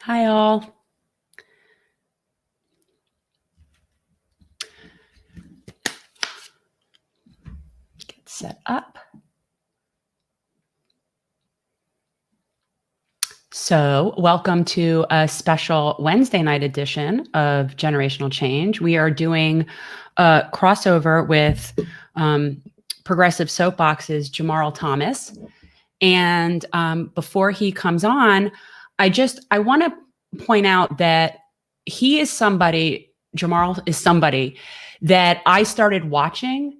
Hi, all. Get set up. So, welcome to a special Wednesday night edition of Generational Change. We are doing a crossover with Progressive Soapbox's Jamarl Thomas. And before he comes on, I want to point out that Jamarl is somebody that I started watching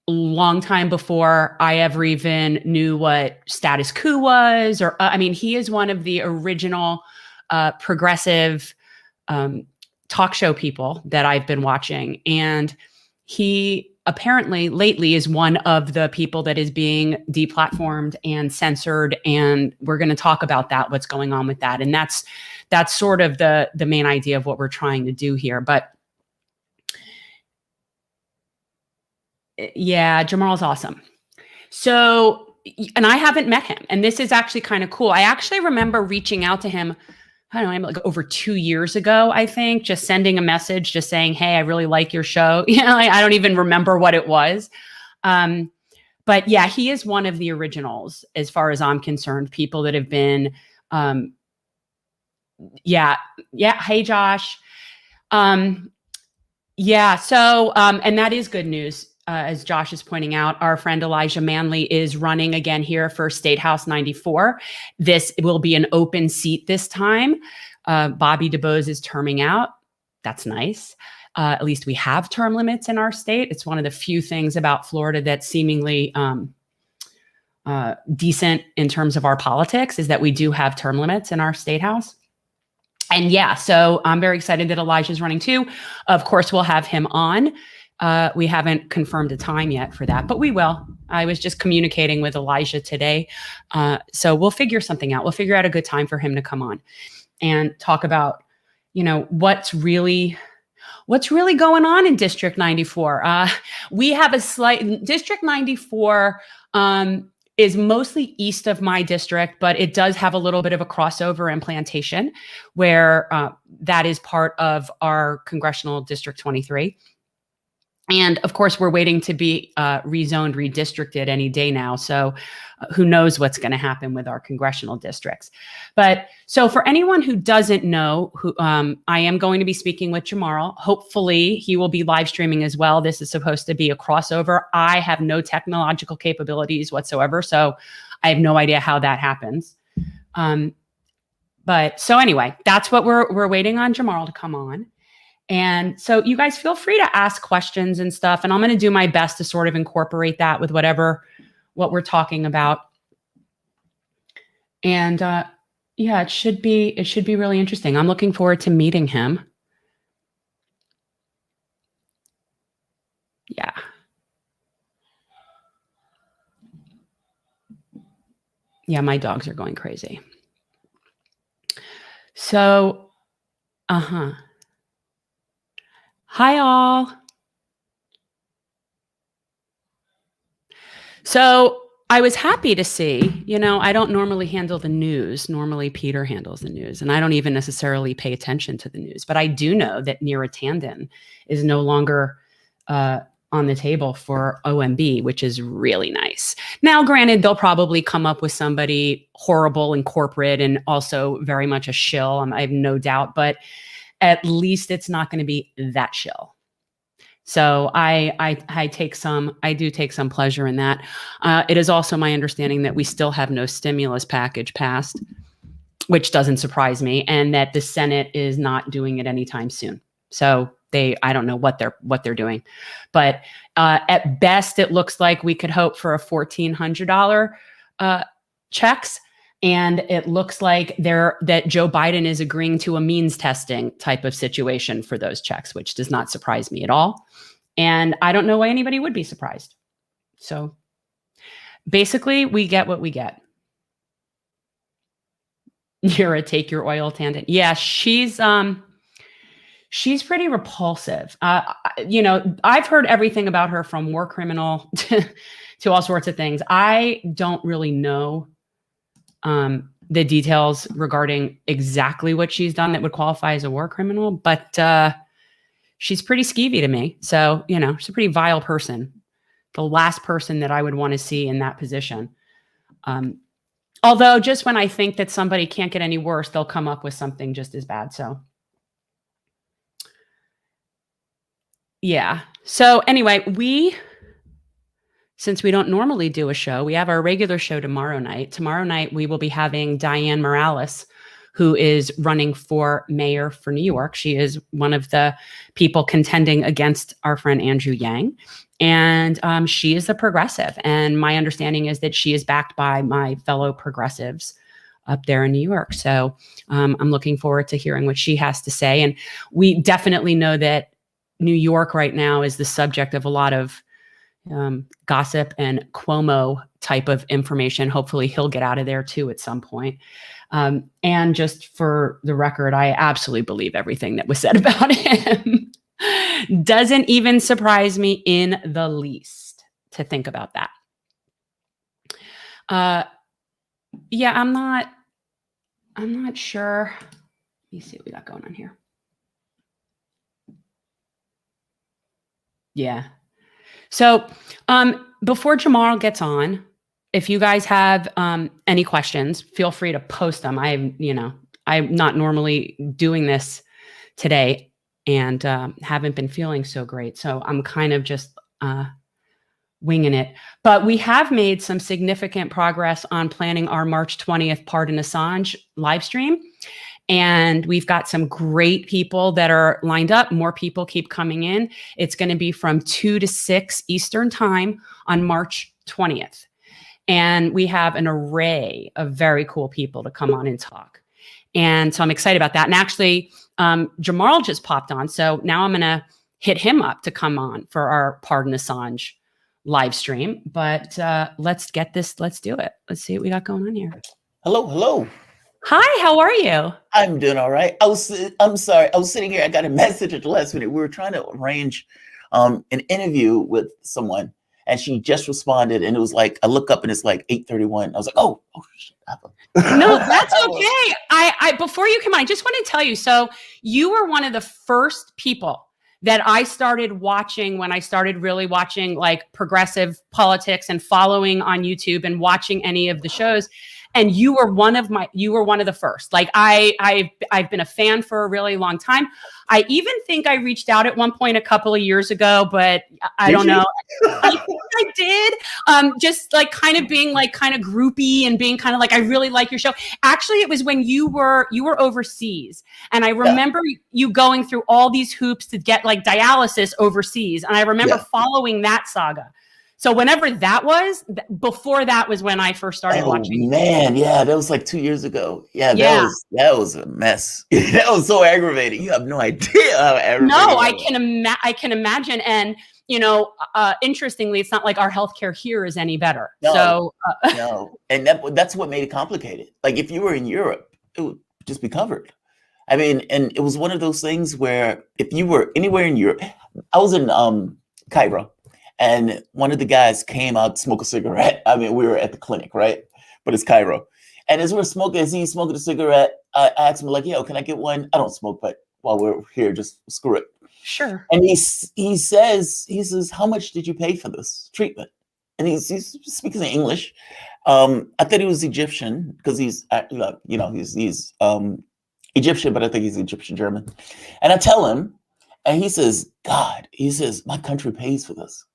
long time before I ever even knew what status quo was, or he is one of the original progressive talk show people that I've been watching, and he apparently lately is one of the people that is being deplatformed and censored, and we're going to talk about that, what's going on with that, and that's sort of the main idea of what we're trying to do here, but. Yeah, Jamarl's awesome. So, and I haven't met him, and this is actually kind of cool. I actually remember reaching out to him, I don't know, like over 2 years ago, I think, just sending a message, just saying, hey, I really like your show. I don't even remember what it was. But yeah, he is one of the originals, as far as I'm concerned, people that have been, yeah. Hey, Josh. And that is good news. As Josh is pointing out, our friend Elijah Manley is running again here for State House 94. This will be an open seat this time. Bobby DuBose is terming out. That's nice. At least we have term limits in our state. It's one of the few things about Florida that's seemingly decent in terms of our politics, is that we do have term limits in our state house. And yeah, so I'm very excited that Elijah's running too. Of course, we'll have him on. We haven't confirmed a time yet for that, but we will. I was just communicating with Elijah today. So we'll figure something out. We'll figure out a good time for him to come on and talk about, what's really going on in District 94. We have District 94 is mostly east of my district, but it does have a little bit of a crossover in Plantation, where that is part of our Congressional District 23. And of course, we're waiting to be rezoned, redistricted any day now. So who knows what's going to happen with our congressional districts. But so for anyone who doesn't know, I am going to be speaking with Jamarl. Hopefully he will be live streaming as well. This is supposed to be a crossover. I have no technological capabilities whatsoever, so I have no idea how that happens. But so anyway, that's what we're waiting on Jamarl to come on. And so you guys feel free to ask questions and stuff. And I'm going to do my best to sort of incorporate that with what we're talking about. And yeah, it should be really interesting. I'm looking forward to meeting him. Yeah. Yeah, my dogs are going crazy. So, hi, all. So I was happy to see, I don't normally handle the news. Normally, Peter handles the news, and I don't even necessarily pay attention to the news. But I do know that Neera Tanden is no longer on the table for OMB, which is really nice. Now, granted, they'll probably come up with somebody horrible and corporate and also very much a shill. I have no doubt, but at least it's not going to be that shill. So I do take some pleasure in that. It is also my understanding that we still have no stimulus package passed, which doesn't surprise me, and that the Senate is not doing it anytime soon. So I don't know what they're doing, but at best it looks like we could hope for a $1,400 checks. And it looks like that Joe Biden is agreeing to a means testing type of situation for those checks, which does not surprise me at all. And I don't know why anybody would be surprised. So basically, we get what we get. Take your oil, Tandon. Yeah, she's pretty repulsive. I've heard everything about her, from war criminal to all sorts of things. I don't really know the details regarding exactly what she's done that would qualify as a war criminal, but she's pretty skeevy to me. So, she's a pretty vile person. The last person that I would want to see in that position. Although just when I think that somebody can't get any worse, they'll come up with something just as bad. So, yeah. So anyway, since we don't normally do a show, we have our regular show tomorrow night. Tomorrow night, we will be having Dianne Morales, who is running for mayor for New York. She is one of the people contending against our friend Andrew Yang. And she is a progressive. And my understanding is that she is backed by my fellow progressives up there in New York. So I'm looking forward to hearing what she has to say. And we definitely know that New York right now is the subject of a lot of gossip and Cuomo type of information. Hopefully he'll get out of there too at some point. And just for the record, I absolutely believe everything that was said about him. Doesn't even surprise me in the least to think about that. Yeah, I'm not sure. Let me see what we got going on here. Yeah. So before Jamarl gets on, if you guys have any questions, feel free to post them. I'm not normally doing this today and haven't been feeling so great. So I'm kind of just winging it. But we have made some significant progress on planning our March 20th Pardon Assange live stream. And we've got some great people that are lined up. More people keep coming in. It's going to be from 2 to 6 Eastern time on March 20th. And we have an array of very cool people to come on and talk. And so I'm excited about that. And actually, Jamarl just popped on. So now I'm going to hit him up to come on for our Pardon Assange live stream. But let's get this. Let's do it. Let's see what we got going on here. Hello. Hi, how are you? I'm doing all right. I'm sorry. I was sitting here. I got a message at the last minute. We were trying to arrange an interview with someone, and she just responded. And it was like, I look up and it's like 8:31. I was like, oh shit. No, that's okay. I before you come on, I just want to tell you. So you were one of the first people that I started watching when I started really watching like progressive politics and following on YouTube and watching any of the shows. And you were one of the first. Like I've been a fan for a really long time. I even think I reached out at one point a couple of years ago, but I don't know. I think I did. Just like kind of being like kind of groupie and being kind of like, I really like your show. Actually, it was when you were overseas. And I remember you going through all these hoops to get like dialysis overseas. And I remember following that saga. So whenever that was, before that was when I first started watching. Man, yeah, that was like 2 years ago. Yeah, that was a mess. That was so aggravating. You have no idea how aggravating. No, I can imagine. And interestingly, it's not like our healthcare here is any better. No, and that's what made it complicated. Like if you were in Europe, it would just be covered. I mean, and it was one of those things where if you were anywhere in Europe, I was in Cairo. And one of the guys came out to smoke a cigarette. I mean, we were at the clinic, right? But it's Cairo. And as he's smoking a cigarette, I asked him like, yo, can I get one? I don't smoke, but while we're here, just screw it. Sure. And he says, how much did you pay for this treatment? And he's speaking in English. I thought he was Egyptian because he's Egyptian, but I think he's Egyptian German. And I tell him, and he says, my country pays for this.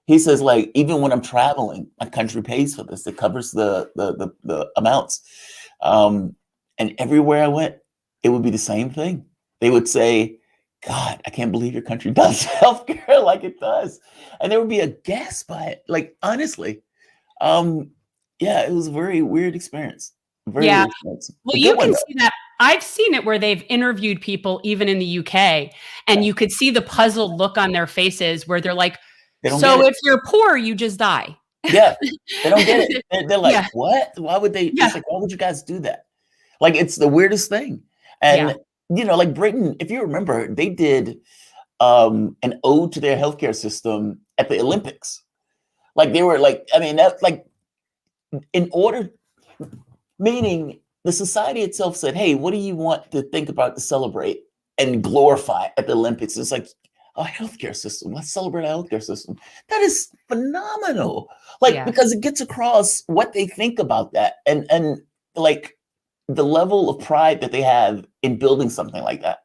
He says, like, even when I'm traveling, my country pays for this. It covers the amounts. And everywhere I went, it would be the same thing. They would say, God, I can't believe your country does healthcare like it does. And there would be a gasp by it. Like, honestly, it was a very weird experience. Weird experience. Well, you can see that. I've seen it where they've interviewed people even in the UK, and you could see the puzzled look on their faces where they're like, so if you're poor, you just die. Yeah, they don't get it. They're like, what? Why would they? It's like, why would you guys do that? Like, it's the weirdest thing. And, like Britain, if you remember, they did an ode to their healthcare system at the Olympics. Like, they were like, I mean, that's like, in order, meaning the society itself said, hey, what do you want to think about to celebrate and glorify at the Olympics? It's like a healthcare system. Let's celebrate our healthcare system. That is phenomenal. Like, Yeah. because it gets across what they think about that and like the level of pride that they have in building something like that.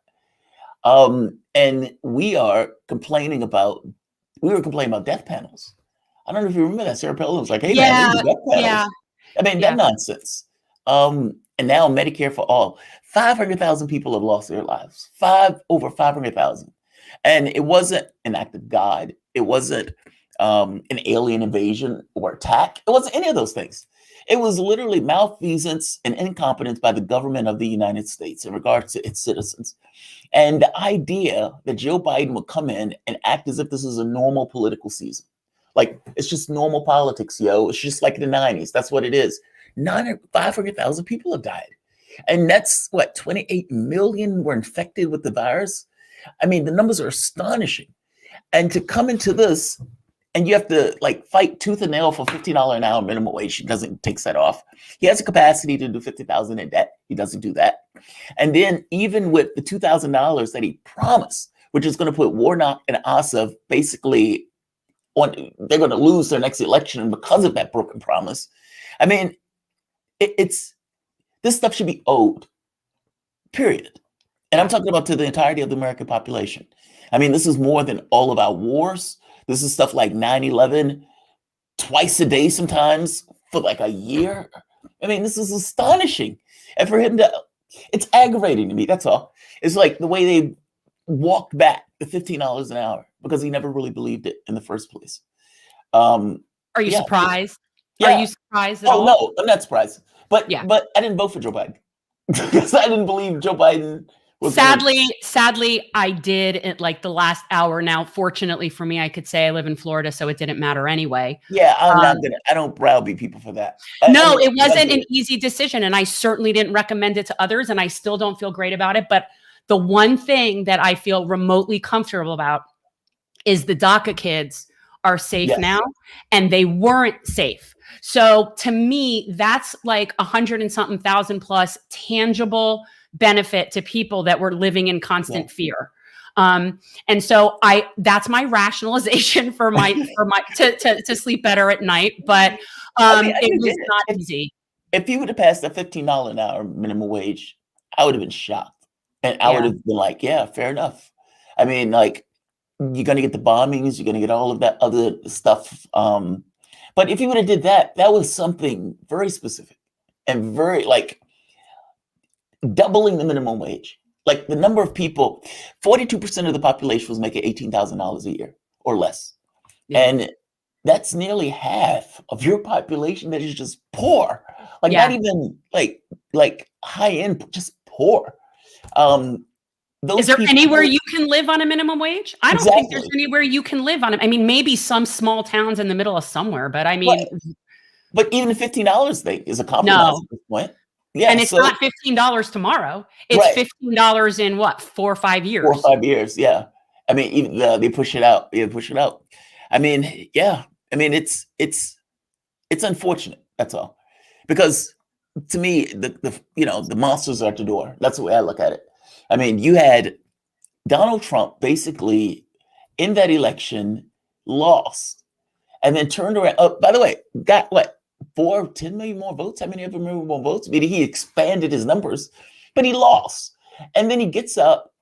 And we were complaining about death panels. I don't know if you remember that. Sarah Palin was like, hey man, Yeah. these are death Yeah. panels. I mean, that Yeah. nonsense. And now Medicare for all. 500,000 people have lost their lives. Over 500,000. And it wasn't an act of God. It wasn't an alien invasion or attack. It wasn't any of those things. It was literally malfeasance and incompetence by the government of the United States in regards to its citizens. And the idea that Joe Biden would come in and act as if this is a normal political season. Like, it's just normal politics, yo. It's just like the 90s. That's what it is. 500,000 people have died. And that's what, 28 million were infected with the virus. I mean, the numbers are astonishing. And to come into this, and you have to like fight tooth and nail for $15 an hour minimum wage. He takes that off. He has a capacity to do 50,000 in debt. He doesn't do that. And then even with the $2,000 that he promised, which is going to put Warnock and Ossoff basically they're going to lose their next election because of that broken promise. I mean, this stuff should be owed, period. And I'm talking about to the entirety of the American population. I mean, this is more than all of our wars. This is stuff like 9/11, twice a day sometimes for like a year. I mean, this is astonishing. And for him it's aggravating to me. That's all. It's like the way they walked back the $15 an hour because he never really believed it in the first place. Are you surprised? Are you surprised at all? Oh no, I'm not surprised. But Yeah. but I didn't vote for Joe Biden because I didn't believe Joe Biden was Sadly, I did at like the last hour. Now, fortunately for me, I could say I live in Florida, so it didn't matter anyway. Yeah, I don't browbeat people for that. No, it wasn't an easy decision, and I certainly didn't recommend it to others, and I still don't feel great about it. But the one thing that I feel remotely comfortable about is the DACA kids are safe now, and they weren't safe. So to me, that's like 100 and something thousand plus tangible benefit to people that were living in constant fear. And so that's my rationalization for to sleep better at night. But it was not easy. If you would have passed that $15 an hour minimum wage, I would have been shocked. And I would have been like, yeah, fair enough. I mean, like, you're going to get the bombings, you're going to get all of that other stuff. But if you would have did that, that was something very specific and very like doubling the minimum wage. Like the number of people, 42% of the population was making $18,000 a year or less. Yeah. And that's nearly half of your population that is just poor. Like not even like high end, just poor. Is there anywhere you can live on a minimum wage? I don't think there's anywhere you can live on it. I mean, maybe some small towns in the middle of somewhere, but I mean, but even $15 thing is a compromise at this point. Yeah, and it's not $15 tomorrow. It's $15 in what, 4 or 5 years? 4 or 5 years, yeah. I mean, even they push it out. Yeah, push it out. I mean, yeah. I mean, it's unfortunate. That's all. Because to me, the monsters are at the door. That's the way I look at it. I mean, you had Donald Trump basically in that election lost, and then turned around. Oh, by the way, got what? 10 million more votes? How many of them more votes? I mean, he expanded his numbers, but he lost. And then he gets up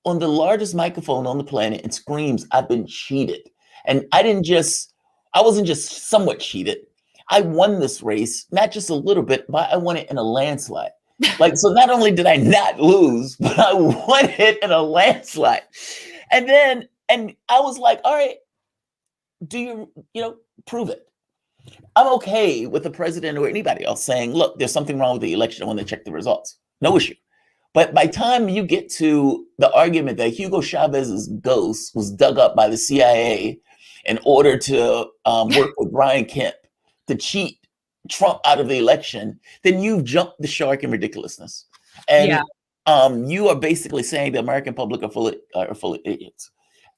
on the largest microphone on the planet and screams, I've been cheated. And I wasn't just somewhat cheated. I won this race, not just a little bit, but I won it in a landslide. Like, so not only did I not lose, but I won it in a landslide. And I was like, all right, do you prove it? I'm okay with the president or anybody else saying, look, there's something wrong with the election when they check the results. No issue. But by the time you get to the argument that Hugo Chavez's ghost was dug up by the CIA in order to work with Brian Kemp to cheat Trump out of the election, then you've jumped the shark in ridiculousness. And you are basically saying the American public are full of idiots.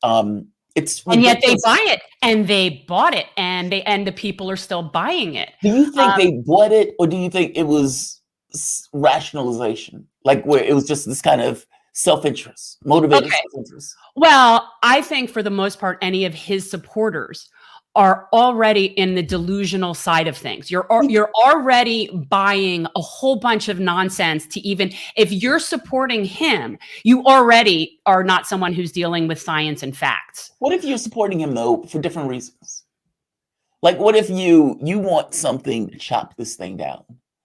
And yet they buy it, and they bought it, and the people are still buying it. Do you think they bought it, or do you think it was rationalization, like where it was just this kind of self-interest, motivated Okay. self-interest. Well, I think for the most part, any of his supporters are already in the delusional side of things. You're already buying a whole bunch of nonsense to even if you're supporting him, you already are not someone who's dealing with science and facts. What if you're supporting him though for different reasons? Like, what if you want something to chop this thing down?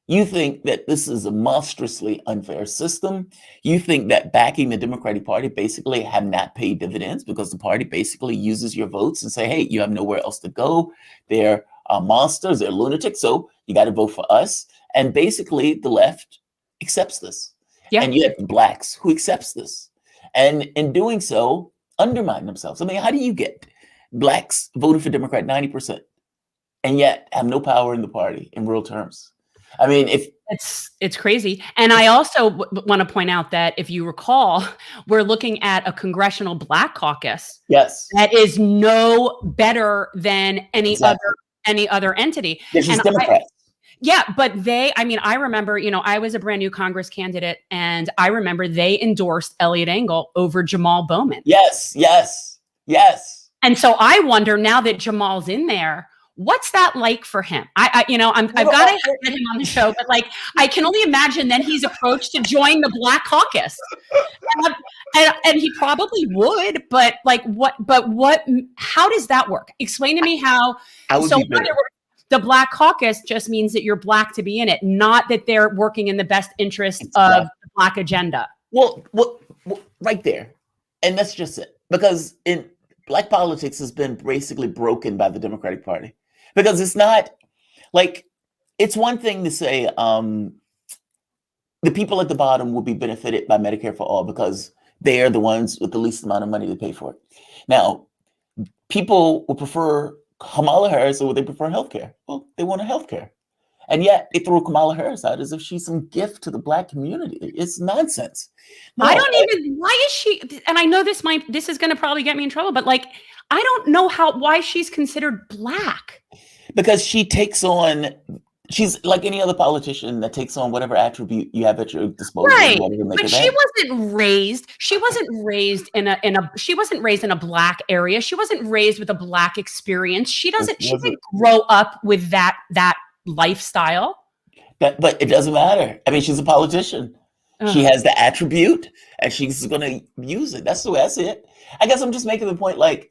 You think that this is a monstrously unfair system. You think that backing the Democratic Party basically have not paid dividends because the party basically uses your votes and say, hey, you have nowhere else to go. They're monsters, they're lunatics, so you got to vote for us. And basically the left accepts this. Yeah. And you have the blacks who accepts this. And in doing so, undermine themselves. I mean, how do you get blacks voted for Democrat 90% and yet have no power in the party in real terms? I mean, if it's crazy. And I also want to point out that if you recall, we're looking at a congressional black caucus yes, that is no better than any exactly. other entity. It's just And Democrats. yeah, but I mean, I remember, I was a brand new Congress candidate, and I remember they endorsed Elliot Engel over Jamal Bowman. Yes, yes, yes. And so I wonder now that Jamal's in there, what's that like for him? I've got to get him on the show, but like, I can only imagine then he's approached to join the Black Caucus, and he probably would. But like, how does that work? Explain to me how. So in other words, the Black Caucus just means that you're black to be in it, not that they're working in the best interest of the Black agenda. Well, right there, and that's just it. Because in Black politics has been basically broken by the Democratic Party. Because it's not like, it's one thing to say the people at the bottom will be benefited by Medicare for all because they are the ones with the least amount of money to pay for it. Now, people will prefer Kamala Harris or would they prefer healthcare? Well, they want a healthcare. And yet they throw Kamala Harris out as if she's some gift to the Black community. It's nonsense. No, why is she, and I know this is going to probably get me in trouble, but like, I don't know why she's considered Black. Because she's like any other politician that takes on whatever attribute you have at your disposal. Right. But she wasn't raised in a Black area. She wasn't raised with a Black experience. She didn't grow up with that lifestyle. But it doesn't matter. I mean, she's a politician. She has the attribute and she's going to use it. That's the way I see it. I guess I'm just making the point, like,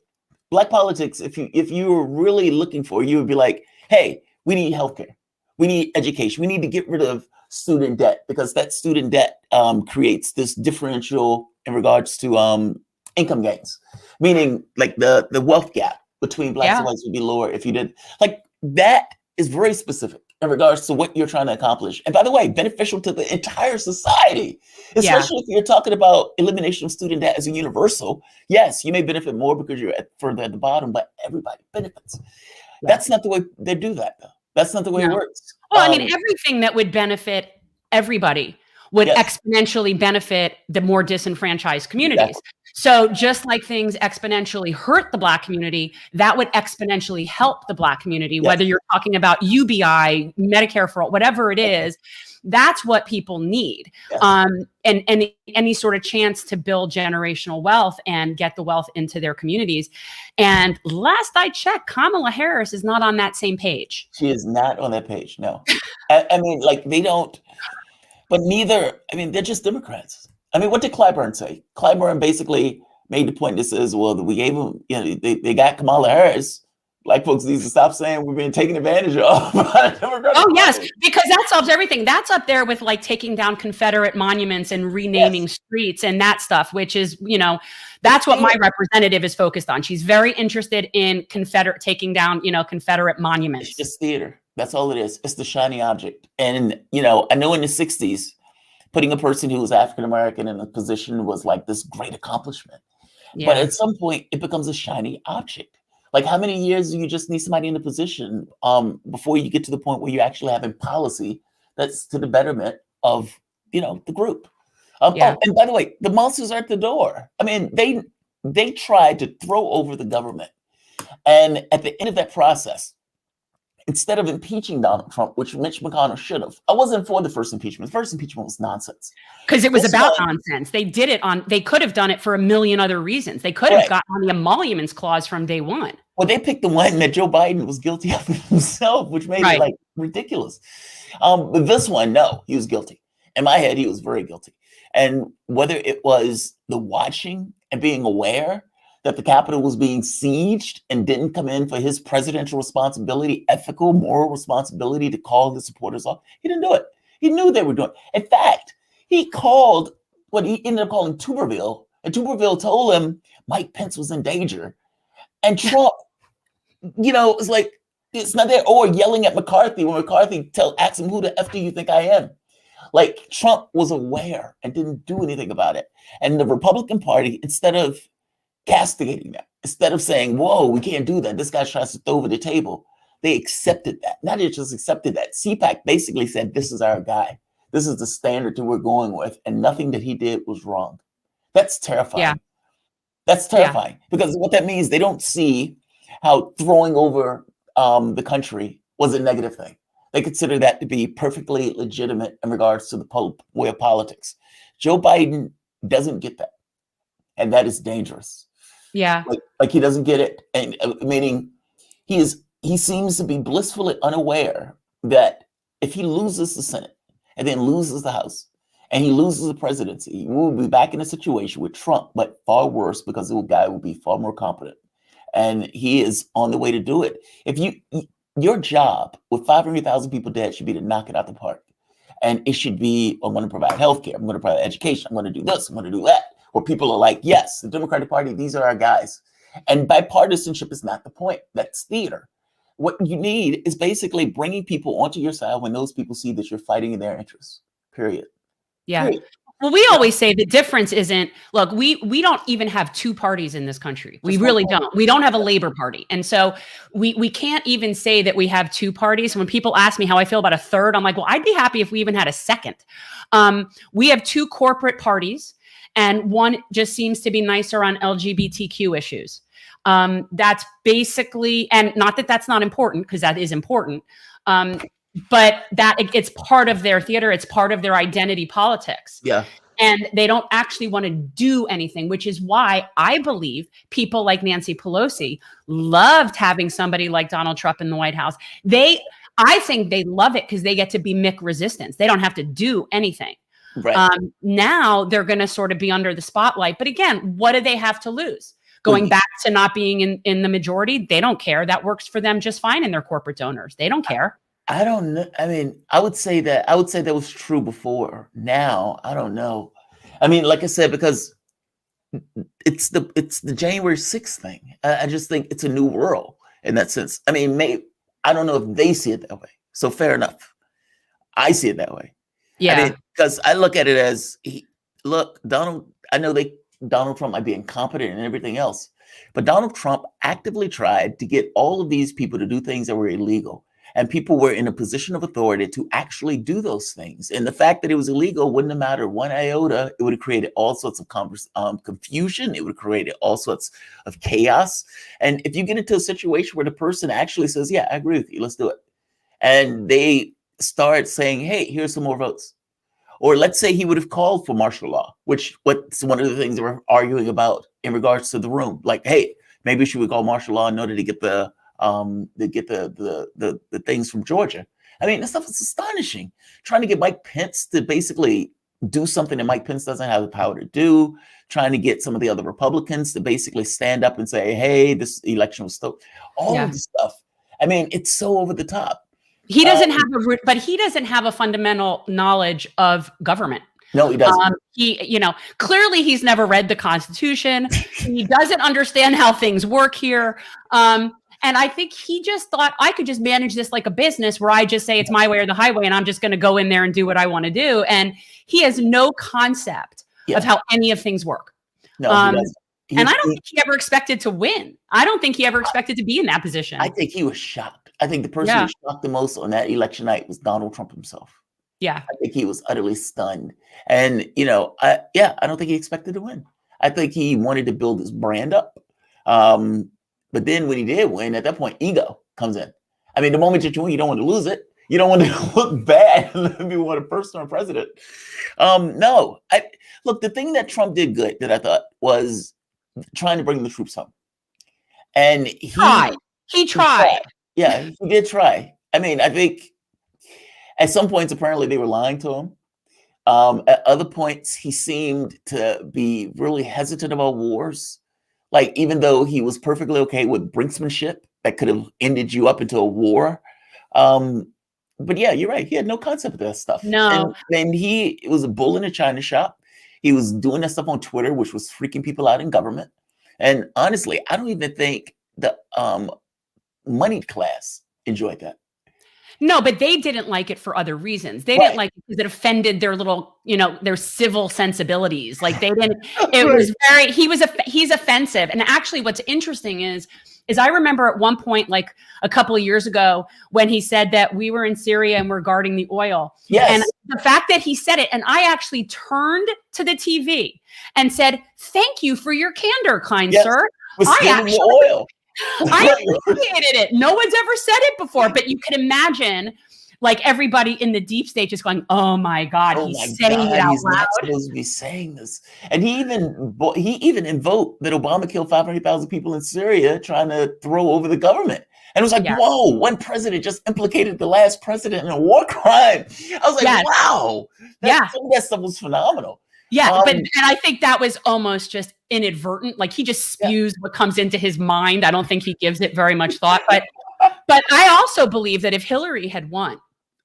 Black politics, if you were really looking for, you would be like, hey, we need healthcare. We need education. We need to get rid of student debt because that student debt creates this differential in regards to income gains, meaning like the wealth gap between Blacks and whites would be lower if you did. Like, that is very specific in regards to what you're trying to accomplish. And by the way, beneficial to the entire society, especially if you're talking about elimination of student debt as a universal. Yes, you may benefit more because you're further at the bottom, but everybody benefits. That's not the way they do that, though. That's not the way it works. Well, I mean, everything that would benefit everybody would exponentially benefit the more disenfranchised communities. Exactly. So just like things exponentially hurt the Black community, that would exponentially help the Black community, whether you're talking about UBI, Medicare for all, whatever it is. That's what people need. And any sort of chance to build generational wealth and get the wealth into their communities. And last I checked, Kamala Harris is not on that same page. She is not on that page. No. I mean, like, they don't, but neither, I mean, they're just Democrats. I mean, what did Clyburn say? Clyburn basically made the point that says, well, we gave them, they got Kamala Harris. Black folks need to stop saying we're being taken advantage of. Oh, yes, because that solves everything. That's up there with like taking down Confederate monuments and renaming streets and that stuff, which is, that's what my representative is focused on. She's very interested in taking down, Confederate monuments. It's just theater. That's all it is. It's the shiny object. And, I know in the 60s, putting a person who was African-American in a position was like this great accomplishment. Yeah. But at some point, it becomes a shiny object. Like, how many years do you just need somebody in a position before you get to the point where you actually have a policy that's to the betterment of, the group? Oh, and by the way, the monsters are at the door. I mean, they tried to throw over the government. And at the end of that process, instead of impeaching Donald Trump, which Mitch McConnell should have. I wasn't for the first impeachment. The first impeachment was nonsense. Because it was This about one- nonsense. They did it on, they could have done it for a million other reasons. They could have Right. gotten on the emoluments clause from day one. Well, they picked the one that Joe Biden was guilty of himself, which made Right. it like ridiculous. But this one, no, he was guilty. In my head, he was very guilty. And whether it was the watching and being aware that the Capitol was being sieged and didn't come in for his presidential responsibility, ethical, moral responsibility to call the supporters off, he didn't do it. He knew they were doing it. In fact, he called what he ended up calling Tuberville, and Tuberville told him Mike Pence was in danger. And Trump, it's like, it's not there. Or yelling at McCarthy when McCarthy asks him, who the F do you think I am? Like, Trump was aware and didn't do anything about it. And the Republican Party, instead of castigating that, instead of saying, whoa, we can't do that, this guy tries to throw over the table, they accepted that. Not just accepted that. CPAC basically said, this is our guy. This is the standard that we're going with. And nothing that he did was wrong. That's terrifying. Yeah. That's terrifying. Because what that means, they don't see how throwing over the country was a negative thing. They consider that to be perfectly legitimate in regards to the way of politics. Joe Biden doesn't get that. And that is dangerous. Yeah. Like he doesn't get it. And meaning he seems to be blissfully unaware that if he loses the Senate and then loses the House and he loses the presidency, we will be back in a situation with Trump, but far worse, because the guy will be far more competent. And he is on the way to do it. Your job with 500,000 people dead should be to knock it out the park. And it should be, I'm going to provide healthcare, I'm going to provide education, I'm going to do this, I'm going to do that. Where people are like, yes, the Democratic Party, these are our guys. And bipartisanship is not the point. That's theater. What you need is basically bringing people onto your side when those people see that you're fighting in their interests, period. Yeah. Period. Well, we always say the difference isn't, look, we don't even have two parties in this country. We really don't. We don't have a Labor Party. And so we can't even say that we have two parties. When people ask me how I feel about a third, I'm like, well, I'd be happy if we even had a second. We have two corporate parties, and one just seems to be nicer on LGBTQ issues. That's basically, and not that that's not important, because that is important. But that it's part of their theater. It's part of their identity politics. Yeah. And they don't actually want to do anything, which is why I believe people like Nancy Pelosi loved having somebody like Donald Trump in the White House. I think they love it because they get to be Mick resistance. They don't have to do anything. Right. Now they're going to sort of be under the spotlight. But again, what do they have to lose? Going back to not being in the majority, they don't care. That works for them just fine in their corporate donors. They don't care. I don't know. I mean, I would say that was true before. Now, I don't know. I mean, like I said, because it's the January 6th thing. I just think it's a new world in that sense. I mean, I don't know if they see it that way. So fair enough. I see it that way. Yeah. I mean, because I look at it as, I know Donald Trump might be incompetent and everything else, but Donald Trump actively tried to get all of these people to do things that were illegal. And people were in a position of authority to actually do those things. And the fact that it was illegal wouldn't have mattered one iota. It would have created all sorts of confusion. It would have created all sorts of chaos. And if you get into a situation where the person actually says, yeah, I agree with you, let's do it. And they start saying, hey, here's some more votes. Or let's say he would have called for martial law, what's one of the things they were arguing about in regards to the room. Like, hey, maybe should we call martial law in order to get the things from Georgia. I mean, that stuff is astonishing. Trying to get Mike Pence to basically do something that Mike Pence doesn't have the power to do. Trying to get some of the other Republicans to basically stand up and say, hey, this election was stolen. All of this stuff. I mean, it's so over the top. He doesn't he doesn't have a fundamental knowledge of government. No, he doesn't. Clearly he's never read the Constitution. He doesn't understand how things work here. And I think he just thought I could just manage this like a business where I just say it's my way or the highway, and I'm just going to go in there and do what I want to do. And he has no concept of how any of things work. No, he doesn't. And I don't think he ever expected to win. I don't think he ever expected to be in that position. I think he was shocked. I think the person who was shocked the most on that election night was Donald Trump himself. Yeah. I think he was utterly stunned. And, I don't think he expected to win. I think he wanted to build his brand up. But then when he did win, at that point, ego comes in. I mean, the moment that you win, you don't want to lose it. You don't want to look bad if you want a first-term president. No, look. The thing that Trump did good that I thought was trying to bring the troops home, and he tried. Yeah, he did try. I mean, I think at some points apparently they were lying to him. At other points, he seemed to be really hesitant about wars. Like, even though he was perfectly okay with brinksmanship that could have ended you up into a war. But yeah, you're right. He had no concept of that stuff. No. And he was a bull in a china shop. He was doing that stuff on Twitter, which was freaking people out in government. And honestly, I don't even think the moneyed class enjoyed that. No, but they didn't like it for other reasons. They didn't like it because it offended their little, their civil sensibilities. Like they didn't, it was very, he's offensive. And actually what's interesting is I remember at one point, like a couple of years ago, when he said that we were in Syria and we're guarding the oil. Yes. And the fact that he said it, and I actually turned to the TV and said, "Thank you for your candor, kind sir." I appreciated it. No one's ever said it before, but you can imagine like everybody in the deep state just going, "Oh my God, he's saying it out loud. Not supposed to be saying this." And he even invoked that Obama killed 500,000 people in Syria trying to throw over the government. And it was like, whoa, one president just implicated the last president in a war crime. I was like, wow. Some of that stuff was phenomenal. Yeah, and I think that was almost just inadvertent. Like he just spews what comes into his mind. I don't think he gives it very much thought. But I also believe that if Hillary had won,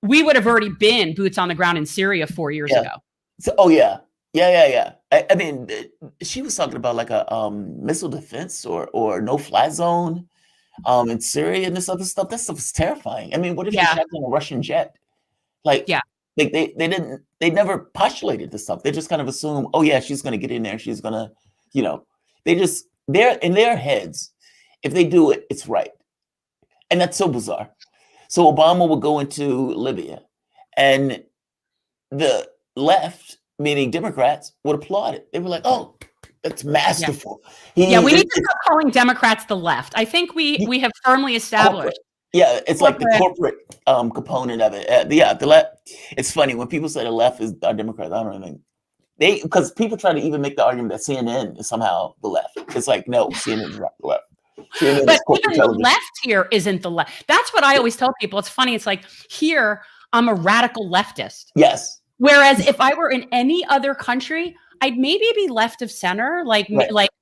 we would have already been boots on the ground in Syria 4 years ago. So, yeah. I mean, she was talking about like a missile defense or no-fly zone in Syria and this other stuff. That stuff is terrifying. I mean, what if she shot down a Russian jet? Like, they never postulated this stuff. They just kind of assume, oh yeah, she's going to get in there. She's going to, they're in their heads. If they do it, it's right. And that's so bizarre. So Obama would go into Libya and the left, meaning Democrats, would applaud it. They were like, oh, that's masterful. We need to stop calling Democrats the left. I think we have firmly established. Yeah, it's like the corporate component of it. The left. It's funny when people say the left is our Democrats. I don't even because people try to even make the argument that CNN is somehow the left. It's like, no, CNN is not the left. CNN but even the left here isn't the left. That's what I always tell people. It's funny. It's like here I'm a radical leftist. Yes. Whereas if I were in any other country, I'd maybe be left of center. Like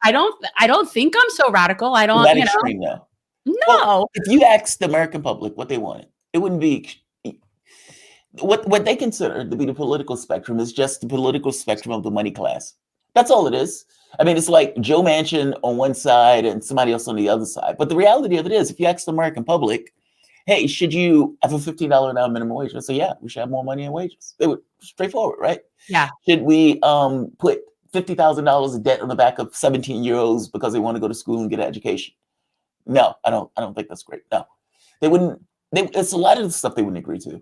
I don't think I'm so radical. I don't. That extreme now. No. Well, if you asked the American public what they wanted, it wouldn't be what they consider to be the political spectrum is just the political spectrum of the money class. That's all it is. I mean, it's like Joe Manchin on one side and somebody else on the other side. But the reality of it is, if you ask the American public, hey, should you have a $15 an hour minimum wage? They say, yeah, we should have more money in wages. They would straightforward, right? Yeah. Should we put $50,000 of debt on the back of 17-year-olds because they want to go to school and get an education? No, I don't think that's great. No, they wouldn't. It's a lot of the stuff they wouldn't agree to.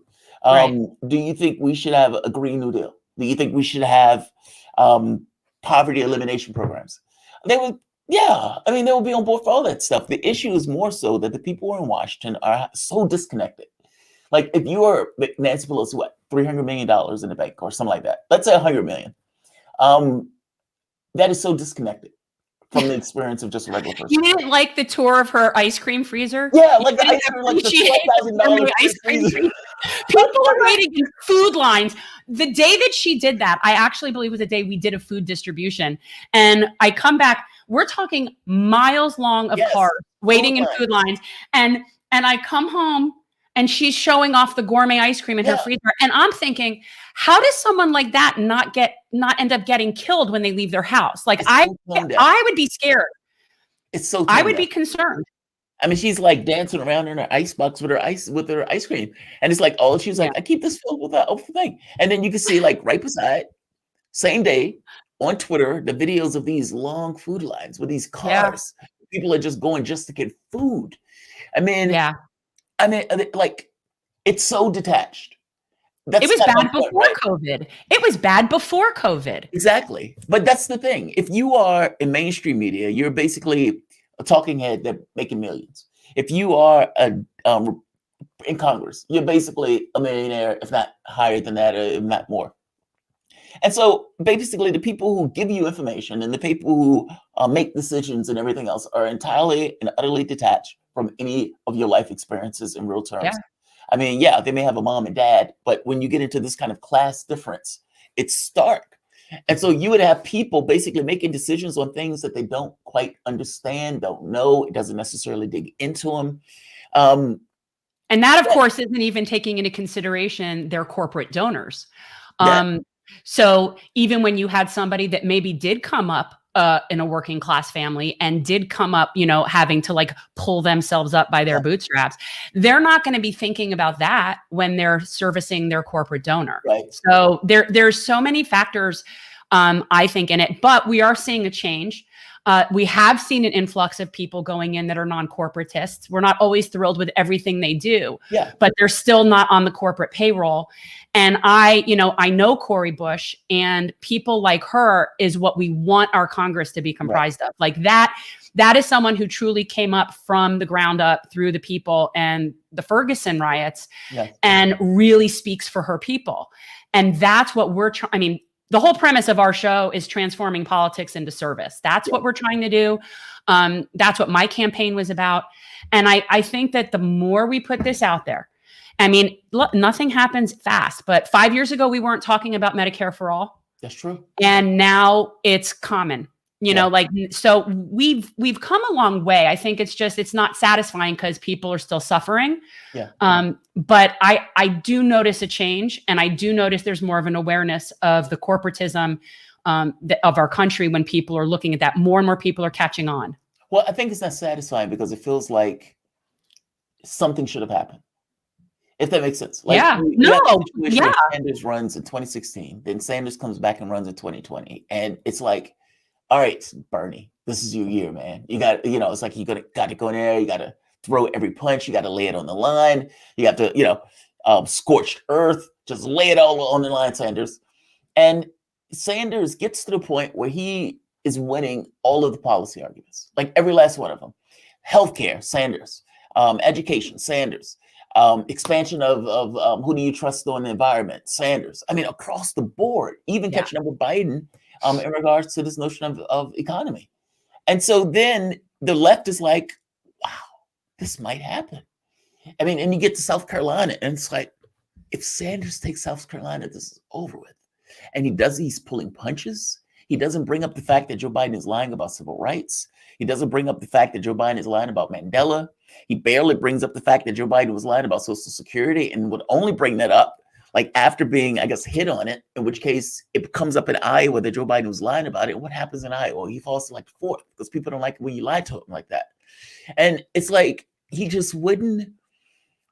Do you think we should have a Green New Deal? Do you think we should have poverty elimination programs? They would. Yeah, I mean, they will be on board for all that stuff. The issue is more so that the people in Washington are so disconnected. Like if you are Nancy Pelosi, what, $300 million in the bank or something like that. Let's say $100 million. That is so disconnected from the experience of just a regular person. You didn't like the tour of her ice cream freezer? Yeah, like the ice cream freezer. People are waiting in food lines. The day that she did that, I actually believe was the day we did a food distribution. And I come back, we're talking miles long of cars waiting in food lines. And I come home and she's showing off the gourmet ice cream in her freezer. And I'm thinking, how does someone like that not end up getting killed when they leave their house? Like I would be scared. It's so I would be concerned. I mean, she's like dancing around in her ice box with her ice cream. And it's like, oh, she's like, I keep this filled with that thing. And then you can see like right beside, same day on Twitter, the videos of these long food lines with these cars. People are just going just to get food. I mean, like it's so detached. It was bad before COVID. It was bad before COVID. Exactly. But that's the thing. If you are in mainstream media, you're basically a talking head that making millions. If you are a in Congress. You're basically a millionaire, if not higher than that, if not more. And so basically the people who give you information and the people who make decisions and everything else are entirely and utterly detached from any of your life experiences in real terms. Yeah. I mean, yeah, they may have a mom and dad, but when you get into this kind of class difference, it's stark. And so you would have people basically making decisions on things that they don't quite understand, don't know. It doesn't necessarily dig into them. And that, of course, isn't even taking into consideration their corporate donors. That, So even when you had somebody that maybe did come up in a working class family and did come up, having to like pull themselves up by their bootstraps, they're not going to be thinking about that when they're servicing their corporate donor. right. So there's so many factors, I think, in it, but we are seeing a change. We have seen an influx of people going in that are non-corporatists. We're not always thrilled with everything they do, but they're still not on the corporate payroll. And I know Cori Bush, and people like her is what we want our Congress to be comprised of. Like that is someone who truly came up from the ground up through the people and the Ferguson riots and really speaks for her people. And that's what we're trying. I mean, the whole premise of our show is transforming politics into service. That's what we're trying to do. That's what my campaign was about. And I think that the more we put this out there, I mean, look, nothing happens fast, but 5 years ago, we weren't talking about Medicare for all. That's true. And now it's common, so we've come a long way. I think it's not satisfying because people are still suffering. But I do notice a change, and I do notice there's more of an awareness of the corporatism of our country when people are looking at that. More and more people are catching on. Well, I think it's not satisfying because it feels like something should have happened. If that makes sense. Sanders runs in 2016, then Sanders comes back and runs in 2020. And it's like, all right, Bernie, this is your year, man. You got, it's like you got to go in there. You got to throw every punch. You got to lay it on the line. You have to, scorched earth, just lay it all on the line, Sanders. And Sanders gets to the point where he is winning all of the policy arguments, like every last one of them. Healthcare, Sanders. Education, Sanders. Expansion of who do you trust on the environment? Sanders. I mean, across the board, even catching up with Biden in regards to this notion of economy. And so then the left is like, wow, this might happen. I mean, and you get to South Carolina, and it's like, if Sanders takes South Carolina, this is over with. And he's pulling punches. He doesn't bring up the fact that Joe Biden is lying about civil rights. He doesn't bring up the fact that Joe Biden is lying about Mandela. He barely brings up the fact that Joe Biden was lying about Social Security, and would only bring that up like after being, I guess, hit on it, in which case it comes up in Iowa that Joe Biden was lying about it. What happens in Iowa? He falls to like fourth because people don't like it when you lie to him like that. And it's like, he just wouldn't.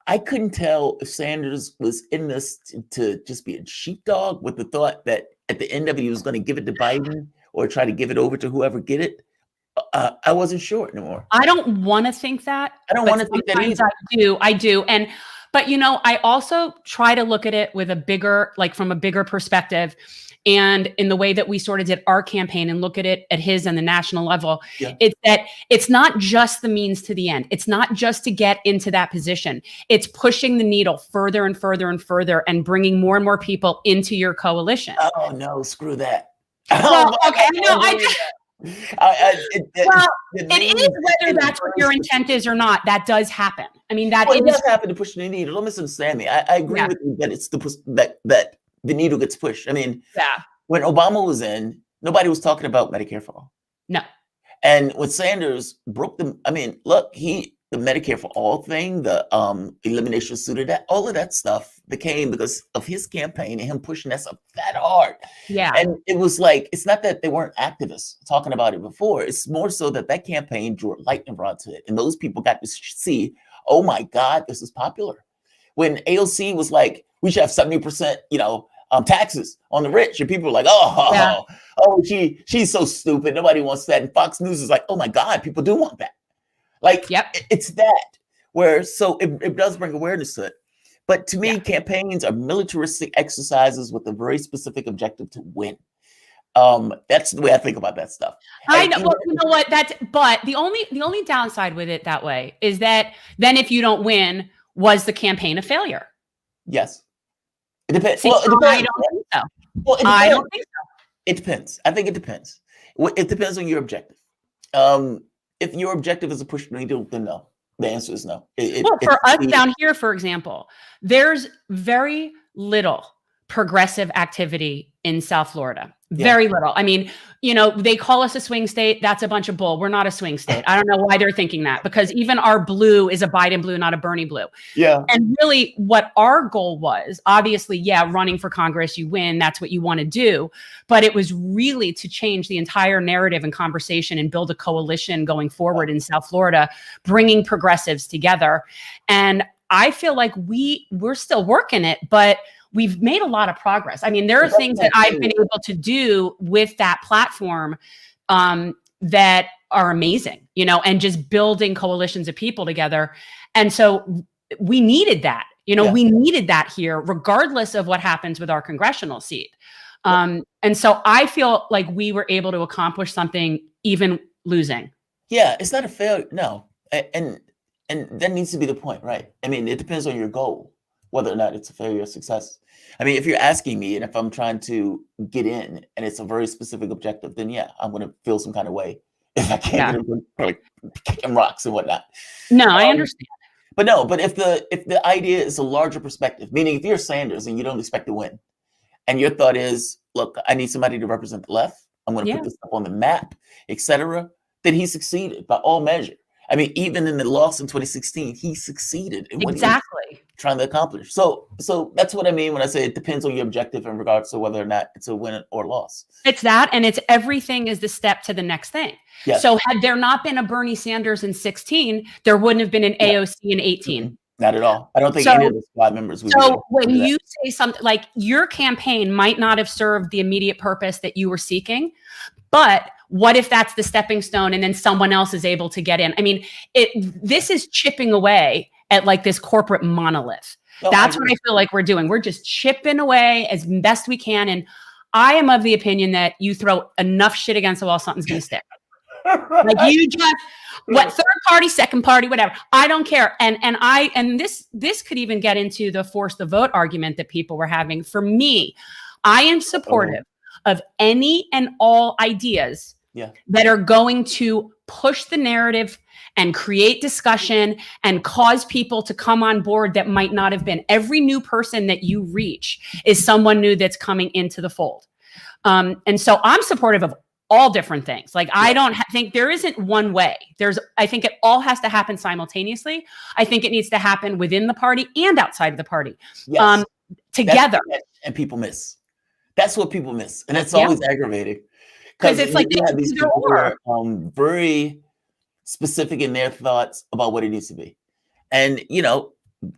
I couldn't tell if Sanders was in this to just be a sheepdog with the thought that at the end of it, he was going to give it to Biden or try to give it over to whoever get it. I wasn't sure anymore. I don't want to think that. I don't want to think that either. I do. But I also try to look at it with from a bigger perspective, and in the way that we sort of did our campaign and look at it at his and the national level. It's that it's not just the means to the end. It's not just to get into that position. It's pushing the needle further and further and further and bringing more and more people into your coalition. Oh no, screw that. Well, okay, it is whether that's what your intent is or not. That does happen. I mean, it does happen to push the needle. Don't misunderstand me. I agree with you that it's that the needle gets pushed. I mean, when Obama was in, nobody was talking about Medicare for all. No. And when Sanders broke them, I mean, look, the Medicare for all thing, the elimination of SUTA, that all of that stuff became because of his campaign and him pushing that stuff that hard. Yeah. And it was like, it's not that they weren't activists talking about it before. It's more so that campaign drew a lightning rod to it. And those people got to see, oh my God, this is popular. When AOC was like, we should have 70%, taxes on the rich, and people were like, she's so stupid. Nobody wants that. And Fox News is like, oh my God, people do want that. Like, it's that where, so it does bring awareness to it. But to me, campaigns are militaristic exercises with a very specific objective to win. That's the way I think about that stuff. I know. Well, you know what? But the only downside with it that way is that then if you don't win, Was the campaign a failure? Yes. It depends. See, Well, it I depends. don't think so. Well, it I depends. don't think so. It depends. I think it depends. It depends on your objective. If your objective is to push the needle, then no. The answer is no. Well, for us down here, for example, there's very little progressive activity in South Florida. Very little. I mean, they call us a swing state. That's a bunch of bull. We're not a swing state. I don't know why they're thinking that, because even our blue is a Biden blue, not a Bernie blue. Yeah. And really what our goal was, obviously, running for Congress, you win. That's what you want to do. But it was really to change the entire narrative and conversation and build a coalition going forward in South Florida, bringing progressives together. And I feel like we're still working it, but we've made a lot of progress. I mean, there are things that I've been able to do with that platform that are amazing, and just building coalitions of people together. And so we needed that, we needed that here, regardless of what happens with our congressional seat. And so I feel like we were able to accomplish something even losing. Yeah, it's not a failure. No. And that needs to be the point, right? I mean, it depends on your goal, whether or not it's a failure or success. I mean, if you're asking me, and if I'm trying to get in and it's a very specific objective, then I'm going to feel some kind of way if I can't get in, like kicking rocks and whatnot. No, I understand. But if the idea is a larger perspective, meaning if you're Sanders and you don't expect to win, and your thought is, look, I need somebody to represent the left, I'm going to put this up on the map, etc., then he succeeded by all measure. I mean, even in the loss in 2016, he succeeded in what he was trying to accomplish. So that's what I mean when I say it depends on your objective in regards to whether or not it's a win or loss. It's that, and it's everything is the step to the next thing. Yes. So had there not been a Bernie Sanders in 16, there wouldn't have been an AOC in 18. Mm-hmm. Not at all. I don't think any of the squad members would. So when you say something like your campaign might not have served the immediate purpose that you were seeking, but what if that's the stepping stone and then someone else is able to get in? I mean, this is chipping away at like this corporate monolith. No, that's what I feel like we're doing. We're just chipping away as best we can. And I am of the opinion that you throw enough shit against the wall, something's going to stick. Like you just, what, third party, second party, whatever. I don't care. And this could even get into the force the vote argument that people were having. For me, I am supportive of any and all ideas that are going to push the narrative and create discussion and cause people to come on board that might not have been. Every new person that you reach is someone new that's coming into the fold. And so I'm supportive of all different things. Like, I don't think there isn't one way. I think it all has to happen simultaneously. I think it needs to happen within the party and outside of the party, together. And people miss. That's what people miss. And it's always aggravating. Because it's like you have these people who are very specific in their thoughts about what it needs to be. And,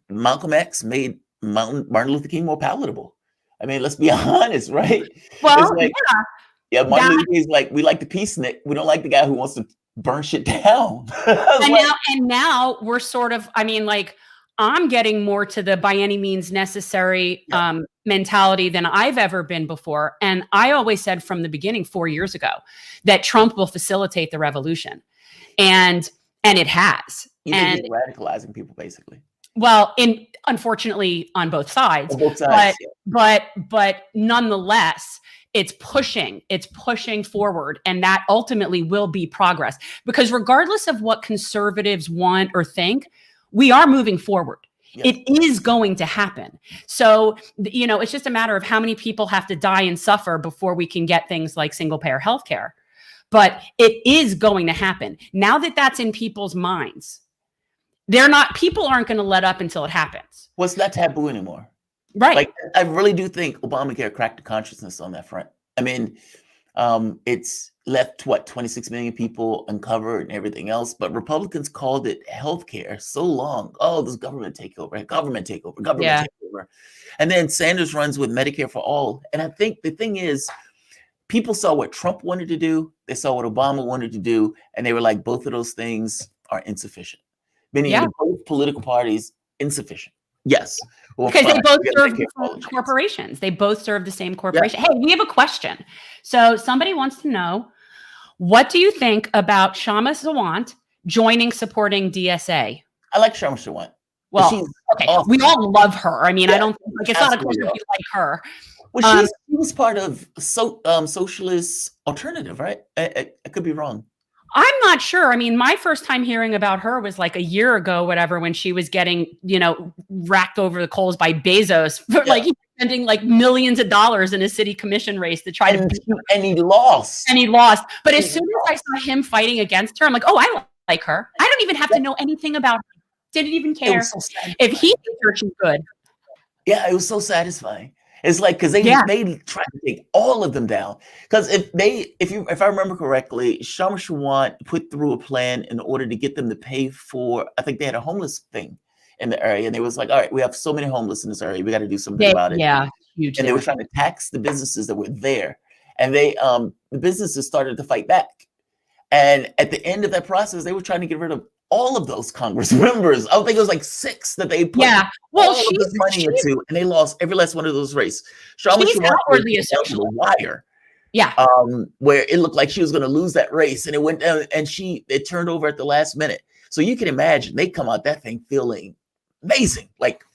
Malcolm X made Martin Luther King more palatable. I mean, let's be honest, right? Well, Martin Luther King is like, we like the peacenik. We don't like the guy who wants to burn shit down. and now we're sort of, I mean, like, I'm getting more to the by any means necessary mentality than I've ever been before. And I always said from the beginning 4 years ago that Trump will facilitate the revolution. And it has. You think he's radicalizing people, basically. Well, unfortunately on both sides. But nonetheless, it's pushing forward, and that ultimately will be progress. Because regardless of what conservatives want or think, we are moving forward. Yes. It is going to happen. So, it's just a matter of how many people have to die and suffer before we can get things like single payer healthcare. But it is going to happen. Now that that's in people's minds, people aren't going to let up until it happens. Well, it's not taboo anymore. Right. Like, I really do think Obamacare cracked the consciousness on that front. I mean, it's left 26 million people uncovered and everything else, but Republicans called it healthcare so long. Oh, this government takeover. And then Sanders runs with Medicare for all. And I think the thing is, people saw what Trump wanted to do, they saw what Obama wanted to do, and they were like, both of those things are insufficient. Meaning both political parties insufficient. Yes. Well, because they both serve corporations. They both serve the same corporation. Yeah. Hey, we have a question. So somebody wants to know, what do you think about Kshama Sawant supporting DSA? I like Kshama Sawant. Well, She's okay, awesome. we all love her. I mean, I Yeah, don't think, like, it's not a question absolutely if you like her. Well, Um, she was part of socialist alternative, right? I could be wrong. I'm not sure. I mean, my first time hearing about her was like a year ago, whatever, when she was getting, racked over the coals by Bezos for Yeah. like spending like millions of dollars in a city commission race to try to beat her. And he lost. And he lost. But as soon as I saw him fighting against her, I'm like, oh, I like her. I don't even have to know anything about her. Didn't even It care. was so satisfying. If he thinks her, she's good. Yeah, it was so satisfying. It's like because they tried to take all of them down. Because if I remember correctly, Shamar Shawant put through a plan in order to get them to pay for. I think they had a homeless thing in the area, and they was like, "All right, we have so many homeless in this area, we got to do something about it." Yeah, huge. And they were trying to tax the businesses that were there, and the businesses started to fight back. And at the end of that process, they were trying to get rid of all of those Congress members. I think it was like 6 that they put all of this money into, and they lost every last one of those races. She's outwardly a socialist. Wire. Yeah. Where it looked like she was going to lose that race, and it went down, and it turned over at the last minute. So you can imagine they come out that thing feeling amazing, like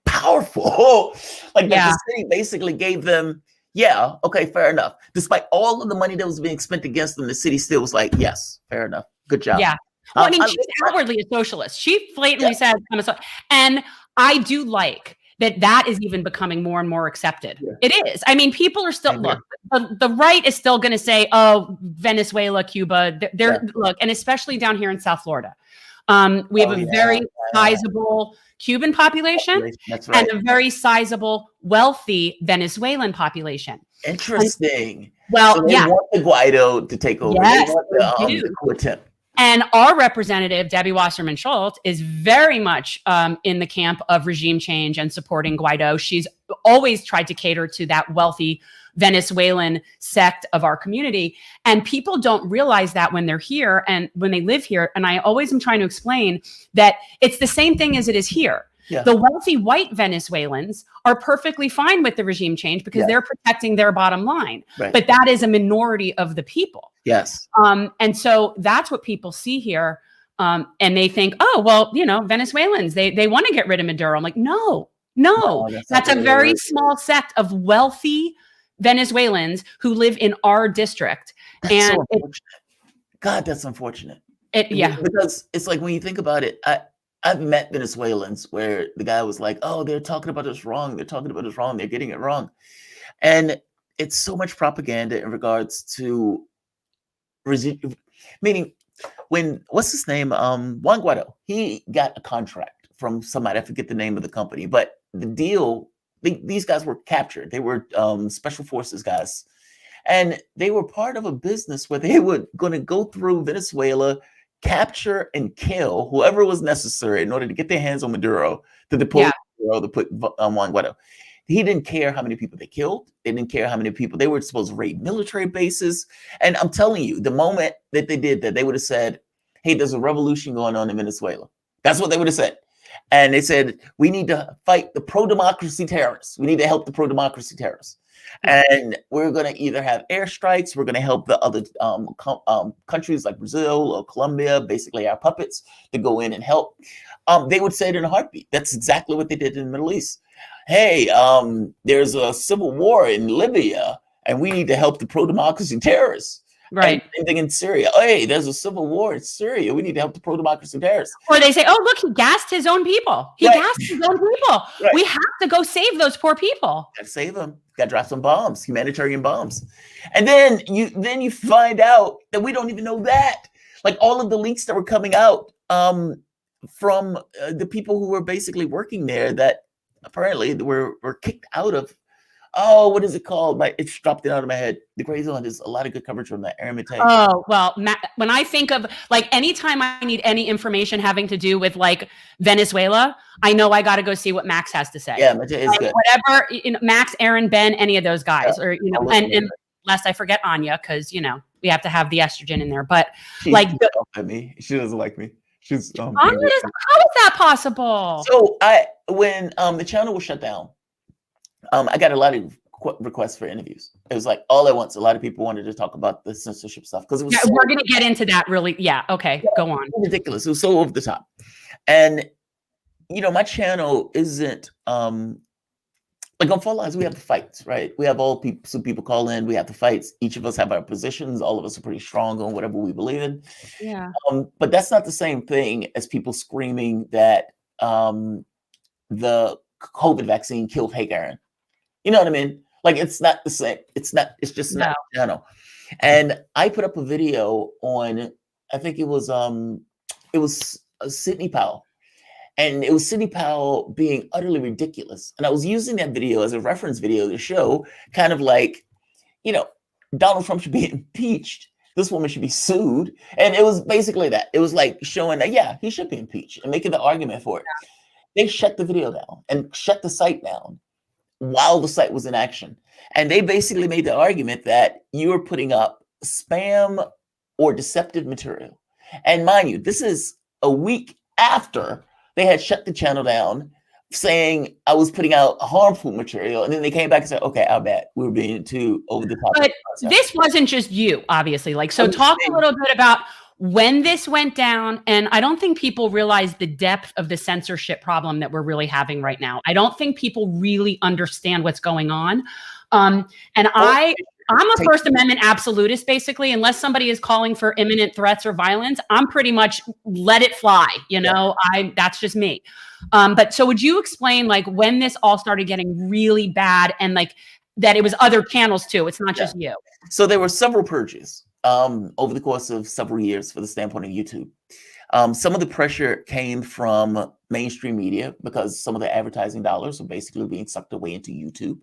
powerful. Like the city basically gave them, yeah, okay, fair enough. Despite all of the money that was being spent against them, the city still was like, yes, fair enough. Good job. Yeah. Well, I mean, she's outwardly a socialist. She blatantly said, I'm a socialist. And I do like that is even becoming more and more accepted. Yeah. It is. I mean, people are still, look, the right is still going to say, oh, Venezuela, Cuba, look, and especially down here in South Florida. We have a very sizable Cuban population. That's right. And a very sizable, wealthy Venezuelan population. Interesting. Well, so they want the Guaido to take over. Yes, they want the coup attempt. And our representative, Debbie Wasserman Schultz, is very much in the camp of regime change and supporting Guaido. She's always tried to cater to that wealthy Venezuelan sect of our community. And people don't realize that when they're here and when they live here. And I always am trying to explain that it's the same thing as it is here. Yeah. The wealthy white Venezuelans are perfectly fine with the regime change because they're protecting their bottom line. Right. But that is a minority of the people. Yes. And so that's what people see here. And they think, oh, well, Venezuelans, they want to get rid of Maduro. I'm like, no, that's a very small sect of wealthy Venezuelans who live in our district. That's so God, that's unfortunate. Because it's like when you think about it, I've met Venezuelans where the guy was like, oh, they're talking about us wrong. They're talking about us wrong. They're getting it wrong. And it's so much propaganda in regards to meaning when, what's his name? Juan Guaido, he got a contract from somebody, I forget the name of the company, but the deal, these guys were captured. They were special forces guys. And they were part of a business where they were going to go through Venezuela, capture and kill whoever was necessary in order to get their hands on Maduro, to depose Maduro, to put Juan Guaido. He didn't care how many people they killed. They didn't care how many people. They were supposed to raid military bases. And I'm telling you, the moment that they did that, they would have said, hey, there's a revolution going on in Venezuela. That's what they would have said. And they said, we need to fight the pro-democracy terrorists. We need to help the pro-democracy terrorists. And we're going to either have airstrikes. We're going to help the other countries like Brazil or Colombia, basically our puppets, to go in and help. They would say it in a heartbeat. That's exactly what they did in the Middle East. Hey, there's a civil war in Libya, and we need to help the pro-democracy terrorists. Right. And same thing in Syria. Hey, there's a civil war in Syria. We need to help the pro-democracy terrorists. Or they say, oh, look, he gassed his own people. He gassed his own people. Right. We have to go save those poor people. Got to save them. Got to drop some bombs, humanitarian bombs. And then you find out that we don't even know that. Like all of the leaks that were coming out from the people who were basically working there that apparently were kicked out of. Oh, what is it called? It's dropped it out of my head. The Gray Zone is a lot of good coverage from that. Aaron Matei. Oh, well, when I think of like anytime I need any information having to do with like Venezuela, I know I got to go see what Max has to say. Yeah, Matei is good. Whatever, Max, Aaron, Ben, any of those guys, or and lest I forget Anya, because we have to have the estrogen in there. But she doesn't like me. She's Anya how is that possible? So when the channel was shut down. I got a lot of requests for interviews. It was like all at once. A lot of people wanted to talk about the censorship stuff because it was. We're going to get into that. Really, okay, go on. Ridiculous. It was so over the top, and my channel isn't like on Full Lines, we have the fights, right? We have all people, some people call in, we have the fights. Each of us have our positions. All of us are pretty strong on whatever we believe in. Yeah. But that's not the same thing as people screaming that the COVID vaccine killed Hank Aaron. You know what I mean? Like it's not the same. It's just not No. a channel. And I put up a video on, I think it was Sidney Powell. And it was Sidney Powell being utterly ridiculous. And I was using that video as a reference video to show kind of like, Donald Trump should be impeached. This woman should be sued. And it was basically that. It was like showing that, yeah, he should be impeached and making the argument for it. They shut the video down and shut the site down while the site was in action. And they basically made the argument that you were putting up spam or deceptive material. And mind you, this is a week after they had shut the channel down, saying I was putting out harmful material. And then they came back and said, okay, I bet we were being too over the top. But this wasn't just you, obviously. Like, so talk a little bit about when this went down. And I don't think people realize the depth of the censorship problem that we're really having right now. I don't think people really understand what's going on. I'm a First Amendment absolutist, basically. Unless somebody is calling for imminent threats or violence, I'm pretty much let it fly. That's just me. But so would you explain like when this all started getting really bad and like that it was other channels too? It's not just you. So there were several purges over the course of several years for the standpoint of YouTube. Some of the pressure came from mainstream media because some of the advertising dollars were basically being sucked away into YouTube.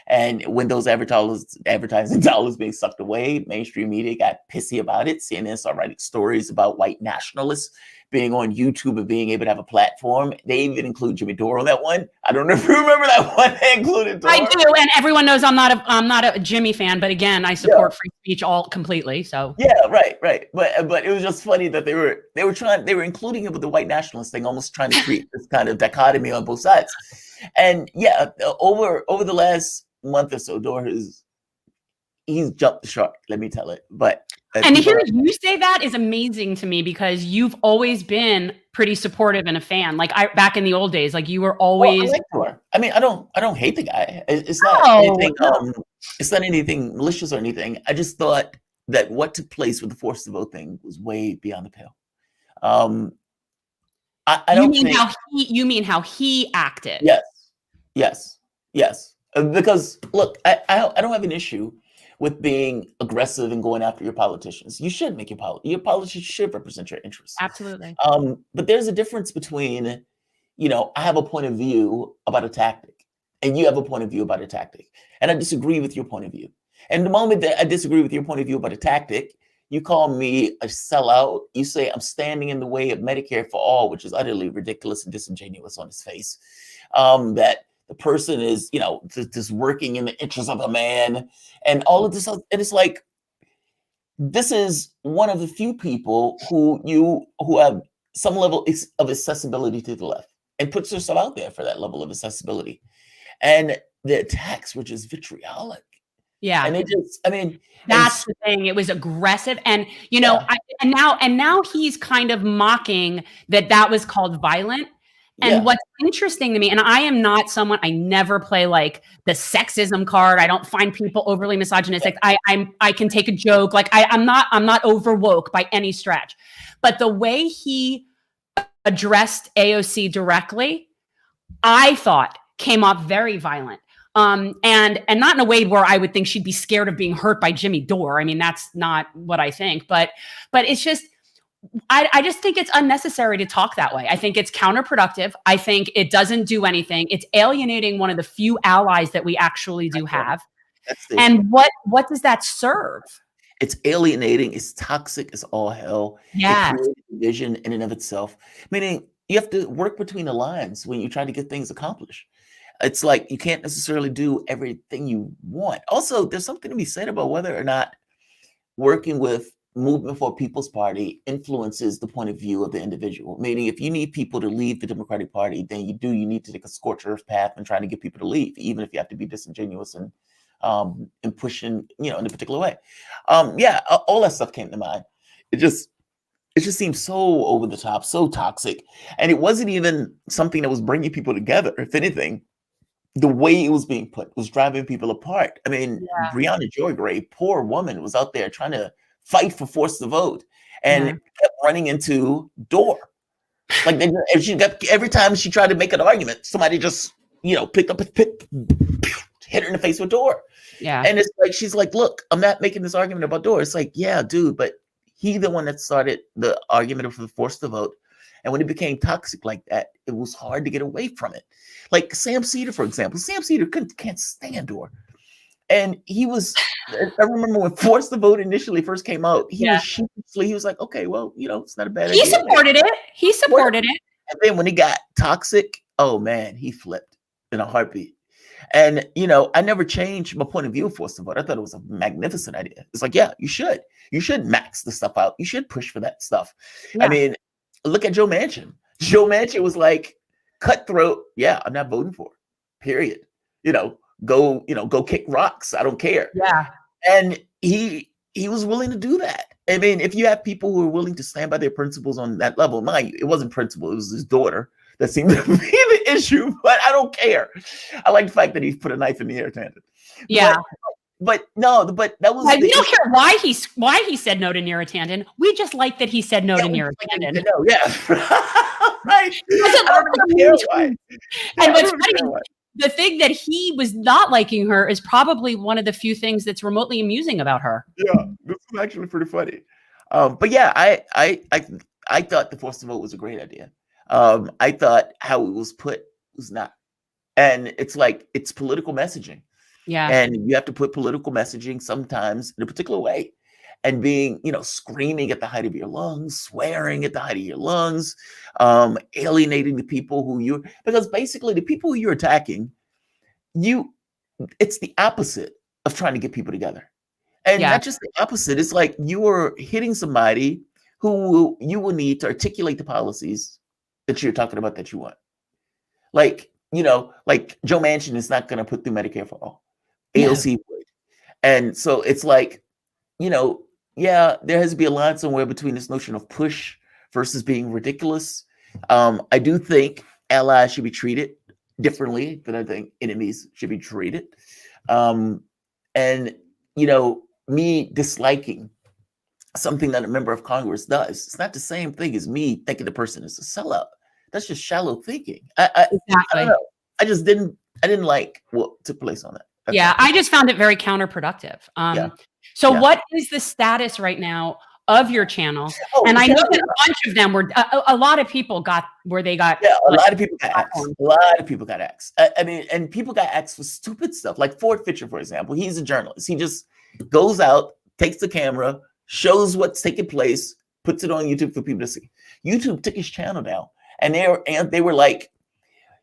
And when those advertising dollars being sucked away, mainstream media got pissy about it. CNN started writing stories about white nationalists being on YouTube and being able to have a platform. They even include Jimmy Dore on that one. I don't know if you remember that one. They included Dore. I do, and everyone knows I'm not a Jimmy fan, but again, I support free speech all completely. So yeah, right. But it was just funny that they were including it with the white nationalist thing, almost trying to create this kind of dichotomy on both sides. And yeah, over the last month or so, Dore he's jumped the shark, let me tell it. But and to hear you say that is amazing to me because you've always been pretty supportive and a fan. Like back in the old days, like you were always. Well, I like Dore. I mean, I don't hate the guy. It's not anything. It's not anything malicious or anything. I just thought that what took place with the forced to vote thing was way beyond the pale. I don't think. You mean how he acted? Yes. Because look, I don't have an issue with being aggressive and going after your politicians. You should make your politicians should represent your interests. Absolutely. But there's a difference between, I have a point of view about a tactic, and you have a point of view about a tactic, and I disagree with your point of view. And the moment that I disagree with your point of view about a tactic, you call me a sellout. You say I'm standing in the way of Medicare for all, which is utterly ridiculous and disingenuous on its face. That the person is, just working in the interest of a man and all of this. And it's like, this is one of the few people who have some level of accessibility to the left and puts herself out there for that level of accessibility. And the attacks were just vitriolic. Yeah. And that's the thing. It was aggressive. And, and now he's kind of mocking that was called violent. And what's interesting to me, and I am not someone, I never play like the sexism card. I don't find people overly misogynistic. I can take a joke. Like I'm not over woke by any stretch. But the way he addressed AOC directly, I thought came off very violent. And not in a way where I would think she'd be scared of being hurt by Jimmy Dore. I mean, that's not what I think. But it's just, I just think it's unnecessary to talk that way. I think it's counterproductive. I think it doesn't do anything. It's alienating one of the few allies that we actually do have. And what does that serve? It's alienating. It's toxic. It's all hell. Yeah. It creates division in and of itself. Meaning you have to work between the lines when you try to get things accomplished. It's like you can't necessarily do everything you want. Also, there's something to be said about whether or not working with Movement for People's Party influences the point of view of the individual. Meaning, if you need people to leave the Democratic Party, then you need to take a scorched earth path and try to get people to leave, even if you have to be disingenuous and pushing, in a particular way. All that stuff came to mind. It just, it just seemed so over the top, so toxic. And it wasn't even something that was bringing people together. If anything, the way it was being put was driving people apart. I mean, Yeah. Breonna Joygray, poor woman, was out there trying to fight for force the vote and Yeah. kept running into door. Like and she got every time she tried to make an argument, somebody just picked up hit her in the face with door. Yeah. And it's like she's like, look, I'm not making this argument about door. It's like, yeah, dude, but he the one that started the argument for the force to vote. And when it became toxic like that, it was hard to get away from it. Like Sam Cedar, for example. Sam Cedar can't stand door. And he was, I remember when Force the Vote initially first came out, he was sheepishly, he was like, okay, well, it's not a bad idea. He supported it. He supported it. And then when it got toxic, oh man, he flipped in a heartbeat. And, I never changed my point of view of Force the Vote. I thought it was a magnificent idea. It's like, yeah, you should. You should max the stuff out. You should push for that stuff. Yeah. I mean, look at Joe Manchin. Joe Manchin was like, cutthroat. Yeah, I'm not voting for it. Period. Go kick rocks. I don't care. Yeah. And he was willing to do that. I mean, if you have people who are willing to stand by their principles on that level, mind you, it wasn't principle. It was his daughter that seemed to be the issue, but I don't care. I like the fact that he put a knife in the air tangent. Yeah. But that was. We don't care why he said no to Nirotandon. We just like that he said no to Nirotandon. No, yeah, right. I don't even care why. And what's funny, the thing that he was not liking her is probably one of the few things that's remotely amusing about her. Yeah, this is actually pretty funny. But yeah, I thought the force to vote was a great idea. I thought how it was put was not, and it's like it's political messaging. Yeah. And you have to put political messaging sometimes in a particular way. And being, screaming at the height of your lungs, swearing at the height of your lungs, alienating the people because basically the people who you're attacking, it's the opposite of trying to get people together. And not just the opposite. It's like you are hitting somebody who you will need to articulate the policies that you're talking about that you want. Like, like Joe Manchin is not going to put through Medicare for all. AOC would. And so it's like, there has to be a line somewhere between this notion of push versus being ridiculous. I do think allies should be treated differently than I think enemies should be treated. And, me disliking something that a member of Congress does, it's not the same thing as me thinking the person is a sellout. That's just shallow thinking. Exactly. I don't know. I didn't like what took place on that. I just found it very counterproductive. So what is the status right now of your channel? And I know that a bunch of them were, a lot of people got where they got. Yeah, a lot of people got axed. A lot of people got axed. I mean, and people got axed for stupid stuff. Like Ford Fischer, for example, he's a journalist. He just goes out, takes the camera, shows what's taking place, puts it on YouTube for people to see. YouTube took his channel down. And they were like,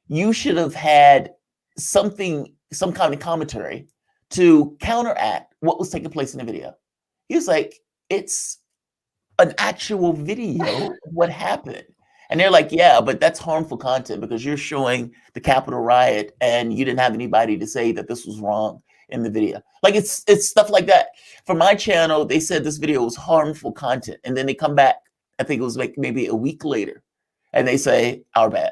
you should have had some kind of commentary to counteract what was taking place in the video. He was like, it's an actual video of what happened. And they're like, yeah, but that's harmful content because you're showing the Capitol riot and you didn't have anybody to say that this was wrong in the video. Like it's stuff like that. For my channel, they said this video was harmful content. And then they come back, I think it was like maybe a week later, and they say, our bad.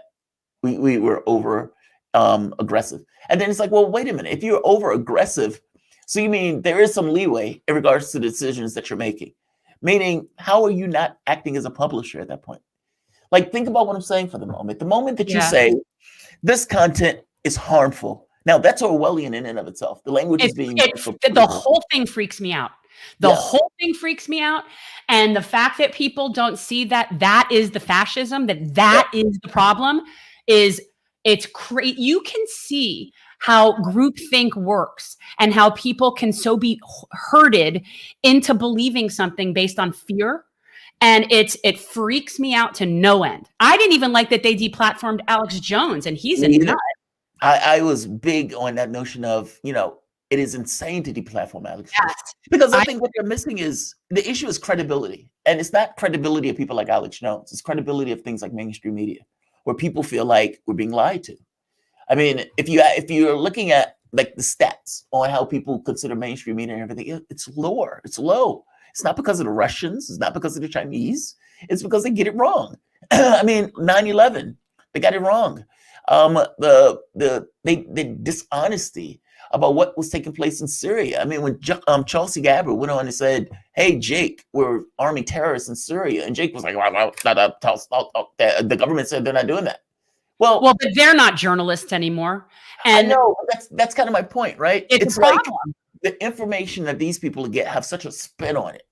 We were over aggressive. And then it's like, well, wait a minute. If you're over aggressive, so you mean there is some leeway in regards to the decisions that you're making? Meaning, how are you not acting as a publisher at that point? Like, think about what I'm saying for the moment. The moment that you say this content is harmful, now that's Orwellian in and of itself. The language is being the whole thing freaks me out. The whole thing freaks me out. And the fact that people don't see that is the fascism, that is the problem, it's crazy. You can see how groupthink works and how people can so be herded into believing something based on fear. And it freaks me out to no end. I didn't even like that they deplatformed Alex Jones, and he's a nut. I was big on that notion of, it is insane to deplatform Alex Jones. Because I think what they're missing is the issue is credibility. And it's not credibility of people like Alex Jones. It's credibility of things like mainstream media, where people feel like we're being lied to. I mean, if you're looking at like the stats on how people consider mainstream media and everything, it's lower. It's low. It's not because of the Russians. It's not because of the Chinese. It's because they get it wrong. I mean, 9/11, they got it wrong. The dishonesty about what was taking place in Syria. I mean, when Chelsea Gabber went on and said, "Hey, Jake, we're arming terrorists in Syria," and Jake was like, "Well, the government said they're not doing that." Well, but they're not journalists anymore. And I know that's kind of my point, right? It's a problem. Like the information that these people get have such a spin on it,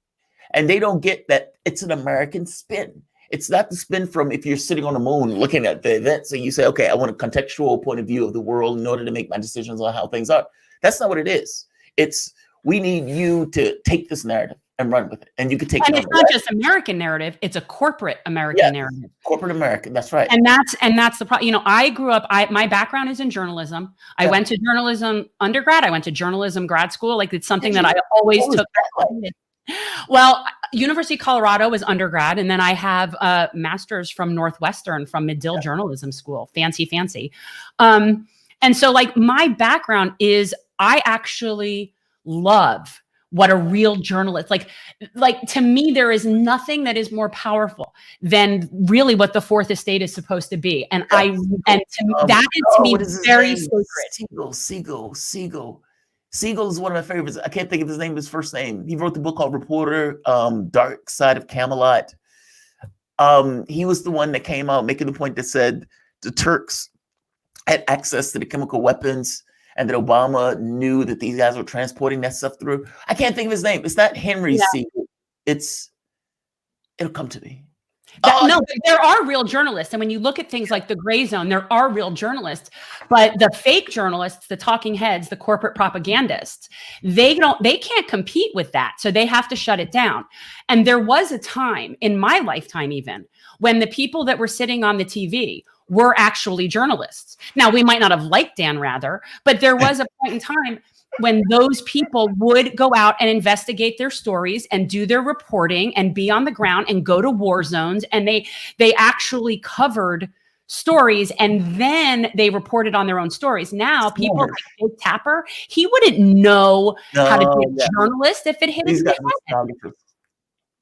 and they don't get that it's an American spin. It's not the spin from if you're sitting on the moon looking at the event. So you say, okay, I want a contextual point of view of the world in order to make my decisions on how things are. That's not what it is. It's we need you to take this narrative and run with it. And you can take and it's not just American narrative, it's a corporate American narrative. Corporate American, that's right. And that's the problem. You know, I grew up, my background is in journalism. I went to journalism undergrad, I went to journalism grad school. Like it's something that I always took. Well, University of Colorado was undergrad, and then I have a master's from Northwestern from Medill Journalism School. Fancy. And so like my background is I actually love what a real journalist, like to me, there is nothing that is more powerful than really what the fourth estate is supposed to be. And that is to me very sacred. Siegel is one of my favorites. I can't think of his first name. He wrote the book called Reporter, Dark Side of Camelot. He was the one that came out making the point that said the Turks had access to the chemical weapons and that Obama knew that these guys were transporting that stuff through. I can't think of his name. It's not Henry Siegel. It'll come to me. No, there are real journalists. And when you look at things like the gray zone, there are real journalists, but the fake journalists, the talking heads, the corporate propagandists, they can't compete with that. So they have to shut it down. And there was a time in my lifetime, even when the people that were sitting on the TV were actually journalists. Now we might not have liked Dan Rather, but there was a point in time when those people would go out and investigate their stories and do their reporting and be on the ground and go to war zones. And they actually covered stories and then they reported on their own stories. Now people like Jake Tapper, he wouldn't know how to be a journalist if it hit his head.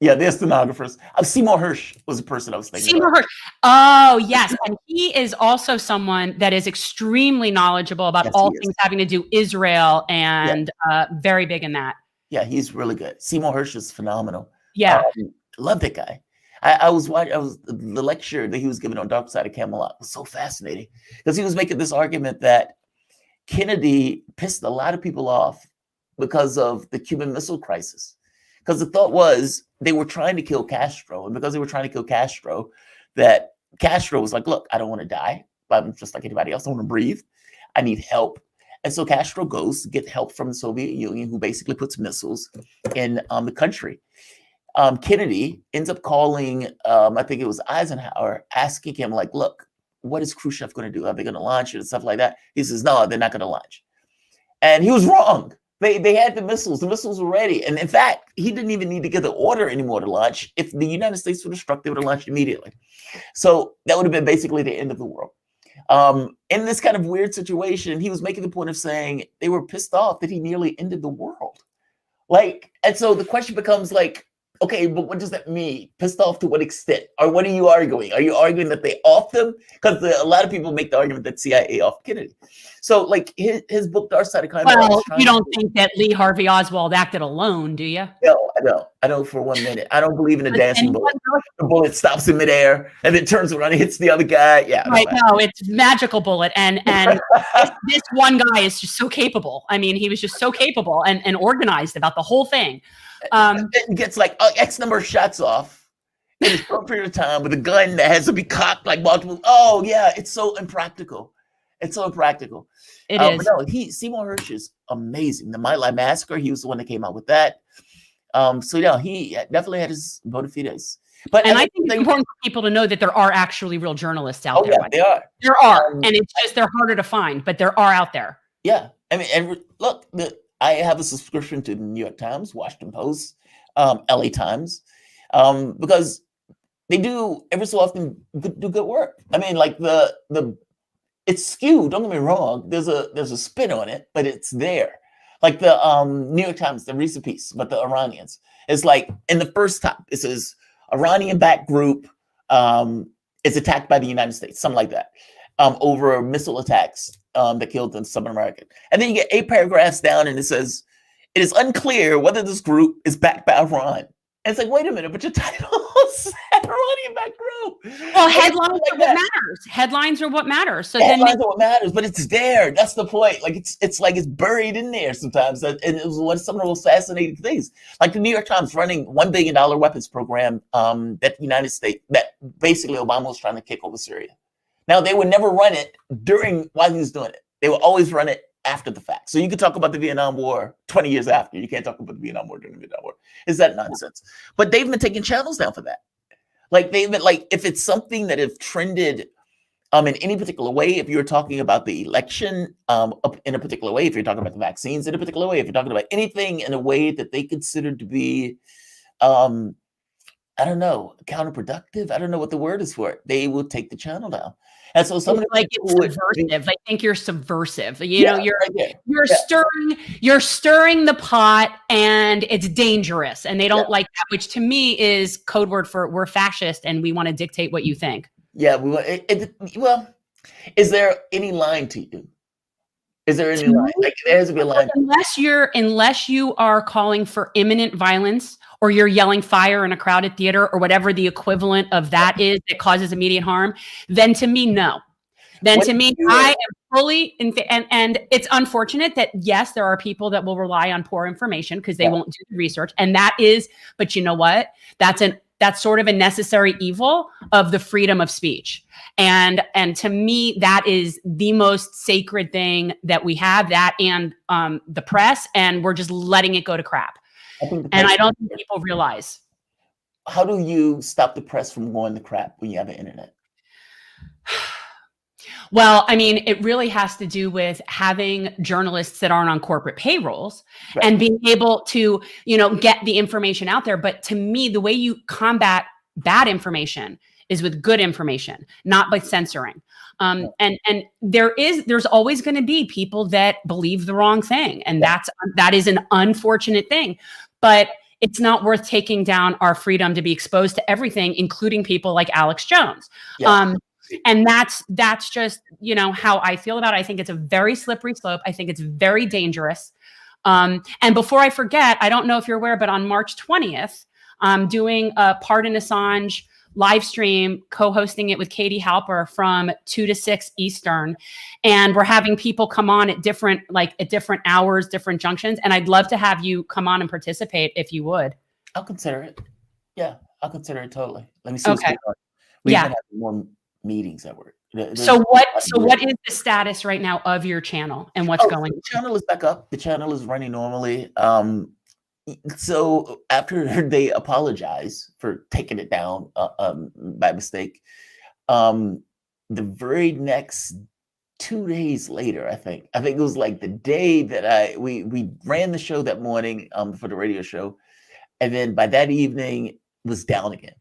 Yeah, they're stenographers. Seymour Hersh was the person I was thinking Seymour Hersh. Oh, yes. And he is also someone that is extremely knowledgeable about all things having to do Israel and very big in that. Yeah, he's really good. Seymour Hersh is phenomenal. Yeah. Love that guy. The lecture that he was giving on Dark Side of Camelot was so fascinating because he was making this argument that Kennedy pissed a lot of people off because of the Cuban Missile Crisis. Because the thought was they were trying to kill Castro. And because they were trying to kill Castro, that Castro was like, look, I don't want to die. I'm just like anybody else. I want to breathe. I need help. And so Castro goes to get help from the Soviet Union, who basically puts missiles in the country. Kennedy ends up calling, I think it was Eisenhower, asking him like, look, what is Khrushchev going to do? Are they going to launch it and stuff like that? He says, no, they're not going to launch. And he was wrong. They had the missiles. The missiles were ready. And in fact, he didn't even need to get the order anymore to launch. If the United States would have struck, they would have launched immediately. So that would have been basically the end of the world. In this kind of weird situation, he was making the point of saying they were pissed off that he nearly ended the world. And so the question becomes like, okay, but what does that mean? Pissed off to what extent? Or what are you arguing? Are you arguing that they offed him? Because a lot of people make the argument that CIA offed Kennedy. So like his book, Dark Side of Camelot. Well, you don't think that Lee Harvey Oswald acted alone, do you? No, I don't. I don't for 1 minute. I don't believe in a dancing bullet. The bullet stops in midair and then turns around and hits the other guy. Yeah. Right. No, it's magical bullet. And this one guy is just so capable. I mean, he was just so capable and organized about the whole thing. It gets like X number of shots off in a short period of time with a gun that has to be cocked like multiple. Oh yeah, it's so impractical. It is. But no, Seymour Hersh is amazing. The My Lai Massacre, he was the one that came out with that. So yeah, he definitely had his bona fides. But I think it's important for people to know that there are actually real journalists out there. Yeah, they are. There are, and it's just they're harder to find, but there are out there. Yeah, I mean, and look, I have a subscription to the New York Times, Washington Post, LA Times, because they do every so often do good work. I mean, like it's skewed. Don't get me wrong. There's a spin on it, but it's there. Like the New York Times, the recent piece about the Iranians. It's like in the first top, it says Iranian-backed group is attacked by the United States, something like that, over missile attacks that killed the Southern American. And then you get 8 paragraphs down, and it says it is unclear whether this group is backed by Iran. And it's like, wait a minute, but your title said Iranian-backed group. Well, headlines are what matters. Headlines are what matters. So headlines are what matters, but it's there. That's the point. Like it's like it's buried in there sometimes. And it was one of some of the most fascinating things. Like the New York Times running $1 billion weapons program that the United States, that basically Obama was trying to kick over Syria. Now they would never run it while he was doing it. They would always run it after the fact. So you could talk about the Vietnam War 20 years after. You can't talk about the Vietnam War during the Vietnam War. Is that nonsense? But they've been taking channels down for that. Like they've been like, if it's something that have trended in any particular way, if you're talking about the election in a particular way, if you're talking about the vaccines in a particular way, if you're talking about anything in a way that they consider to be, I don't know, counterproductive. I don't know what the word is for it. They will take the channel down. And so some of the like it's subversive. I think you're subversive. You know, you're stirring the pot, and it's dangerous, and they don't like that, which to me is code word for we're fascist and we want to dictate what you think. Yeah, well, is there any line to you? Is there any line? Like there has to be a line. Unless you are calling for imminent violence, or you're yelling fire in a crowded theater, or whatever the equivalent of that is that causes immediate harm, then to me, no. Then to me, I am fully and it's unfortunate that yes, there are people that will rely on poor information because they won't do the research, and that is. But you know what? That's sort of a necessary evil of the freedom of speech. And to me, that is the most sacred thing that we have, that and the press, and we're just letting it go to crap. I don't think people realize. How do you stop the press from going to crap when you have the internet? Well, I mean, it really has to do with having journalists that aren't on corporate payrolls and being able to, get the information out there. But to me, the way you combat bad information is with good information, not by censoring. And there's always going to be people that believe the wrong thing. And that is an unfortunate thing, but it's not worth taking down our freedom to be exposed to everything, including people like Alex Jones. And that's just, how I feel about it. I think it's a very slippery slope. I think it's very dangerous. And before I forget, I don't know if you're aware, but on March 20th, I'm doing a Pardon Assange live stream, co-hosting it with Katie Halper from 2 to 6 Eastern. And we're having people come on at different hours, different junctions. And I'd love to have you come on and participate if you would. I'll consider it. Yeah, I'll consider it totally. Let me see. Okay. We've been having more meetings at work. So what is the status right now of your channel and what's going on? The channel is back up. The channel is running normally. So after they apologize for taking it down by mistake, the very next 2 days later, I think it was like the day that we ran the show that morning for the radio show, and then by that evening it was down again.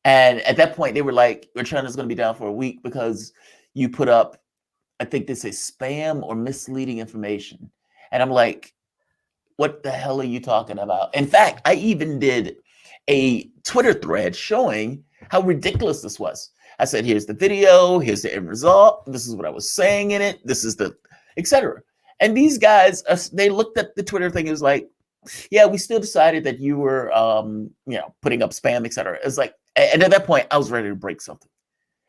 And at that point, they were like, your channel is going to be down for a week because you put up, I think they say spam or misleading information. And I'm like, what the hell are you talking about? In fact, I even did a Twitter thread showing how ridiculous this was. I said, here's the video, here's the end result. This is what I was saying in it. This is the, etc. And these guys, they looked at the Twitter thing. It was like, yeah, we still decided that you were, putting up spam, etc. It's like, and at that point, I was ready to break something.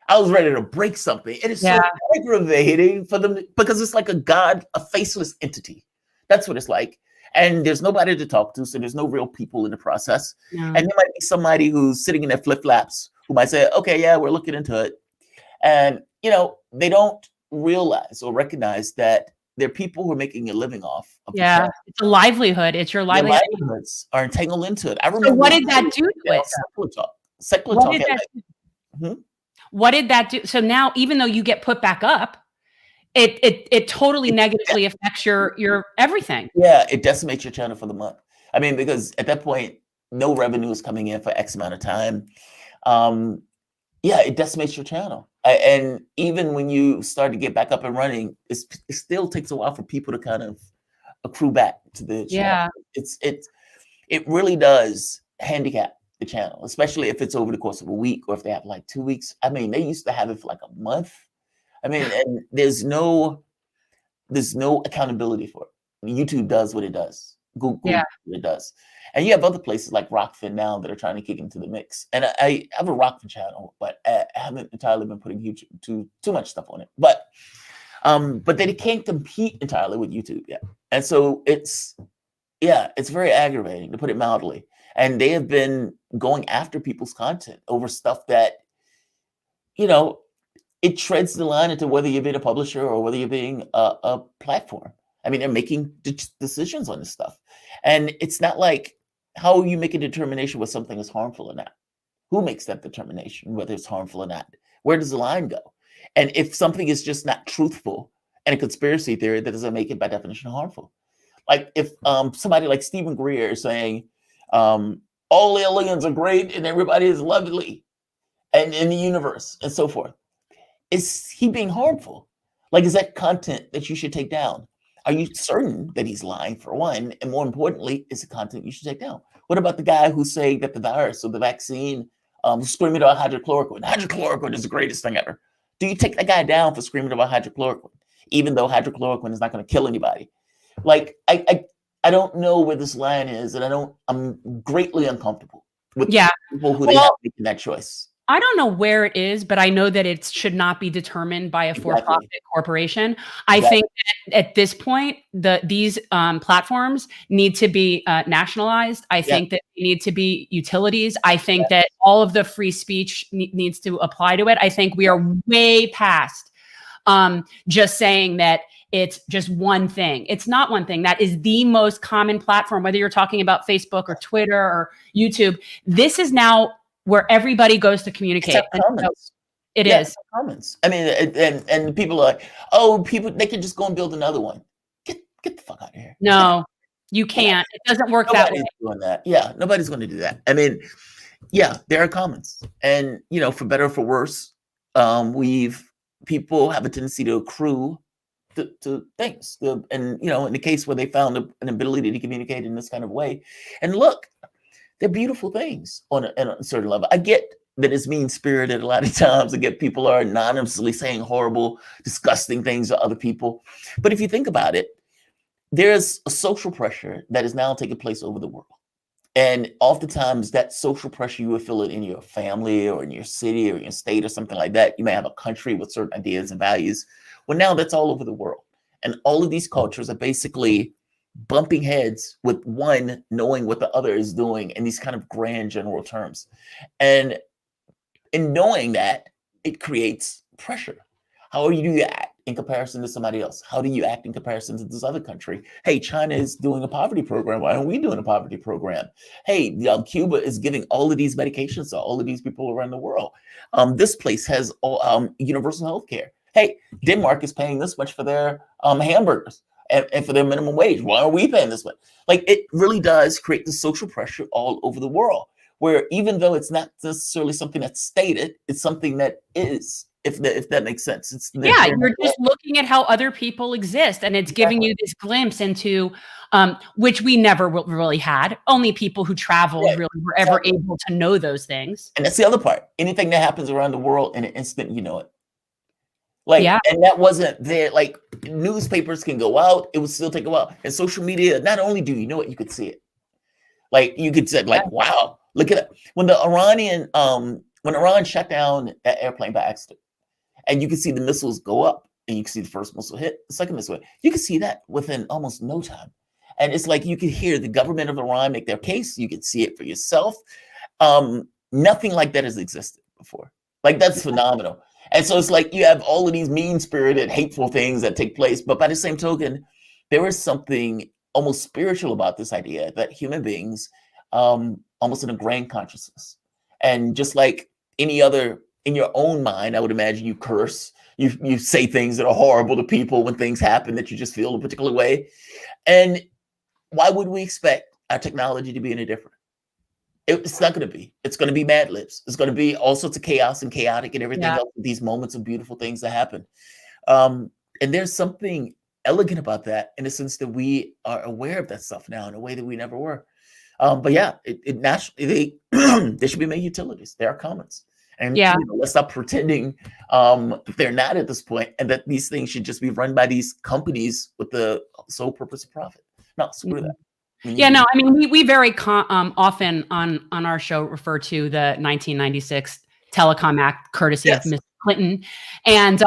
It is so aggravating for them because it's like a faceless entity. That's what it's like. And there's nobody to talk to. So there's no real people in the process. Yeah. And there might be somebody who's sitting in their flip-flops who might say, okay, yeah, we're looking into it. And, they don't realize or recognize that there are people who are making a living off of the it's a livelihood. It's your livelihood. Their livelihoods are entangled into it. I remember. So what did that do to it? Secular talk. What did that do? So now, even though you get put back up, it totally negatively affects your everything. Yeah, it decimates your channel for the month. I mean, because at that point, no revenue is coming in for X amount of time. It decimates your channel. And even when you start to get back up and running, it still takes a while for people to kind of accrue back to the channel. Yeah. It really does handicap the channel, especially if it's over the course of a week or if they have like 2 weeks. I mean, they used to have it for like a month. I mean, and there's no accountability for it. YouTube does what it does. Google Yeah. does what it does. And you have other places like Rockfin now that are trying to kick into the mix. And I have a Rockfin channel, but I haven't entirely been putting too much stuff on it. But they can't compete entirely with YouTube yet. And so it's very aggravating, to put it mildly. And they have been going after people's content over stuff that, it treads the line into whether you're being a publisher or whether you're being a platform. I mean, they're making decisions on this stuff. And it's not like, how you make a determination whether something is harmful or not. Who makes that determination, whether it's harmful or not? Where does the line go? And if something is just not truthful and a conspiracy theory, that doesn't make it by definition harmful. Like if somebody like Stephen Greer is saying all aliens are great and everybody is lovely and in the universe and so forth, is he being harmful? Like, is that content that you should take down? Are you certain that he's lying, for one? And more importantly, is the content you should take down? What about the guy who's saying that the virus or the vaccine screaming about hydrochloroquine? Hydrochloroquine is the greatest thing ever. Do you take that guy down for screaming about hydrochloroquine, even though hydrochloroquine is not going to kill anybody? Like, I don't know where this line is, and I'm greatly uncomfortable with people who they have making that choice. I don't know where it is, but I know that it should not be determined by a for-profit corporation. I think that at this point, these platforms need to be nationalized. I think that they need to be utilities. I think that all of the free speech needs to apply to it. I think we are way past just saying that it's just one thing. It's not one thing. That is the most common platform, whether you're talking about Facebook or Twitter or YouTube. This is now where everybody goes to communicate. It is comments. I mean, and people are like, oh, they can just go and build another one. Get the fuck out of here. No, you can't. It doesn't work that way. Doing that. Yeah, nobody's going to do that. I mean, there are comments, and for better or for worse, people have a tendency to accrue to things, and in the case where they found an ability to communicate in this kind of way, and look. They're beautiful things on a certain level. I get that it's mean-spirited a lot of times. I get people are anonymously saying horrible, disgusting things to other people. But if you think about it, there's a social pressure that is now taking place over the world. And oftentimes that social pressure, you would feel it in your family or in your city or in your state or something like that. You may have a country with certain ideas and values. Well, now that's all over the world. And all of these cultures are basically bumping heads with one knowing what the other is doing in these kind of grand general terms. And in knowing that, it creates pressure. How do you act in comparison to somebody else? How do you act in comparison to this other country? Hey, China is doing a poverty program. Why aren't we doing a poverty program? Hey, Cuba is giving all of these medications to all of these people around the world. This place has universal health care. Hey, Denmark is paying this much for their hamburgers. And for their minimum wage. Why are we paying this much? Like, it really does create the social pressure all over the world, where even though it's not necessarily something that's stated, it's something that is, if that makes sense. You're just looking at how other people exist, and it's giving you this glimpse into which we never really had. Only people who traveled really were ever able to know those things. And that's the other part. Anything that happens around the world in an instant, you know it. And that wasn't there. Like, newspapers can go out, it would still take a while. And social media, not only do you know it, you could see it. Like, you could say, like, wow, look at it. When Iran shut down that airplane by accident, and you could see the missiles go up, and you could see the first missile hit, the second missile hit, you could see that within almost no time. And it's like you could hear the government of Iran make their case. You could see it for yourself. Nothing like that has existed before. Like, that's phenomenal. And so it's like you have all of these mean-spirited, hateful things that take place. But by the same token, there is something almost spiritual about this idea that human beings, almost in a grand consciousness. And just like any other, in your own mind, I would imagine you curse, you say things that are horrible to people when things happen that you just feel a particular way. And why would we expect our technology to be any different? It's not going to be. It's going to be Mad Libs. It's going to be all sorts of chaos and chaotic and everything else. These moments of beautiful things that happen. And there's something elegant about that in the sense that we are aware of that stuff now in a way that we never were. But yeah, it naturally they should be made utilities. They are commons, and Yeah. let's stop pretending they're not at this point, and that these things should just be run by these companies with the sole purpose of profit. No, screw that. Yeah, no, I mean, we very often on our show refer to the 1996 Telecom Act, courtesy of Yes. Miss Clinton, and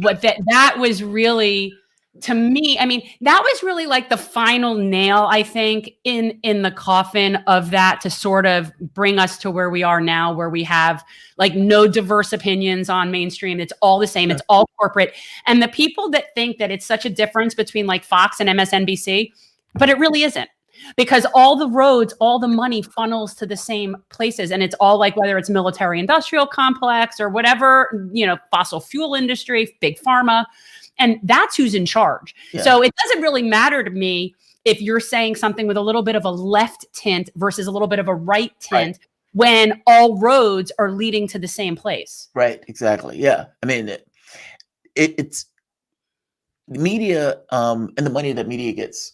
what that was really, to me, I mean, that was really like the final nail, I think, in the coffin of that, to sort of bring us to where we are now, where we have like no diverse opinions on mainstream. It's all the same. It's all corporate, and the people that think that it's such a difference between like Fox and MSNBC, but it really isn't. Because all the roads, all the money funnels to the same places. And it's all like, whether it's military industrial complex or whatever, fossil fuel industry, big pharma, and that's who's in charge. Yeah. So it doesn't really matter to me if you're saying something with a little bit of a left tint versus a little bit of a right tint, when all roads are leading to the same place. Right. Exactly. Yeah. I mean, it's the media and the money that media gets.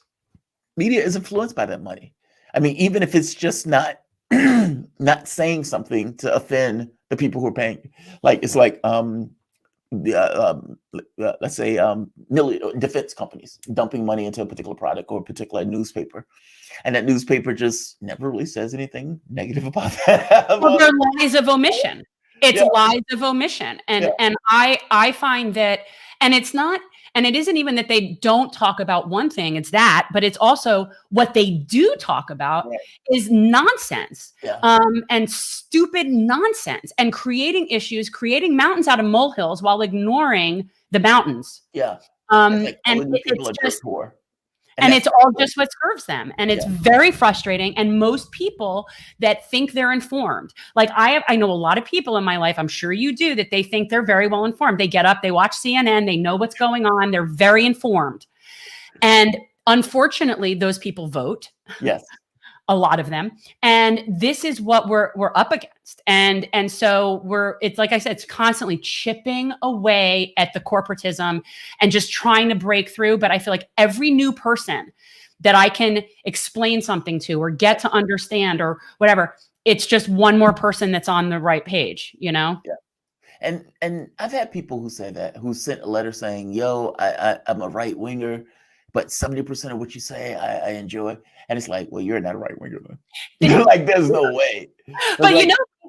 Media is influenced by that money. I mean, even if it's just not not saying something to offend the people who are paying. Like it's like let's say defense companies dumping money into a particular product or a particular newspaper, and that newspaper just never really says anything negative about that. Well, they're lies of omission. It's lies of omission, and I find that, and it's not. And it isn't even that they don't talk about one thing, it's that, but it's also what they do talk about is nonsense and stupid nonsense, and creating issues, creating mountains out of molehills while ignoring the mountains. Yeah. And it's just poor. And it's all just what serves them. And it's very frustrating. And most people that think they're informed, like I know a lot of people in my life, I'm sure you do, that they think they're very well informed. They get up, they watch CNN, they know what's going on. They're very informed. And unfortunately, those people vote. Yes. A lot of them. And this is what we're up against. And so it's like I said, it's constantly chipping away at the corporatism and just trying to break through. But I feel like every new person that I can explain something to or get to understand or whatever, it's just one more person that's on the right page, Yeah. And I've had people who say that, who sent a letter saying, yo, I'm a right winger, but 70% of what you say, I enjoy. And it's like, well, you're not a right winger. Like, there's no way. But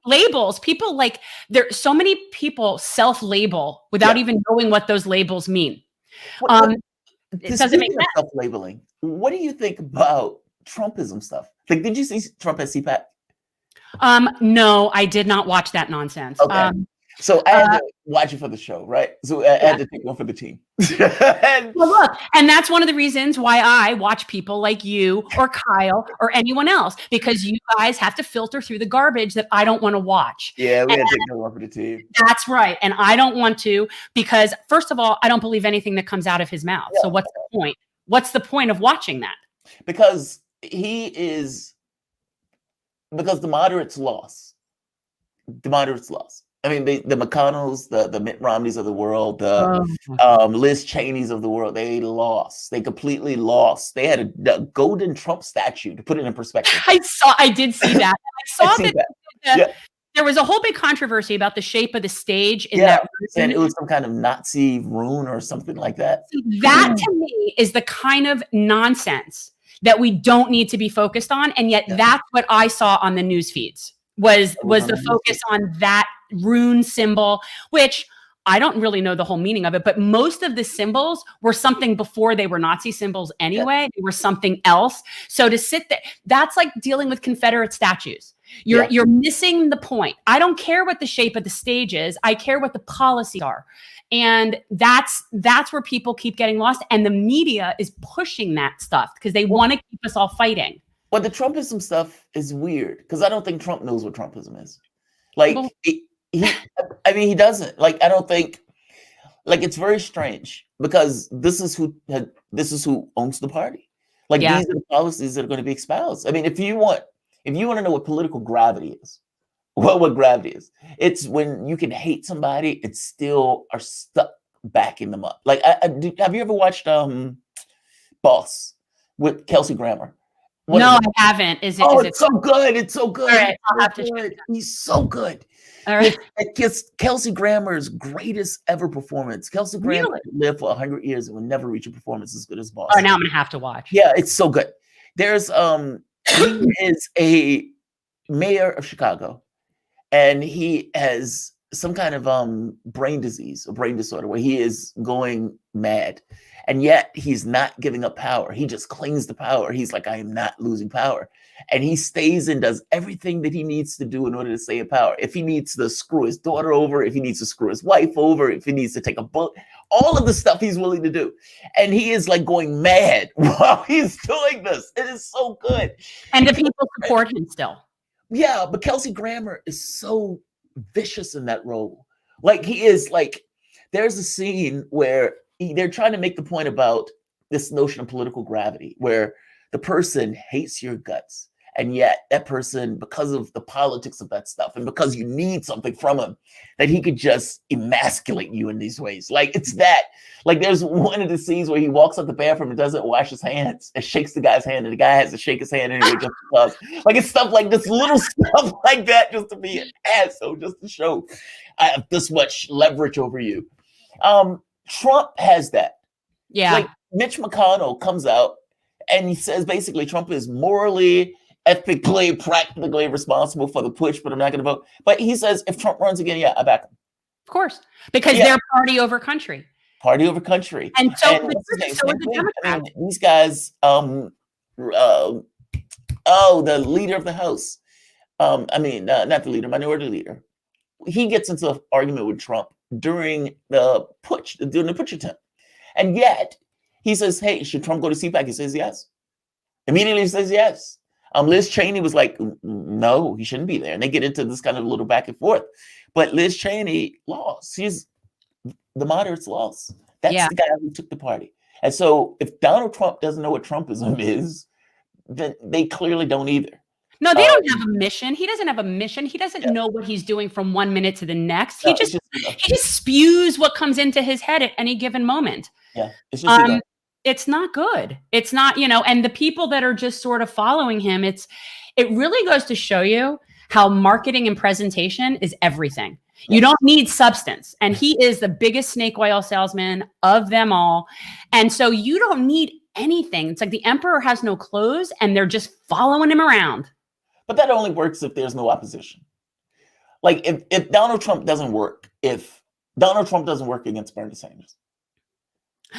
labels, people there's so many people self-label without even knowing what those labels mean. It doesn't make sense. Self-labeling. What do you think about Trumpism stuff? Like, did you see Trump at CPAC? No, I did not watch that nonsense. Okay. So I had to watch it for the show, right? So I had to take one for the team. Well, look, and that's one of the reasons why I watch people like you or Kyle or anyone else, because you guys have to filter through the garbage that I don't want to watch. Yeah, we had to take one for the team. That's right. And I don't want to, because first of all, I don't believe anything that comes out of his mouth. So what's the point? What's the point of watching that? Because because the moderates lost. The moderates lost. I mean, the McConnells, the Mitt Romneys of the world, the Liz Cheneys of the world, they lost. They completely lost. They had a golden Trump statue, to put it in perspective. I did see that. I saw that. There was a whole big controversy about the shape of the stage in that room. And it was some kind of Nazi rune or something like that. That to me is the kind of nonsense that we don't need to be focused on. And yet that's what I saw on the news feeds was the focus on that rune symbol, which I don't really know the whole meaning of it, but most of the symbols were something before they were Nazi symbols anyway. They were something else. So to sit there, that's like dealing with Confederate statues. You're missing the point. I don't care what the shape of the stage is. I care what the policies are. And that's where people keep getting lost. And the media is pushing that stuff because they want to keep us all fighting. Well, the Trumpism stuff is weird because I don't think Trump knows what Trumpism is. Like, he doesn't. Like, I don't think. Like, it's very strange because this is who owns the party. Like, these are the policies that are going to be espoused. I mean, if you want to know what political gravity is, what gravity is, it's when you can hate somebody and still are stuck backing them up. Like, have you ever watched Boss with Kelsey Grammer? No, I haven't. Is Oh, it? it's so good. It's so good. All right, I'll It's have so to check good. it He's so good. out. All right. It's Kelsey Grammer's greatest ever performance. Kelsey Grammer Really? could live for 100 years and will never reach a performance as good as Boss. Oh, now I'm gonna have to watch. Yeah, it's so good. There's he is a mayor of Chicago, and he has some kind of brain disease or brain disorder where he is going mad, and yet he's not giving up power. He just clings to power. He's like, I am not losing power, and he stays and does everything that he needs to do in order to stay in power. If he needs to screw his daughter over, if he needs to screw his wife over, if he needs to take a bullet, all of the stuff he's willing to do, and he is like going mad while he's doing this. It is so good. And the people support him still. Yeah, but Kelsey Grammer is so vicious in that role. Like, he is like, there's a scene where they're trying to make the point about this notion of political gravity, where the person hates your guts, and yet that person, because of the politics of that stuff, and because you need something from him, that he could just emasculate you in these ways. Like, it's that. Like, there's one of the scenes where he walks up the bathroom and doesn't wash his hands and shakes the guy's hand, and the guy has to shake his hand anyway just because. Like, it's stuff like this, little stuff like that, just to be an asshole, just to show I have this much leverage over you. Trump has that. Yeah. Like, Mitch McConnell comes out and he says basically Trump is morally, ethically, practically responsible for the push, but I'm not going to vote. But he says if Trump runs again, yeah, I back him. Of course, because they're party over country. Party over country. And so, so is the Democrats. These guys, the leader of the House, not the leader, minority leader, he gets into an argument with Trump during the putsch attempt. And yet he says, hey, should Trump go to CPAC? He says yes. Immediately he says yes. Liz Cheney was like, no, he shouldn't be there. And they get into this kind of little back and forth. But Liz Cheney lost. The moderates lost. That's the guy who took the party. And so if Donald Trump doesn't know what Trumpism is, then they clearly don't either. No, they don't have a mission. He doesn't have a mission. He doesn't know what he's doing from 1 minute to the next. He just spews what comes into his head at any given moment. Yeah, it's just it's not good. It's not, and the people that are just sort of following him, it really goes to show you how marketing and presentation is everything. You don't need substance. And he is the biggest snake oil salesman of them all. And so you don't need anything. It's like the emperor has no clothes and they're just following him around. But that only works if there's no opposition. Like if Donald Trump doesn't work, if Donald Trump doesn't work against Bernie Sanders.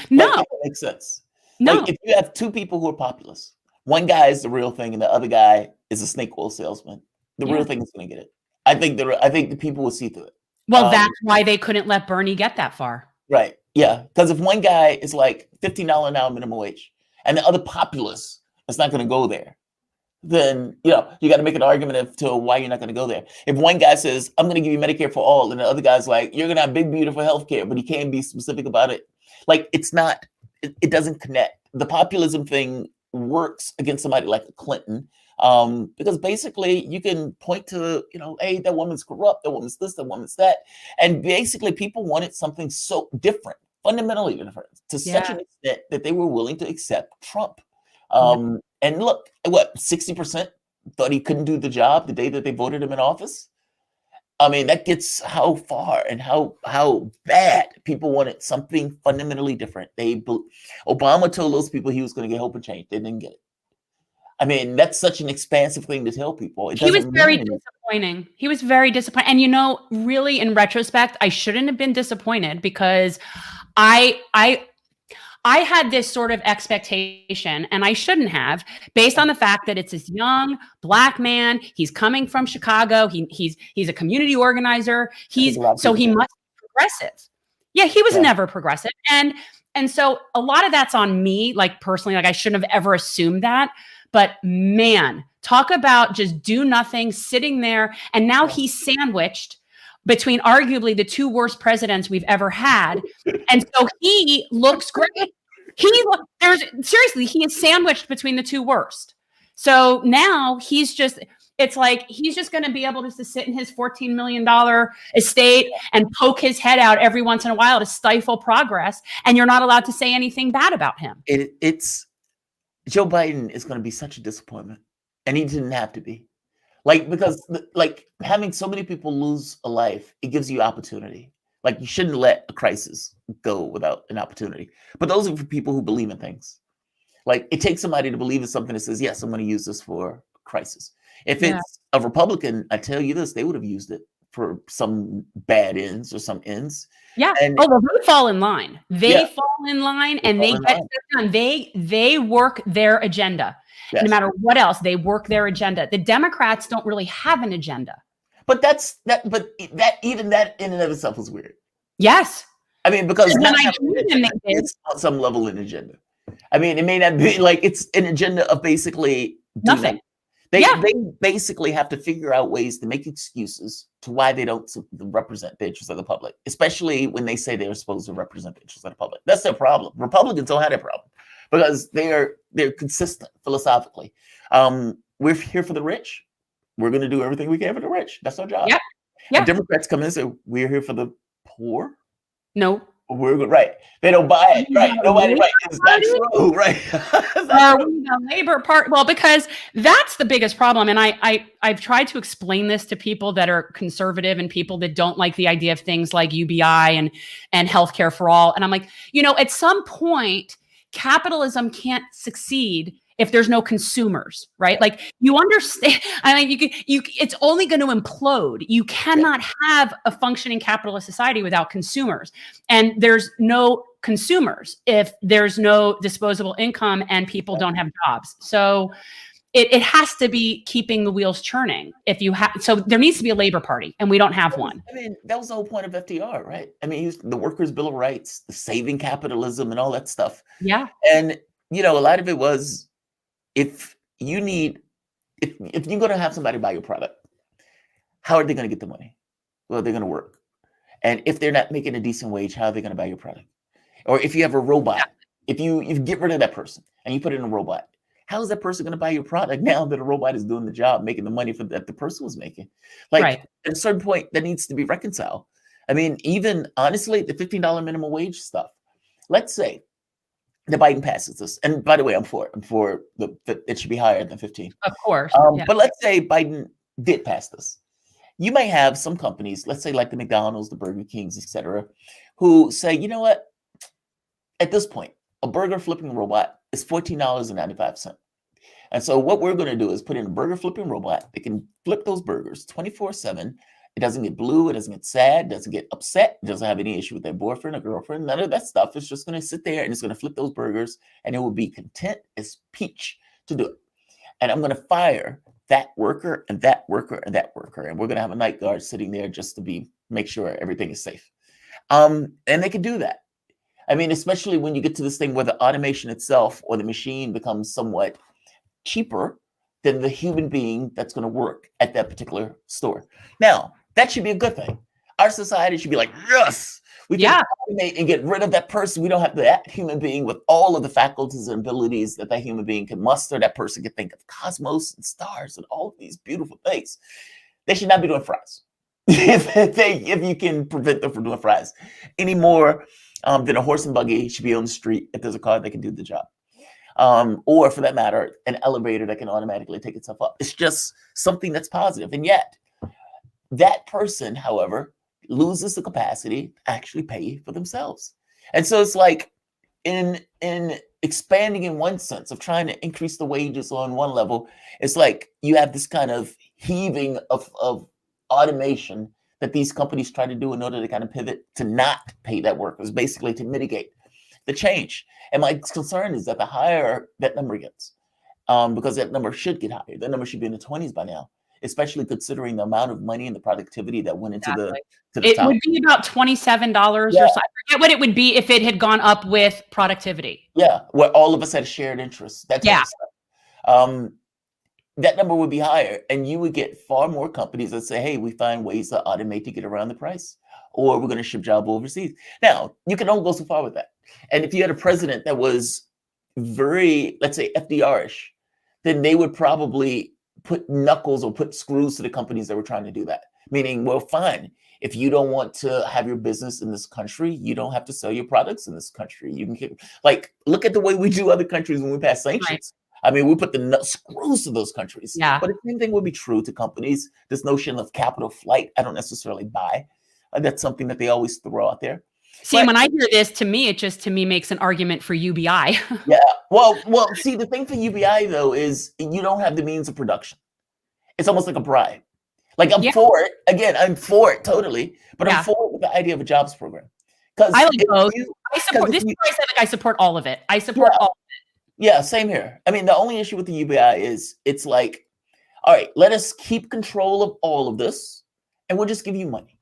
No. Like, it makes sense. No. Like, if you have two people who are populist, one guy is the real thing and the other guy is a snake oil salesman, the real thing is going to get it. I think the people will see through it. Well, that's why they couldn't let Bernie get that far. Right. Yeah. Because if one guy is like $15 an hour minimum wage and the other populace is not going to go there, then, you got to make an argument as to why you're not going to go there. If one guy says, I'm going to give you Medicare for all, and the other guy's like, you're going to have big, beautiful healthcare, but he can't be specific about it. Like, it doesn't connect. The populism thing works against somebody like Clinton, because basically you can point to, hey, that woman's corrupt, that woman's this, that woman's that. And basically people wanted something so different, fundamentally different, to such an extent that they were willing to accept Trump. And look, 60% thought he couldn't do the job the day that they voted him in office. I mean, that gets how far and how bad people wanted something fundamentally different. Obama told those people he was going to get hope and change. They didn't get it. I mean, that's such an expansive thing to tell people. He was very disappointing. He was very disappointing. And, really, in retrospect, I shouldn't have been disappointed because I had this sort of expectation, and I shouldn't have, based on the fact that it's this young Black man. He's coming from Chicago. He's a community organizer. He must be progressive. Yeah, he was never progressive. And so a lot of that's on me, like personally, like I shouldn't have ever assumed that. But man, talk about just do nothing, sitting there. And now he's sandwiched between arguably the two worst presidents we've ever had. And so he looks great. He is sandwiched between the two worst. So now he's just, It's like he's just going to be able to sit in his $14 million estate and poke his head out every once in a while to stifle progress. And you're not allowed to say anything bad about him. It's Joe Biden is going to be such a disappointment. And he didn't have to be. Like, because like having so many people lose a life, it gives you opportunity. Like, you shouldn't let a crisis go without an opportunity. But those are for people who believe in things. Like, it takes somebody to believe in something that says, yes, I'm going to use this for crisis. If it's a Republican, I tell you this, they would have used it for some bad ends or some ends. Yeah. And well, they fall in line. They fall in line and they get done. They work their agenda. Yes. No matter what else, they work their agenda. The Democrats don't really have an agenda. But even that in and of itself is weird. Yes. I mean, because it's on some level an agenda. I mean, it may not be like it's an agenda of basically nothing. They basically have to figure out ways to make excuses to why they don't represent the interests of the public, especially when they say they're supposed to represent the interests of the public. That's their problem. Republicans don't have that problem because they're consistent philosophically. We're here for the rich. We're going to do everything we can for the rich. That's our job. Yeah. Democrats come in and say, we're here for the poor. No. We're good, right? They don't buy it, right? Nobody, right? It's not true, right? Are we the Labor Party? Well, because that's the biggest problem, and I've tried to explain this to people that are conservative and people that don't like the idea of things like UBI and healthcare for all. And I'm like, at some point, capitalism can't succeed if there's no consumers, right? Like, you understand, I mean, it's only going to implode. You cannot have a functioning capitalist society without consumers. And there's no consumers if there's no disposable income and people don't have jobs. So it has to be keeping the wheels churning. So there needs to be a Labor Party, and we don't have one. I mean, that was the whole point of FDR, right? I mean, the Workers' Bill of Rights, the saving capitalism and all that stuff. Yeah. And, a lot of it was, if you're going to have somebody buy your product, how are they going to get the money? Well, they're going to work. And if they're not making a decent wage, how are they going to buy your product? Or if you have a robot, if you get rid of that person and you put in a robot, how is that person going to buy your product now that a robot is doing the job, making the money that the person was making? Like, at a certain point, that needs to be reconciled. I mean, even honestly, the $15 minimum wage stuff. Let's say that Biden passes this, and by the way, I'm for it. I'm for it should be higher than 15. Of course. But let's say Biden did pass this. You may have some companies, let's say like the McDonald's, the Burger Kings, etc., who say, you know what? At this point, a burger flipping robot is $14.95. And so what we're going to do is put in a burger flipping robot that can flip those burgers 24/7. It doesn't get blue. It doesn't get sad. Doesn't get upset. It doesn't have any issue with their boyfriend or girlfriend. None of that stuff. It's just going to sit there and it's going to flip those burgers, and it will be content as peach to do it. And I'm going to fire that worker and that worker and that worker. And we're going to have a night guard sitting there just to make sure everything is safe. And they can do that. I mean, especially when you get to this thing where the automation itself or the machine becomes somewhat cheaper than the human being that's going to work at that particular store. Now, that should be a good thing. Our society should be like, yes, we can automate and get rid of that person. We don't have that human being with all of the faculties and abilities that human being can muster. That person can think of cosmos and stars and all of these beautiful things. They should not be doing fries. if you can prevent them from doing fries any more than a horse and buggy should be on the street. If there's a car that can do the job. Or for that matter, an elevator that can automatically take itself up. It's just something that's positive. And yet that person, however, loses the capacity to actually pay for themselves. And so it's like in expanding in one sense of trying to increase the wages on one level, it's like you have this kind of heaving of automation that these companies try to do in order to kind of pivot to not pay that workers, basically to mitigate the change. And my concern is that the higher that number gets, because that number should get higher. That number should be in the 20s by now, especially considering the amount of money and the productivity that went into the it top. Would be about $27 or so. I forget what it would be if it had gone up with productivity. Yeah, where all of us had shared interests. That's that number would be higher, and you would get far more companies that say, hey, we find ways to automate to get around the price, or we're going to ship jobs overseas. Now, you can only go so far with that. And if you had a president that was very, let's say, FDR-ish, then they would probably put knuckles or put screws to the companies that were trying to do that. Meaning, well, fine. If you don't want to have your business in this country, you don't have to sell your products in this country. You can keep, like, look at the way we do other countries when we pass Right. sanctions. I mean, we put the screws to those countries. Yeah. But the same thing would be true to companies. This notion of capital flight, I don't necessarily buy. That's something that they always throw out there. See, But when I hear this, to me makes an argument for UBI. yeah, well, see, the thing for UBI though is you don't have the means of production. It's almost like a bribe. Like I'm Yeah. for it. Again, I'm for it totally, but Yeah. I'm for it with the idea of a jobs program. Because I like both. I support if this. Is you- why I said like I support all of it. I support Yeah. all. Yeah, same here. I mean, the only issue with the UBI is it's like, all right, let us keep control of all of this, and we'll just give you money.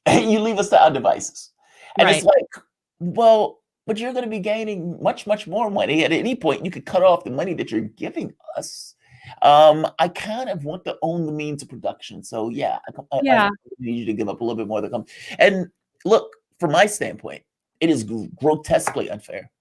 And you leave us to our devices. And it's Right. like, well, but you're going to be gaining much, much more money. At any point, you could cut off the money that you're giving us. I kind of want to own the means of production. So yeah, Yeah. I need you to give up a little bit more to come. And look, from my standpoint, it is grotesquely unfair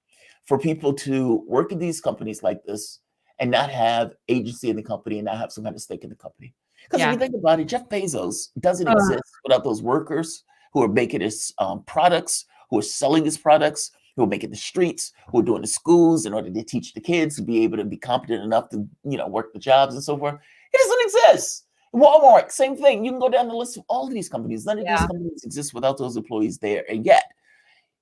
for people to work in these companies like this and not have agency in the company and not have some kind of stake in the company. Because if Yeah. you think about it, Jeff Bezos doesn't Ugh. exist without those workers who are making his products, who are selling his products, who are making the streets, who are doing the schools in order to teach the kids to be able to be competent enough to, work the jobs and so forth. It doesn't exist. Walmart, same thing. You can go down the list of all of these companies. None of these companies exist without those employees there. And yet,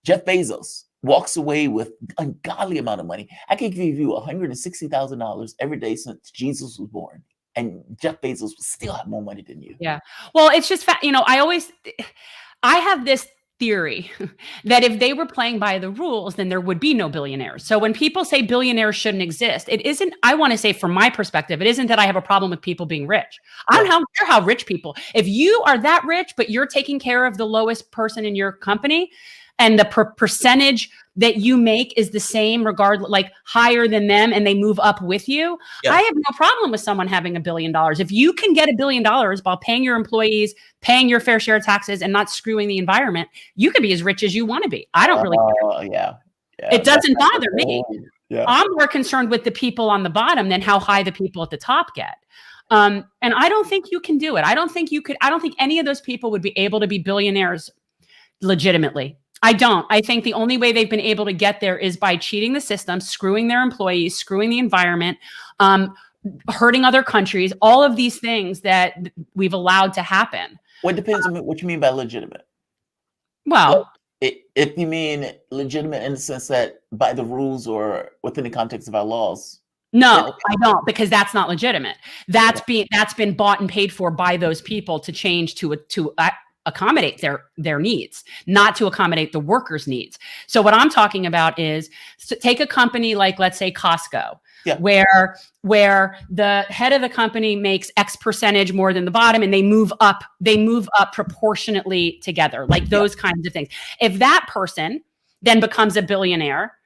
Jeff Bezos walks away with an ungodly amount of money. I can give you $160,000 every day since Jesus was born. And Jeff Bezos will still have more money than you. Yeah. Well, it's just, I have this theory that if they were playing by the rules, then there would be no billionaires. So when people say billionaires shouldn't exist, it isn't, I want to say from my perspective, it isn't that I have a problem with people being rich. I don't care how rich people, if you are that rich, but you're taking care of the lowest person in your company, and the percentage that you make is the same, regardless, like higher than them, and they move up with you. Yeah. I have no problem with someone having $1 billion. If you can get $1 billion while paying your employees, paying your fair share of taxes, and not screwing the environment, you could be as rich as you want to be. I don't really care. Yeah. It doesn't bother me. Yeah. I'm more concerned with the people on the bottom than how high the people at the top get. And I don't think you can do it. I don't think any of those people would be able to be billionaires legitimately. I don't. I think the only way they've been able to get there is by cheating the system, screwing their employees, screwing the environment, hurting other countries, all of these things that we've allowed to happen. Well, it depends on what you mean by legitimate. Well, if you mean legitimate in the sense that by the rules or within the context of our laws. No, I don't, because that's not legitimate. That's been bought and paid for by those people to change to accommodate their needs, not to accommodate the workers' needs. So what I'm talking about is take a company like, let's say, Costco, where the head of the company makes X percentage more than the bottom, and they move up proportionately together, like those kinds of things. If that person then becomes a billionaire,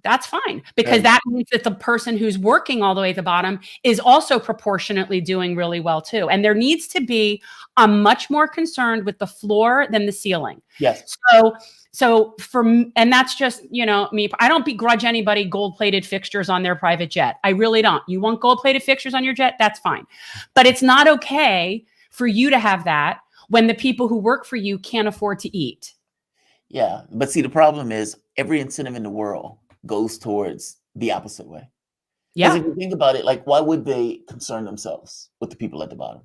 that's fine, because that means that the person who's working all the way at the bottom is also proportionately doing really well too. And there needs to be, I'm much more concerned with the floor than the ceiling. Yes. And that's just, me, I don't begrudge anybody gold-plated fixtures on their private jet. I really don't. You want gold-plated fixtures on your jet? That's fine. But it's not okay for you to have that when the people who work for you can't afford to eat. Yeah. But see, the problem is every incentive in the world goes towards the opposite way. Yeah. If you think about it, like, why would they concern themselves with the people at the bottom?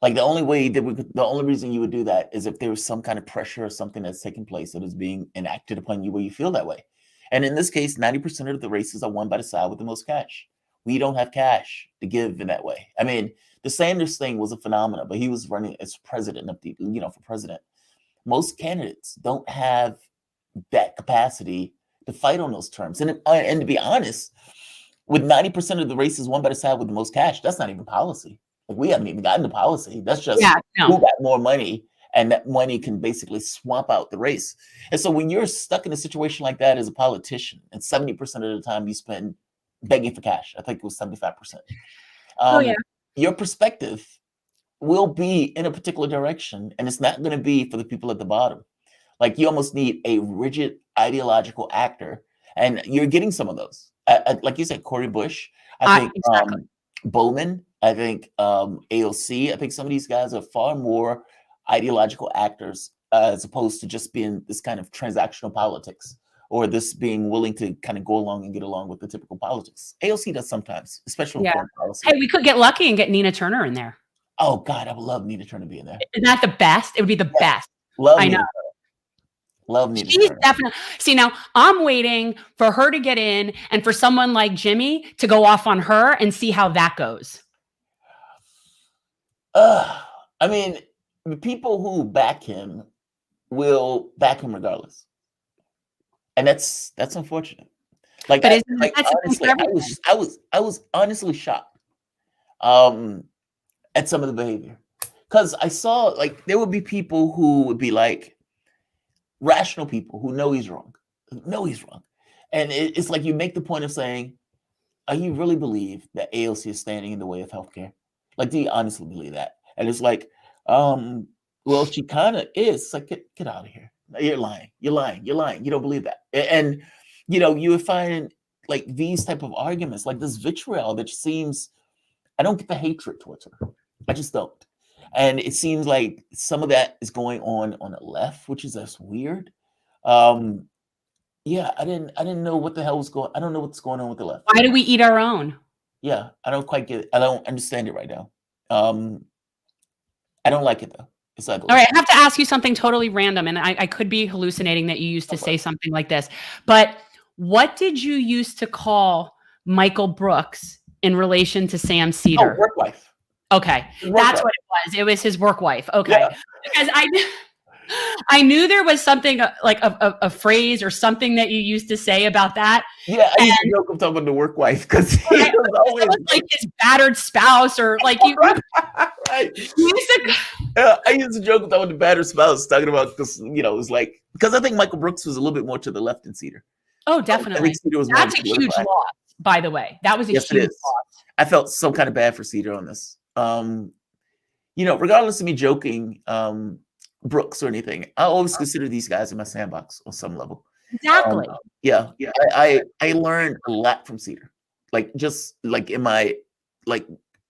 Like, the only reason you would do that is if there was some kind of pressure or something that's taking place that is being enacted upon you where you feel that way. And in this case, 90% of the races are won by the side with the most cash. We don't have cash to give in that way. I mean, the Sanders thing was a phenomenon, but he was running as president of for president. Most candidates don't have that capacity to fight on those terms. And to be honest, with 90% of the races won by the side with the most cash, that's not even policy. Like, we haven't even gotten to policy. That's just who got more money, and that money can basically swamp out the race. And so when you're stuck in a situation like that as a politician, and 70% of the time you spend begging for cash, I think it was 75%. Your perspective will be in a particular direction, and it's not going to be for the people at the bottom. Like, you almost need a rigid ideological actor, and you're getting some of those. Like you said, Cory Bush. I think Bowman, I think AOC, I think some of these guys are far more ideological actors as opposed to just being this kind of transactional politics or this being willing to kind of go along and get along with the typical politics. AOC does sometimes, especially with Yeah. foreign policy. Hey, we could get lucky and get Nina Turner in there. Oh God, I would love Nina Turner being there. Isn't that the best? It would be the Yes. best. Love I Nina know. Turner. Love Nina She's Turner. definitely. See, now I'm waiting for her to get in and for someone like Jimmy to go off on her and see how that goes. I mean, the people who back him will back him regardless, and that's unfortunate. Like, But honestly, I was honestly shocked at some of the behavior because I saw like there would be people who would be like rational people who know he's wrong, and it's like you make the point of saying, "Are you really believe that AOC is standing in the way of healthcare? Like, do you honestly believe that?" And it's like, well, she kind of is. It's like, get out of here. You're lying. You're lying. You're lying. You don't believe that. And you would find like these type of arguments, like this vitriol that seems, I don't get the hatred towards her. I just don't. And it seems like some of that is going on the left, which is just weird. Yeah, I didn't know what the hell was going. I don't know what's going on with the left. Why do we eat our own? Yeah, I don't quite get it. I don't understand it right now. I don't like it though. It's ugly. All right, I have to ask you something totally random, and I could be hallucinating that you used to say something like this, but what did you used to call Michael Brooks in relation to Sam Cedar? Oh, work wife. Okay, that's what it was. It was his work wife. Okay, Yeah. because I knew there was something like a phrase or something that you used to say about that. Yeah, I used to joke about talking about the work wife because he was always like his battered spouse or like you. Right. I used to joke about the battered spouse talking about this. It was like because I think Michael Brooks was a little bit more to the left than Cedar. Oh, definitely. I think Cedar was That's a huge loss, by the way. That was a huge loss. I felt so kind of bad for Cedar on this. Regardless of me joking, Brooks or anything, I always consider these guys in my sandbox on some level. Exactly. Yeah. I learned a lot from Cedar, like just like in my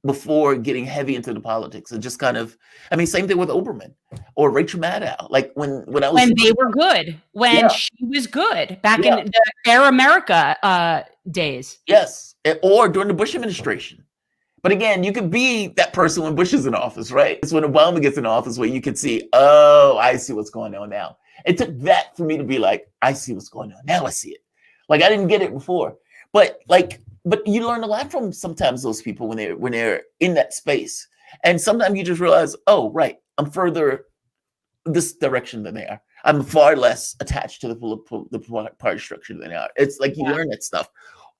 before getting heavy into the politics and just kind of, I mean, same thing with Oberman or Rachel Maddow. Like when I was when they were good, when she was good back in the Air America days. Yes, or during the Bush administration. But again, you could be that person when Bush is in office, right? It's when Obama gets in office where you could see, oh, I see what's going on now. It took that for me to be like, I see what's going on. Now I see it. Like I didn't get it before. But you learn a lot from sometimes those people when they're in that space. And sometimes you just realize, oh, right, I'm further this direction than they are. I'm far less attached to the party structure than they are. It's like you learn that stuff.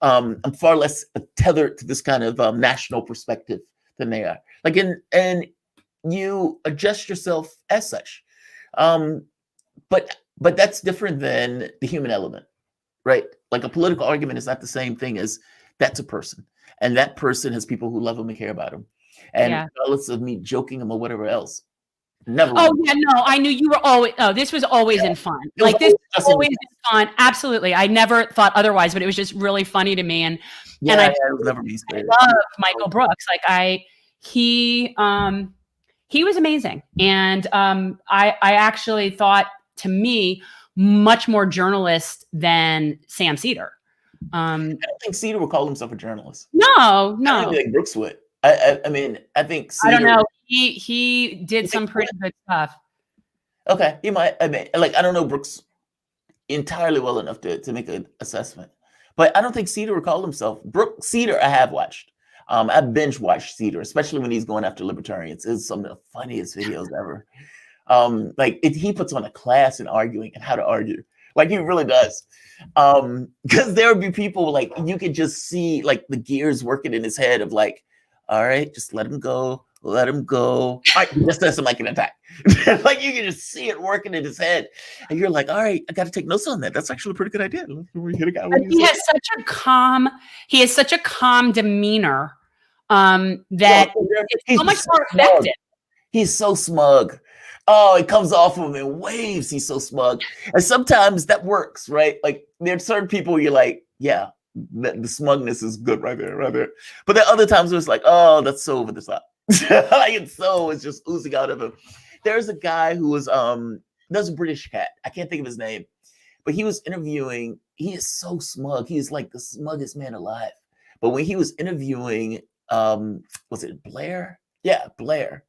I'm far less tethered to this kind of national perspective than they are. Like, and you adjust yourself as such. But that's different than the human element, right? Like a political argument is not the same thing as that's a person, and that person has people who love him and care about him. And regardless of me joking him or whatever else, never. Oh yeah, no, I knew you were always. Oh, this was always in fun. Like this was always in fun. Absolutely, I never thought otherwise, but it was just really funny to me. And I love Michael Brooks. Like he was amazing, and I actually thought, to me, much more journalist than Sam Cedar. I don't think Cedar would call himself a journalist. No. I don't think Brooks would. I mean, I think Cedar, I don't know. He did some pretty good stuff. Okay, he might. I mean, like I don't know Brooks entirely well enough to make an assessment, but I don't think Cedar would call himself Cedar. I have watched. I binge watched Cedar, especially when he's going after libertarians. It's some of the funniest videos ever. He puts on a class in arguing and how to argue. Like he really does. Because there would be people like you could just see like the gears working in his head of like, all right, just let him go. Let him go. All right, just doesn't like an attack. Like you can just see it working in his head. And you're like, all right, I got to take notes on that. That's actually a pretty good idea. He has such a calm demeanor that it's so much more effective. He's so smug. Oh, it comes off of him in waves. He's so smug. And sometimes that works, right? Like there's certain people you're like, yeah, the smugness is good right there, right there. But there are other times where it's like, oh, that's so over the top. Like it's just oozing out of him. There's a guy who was there's a British cat. I can't think of his name, but he was interviewing. He is so smug. He is like the smuggest man alive. But when he was interviewing, was it Blair? Yeah, Blair.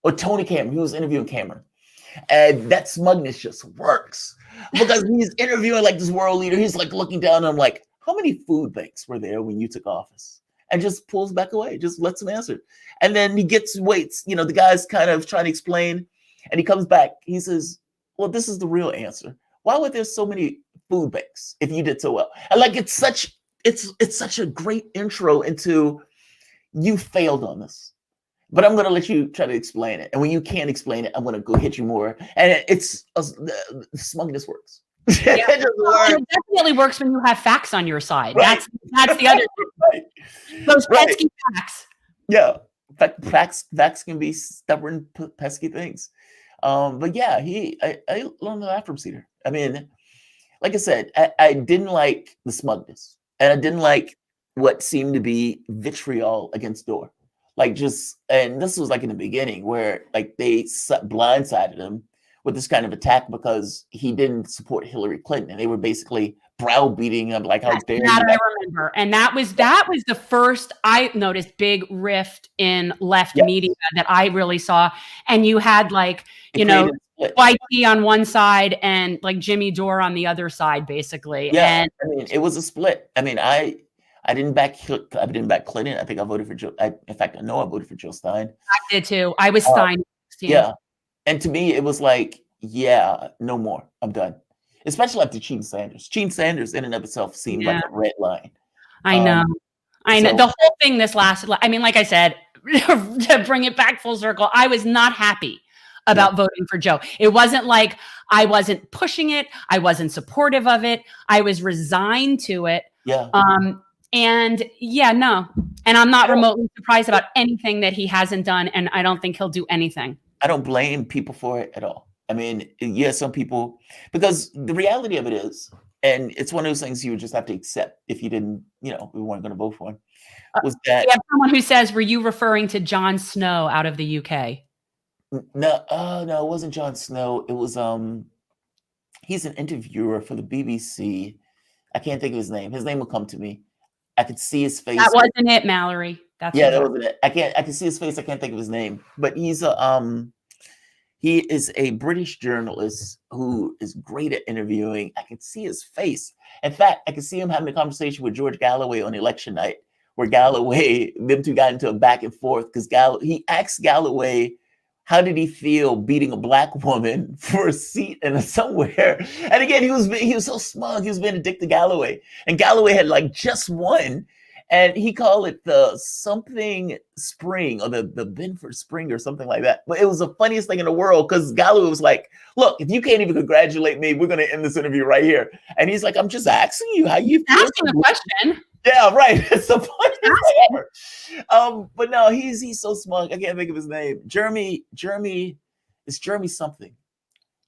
Or Tony Cameron. He was interviewing Cameron. And that smugness just works because he's interviewing like this world leader. He's like looking down and I'm like, how many food banks were there when you took office? And just pulls back away, just lets him answer. And then he waits, the guy's kind of trying to explain and he comes back. He says, well, this is the real answer. Why were there so many food banks if you did so well? And like, it's such a great intro into you failed on this. But I'm going to let you try to explain it. And when you can't explain it, I'm going to go hit you more. And the smugness works. Yeah. It definitely works when you have facts on your side. Right. That's the other thing. Right. Those pesky facts. Yeah. Facts can be stubborn, pesky things. But yeah, I learned a lot from Cedar. I mean, like I said, I didn't like the smugness. And I didn't like what seemed to be vitriol against Dorr. Like and this was like in the beginning where like they blindsided him with this kind of attack because he didn't support Hillary Clinton, and they were basically browbeating him like, "How dare you?" That I remember, and that was the first I noticed big rift in left media that I really saw. And you had like YT on one side and like Jimmy Dore on the other side, basically. Yeah, and I mean, it was a split. I mean, I didn't back Clinton. I think I voted for Joe. In fact, I know I voted for Jill Stein. I did too. I was Stein. Yeah. And to me, it was like, yeah, no more. I'm done. Especially after Gene Sanders. Gene Sanders in and of itself seemed like a red line. I know. The whole thing this lasted. I mean, like I said, to bring it back full circle, I was not happy about voting for Joe. It wasn't like I wasn't pushing it. I wasn't supportive of it. I was resigned to it. Yeah. And I'm not remotely surprised about anything that he hasn't done. And I don't think he'll do anything. I don't blame people for it at all. I mean, some people, because the reality of it is, and it's one of those things you would just have to accept if you didn't, we weren't going to vote for him, was that. We have someone who says, were you referring to Jon Snow out of the UK? No, it wasn't Jon Snow. It was, he's an interviewer for the BBC. I can't think of his name. His name will come to me. I could see his face. That wasn't it, Mallory. That wasn't it. I can see his face. I can't think of his name, but he is a British journalist who is great at interviewing. I can see his face. In fact, I can see him having a conversation with George Galloway on election night, where them two got into a back and forth because he asked Galloway, how did he feel beating a black woman for a seat in somewhere? And again, he was so smug. He was being a dick to Galloway, and Galloway had like just won. And he called it the something spring or the Benford Spring or something like that. But it was the funniest thing in the world because Galloway was like, look, if you can't even congratulate me, we're going to end this interview right here. And he's like, I'm just asking you how you feel. Asking a question. Yeah, right. It's the funniest thing ever. But no, he's so smug. I can't think of his name. Jeremy, it's Jeremy something.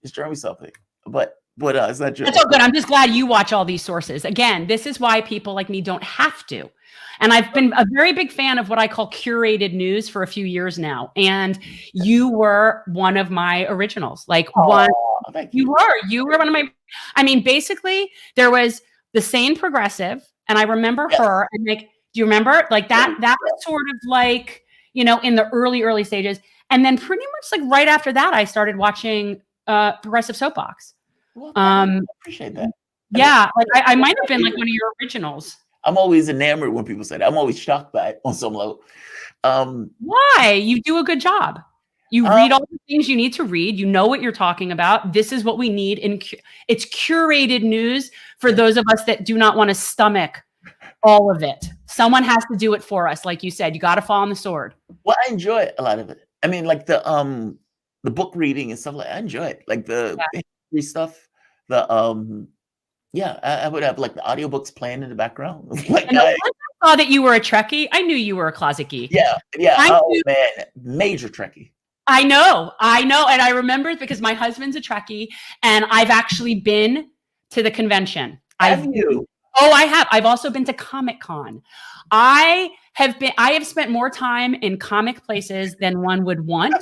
It's Jeremy something. But it's not Jeremy. That's so good. I'm just glad you watch all these sources. Again, this is why people like me don't have to. And I've been a very big fan of what I call curated news for a few years now. And you were one of my originals. You were one of my, I mean, basically there was the Sane Progressive, and I remember her, and like, do you remember like that was sort of like, in the early stages. And then pretty much like right after that, I started watching Progressive Soapbox. Well, I appreciate that. Yeah. I might have been like one of your originals. I'm always enamored when people say that. I'm always shocked by it on some level. Why? You do a good job. You read all the things you need to read. You know what you're talking about. This is what we need. It's curated news for those of us that do not want to stomach all of it. Someone has to do it for us. Like you said, you got to fall on the sword. Well, I enjoy a lot of it. I mean, like the book reading and stuff like that. I enjoy it. Like the history stuff, I would have like the audiobooks playing in the background. I saw that you were a Trekkie. I knew you were a closet geek. Yeah. Man, major Trekkie. I know. And I remember it because my husband's a Trekkie, and I've actually been to the convention. Have you? Oh, I have. I've also been to Comic Con. I have spent more time in comic places than one would want.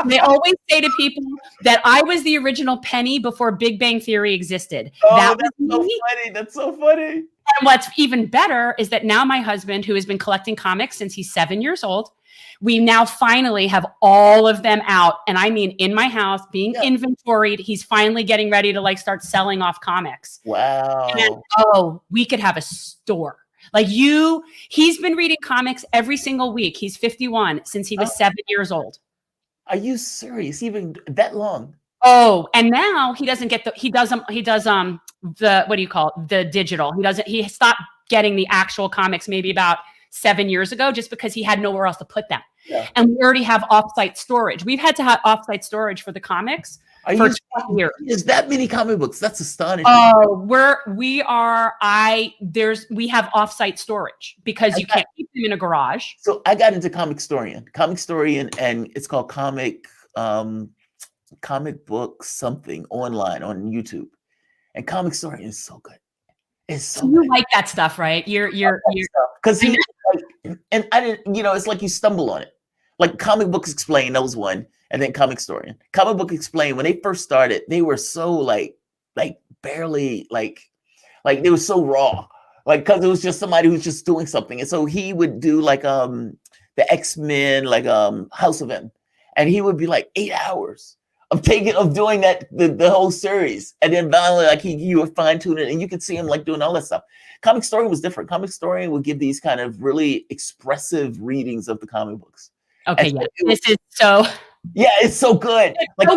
They always say to people that I was the original Penny before Big Bang Theory existed. Oh, That was that's so me. funny. That's so funny. And what's even better is that now my husband, who has been collecting comics since he's 7 years old, we now finally have all of them out. And I mean, in my house, being inventoried, he's finally getting ready to like start selling off comics. And Wow. we could have a store. Like he's been reading comics every single week. He's 51 since he was 7 years old. Are you serious? Even that long? Oh, and now he doesn't get he does the, what do you call it? The digital. He stopped getting the actual comics maybe about 7 years ago, just because he had nowhere else to put them. Yeah. And we already have offsite storage. We've had to have offsite storage for the comics for 20 years. There's that many comic books. That's astonishing. Oh, we have offsite storage because you can't keep them in a garage. So I got into Comic Storian, and it's called comic book something online on YouTube. And Comic Storian is so good. It's so you good. like that stuff, right? You're because he like, and I didn't, it's like you stumble on it. Like Comic Books Explained, that was one, and then Comic Storian. Comic Book Explained, when they first started, they were so like barely like they were so raw. Like, because it was just somebody who's just doing something. And so he would do like the X-Men, like House of M. And he would be like 8 hours of doing that, the whole series. And then finally, like you would fine tune it, and you could see him like doing all that stuff. Comic Storian was different. Comic Storian would give these kind of really expressive readings of the comic books. Okay, yeah. This is so. Yeah, it's so good. It's like,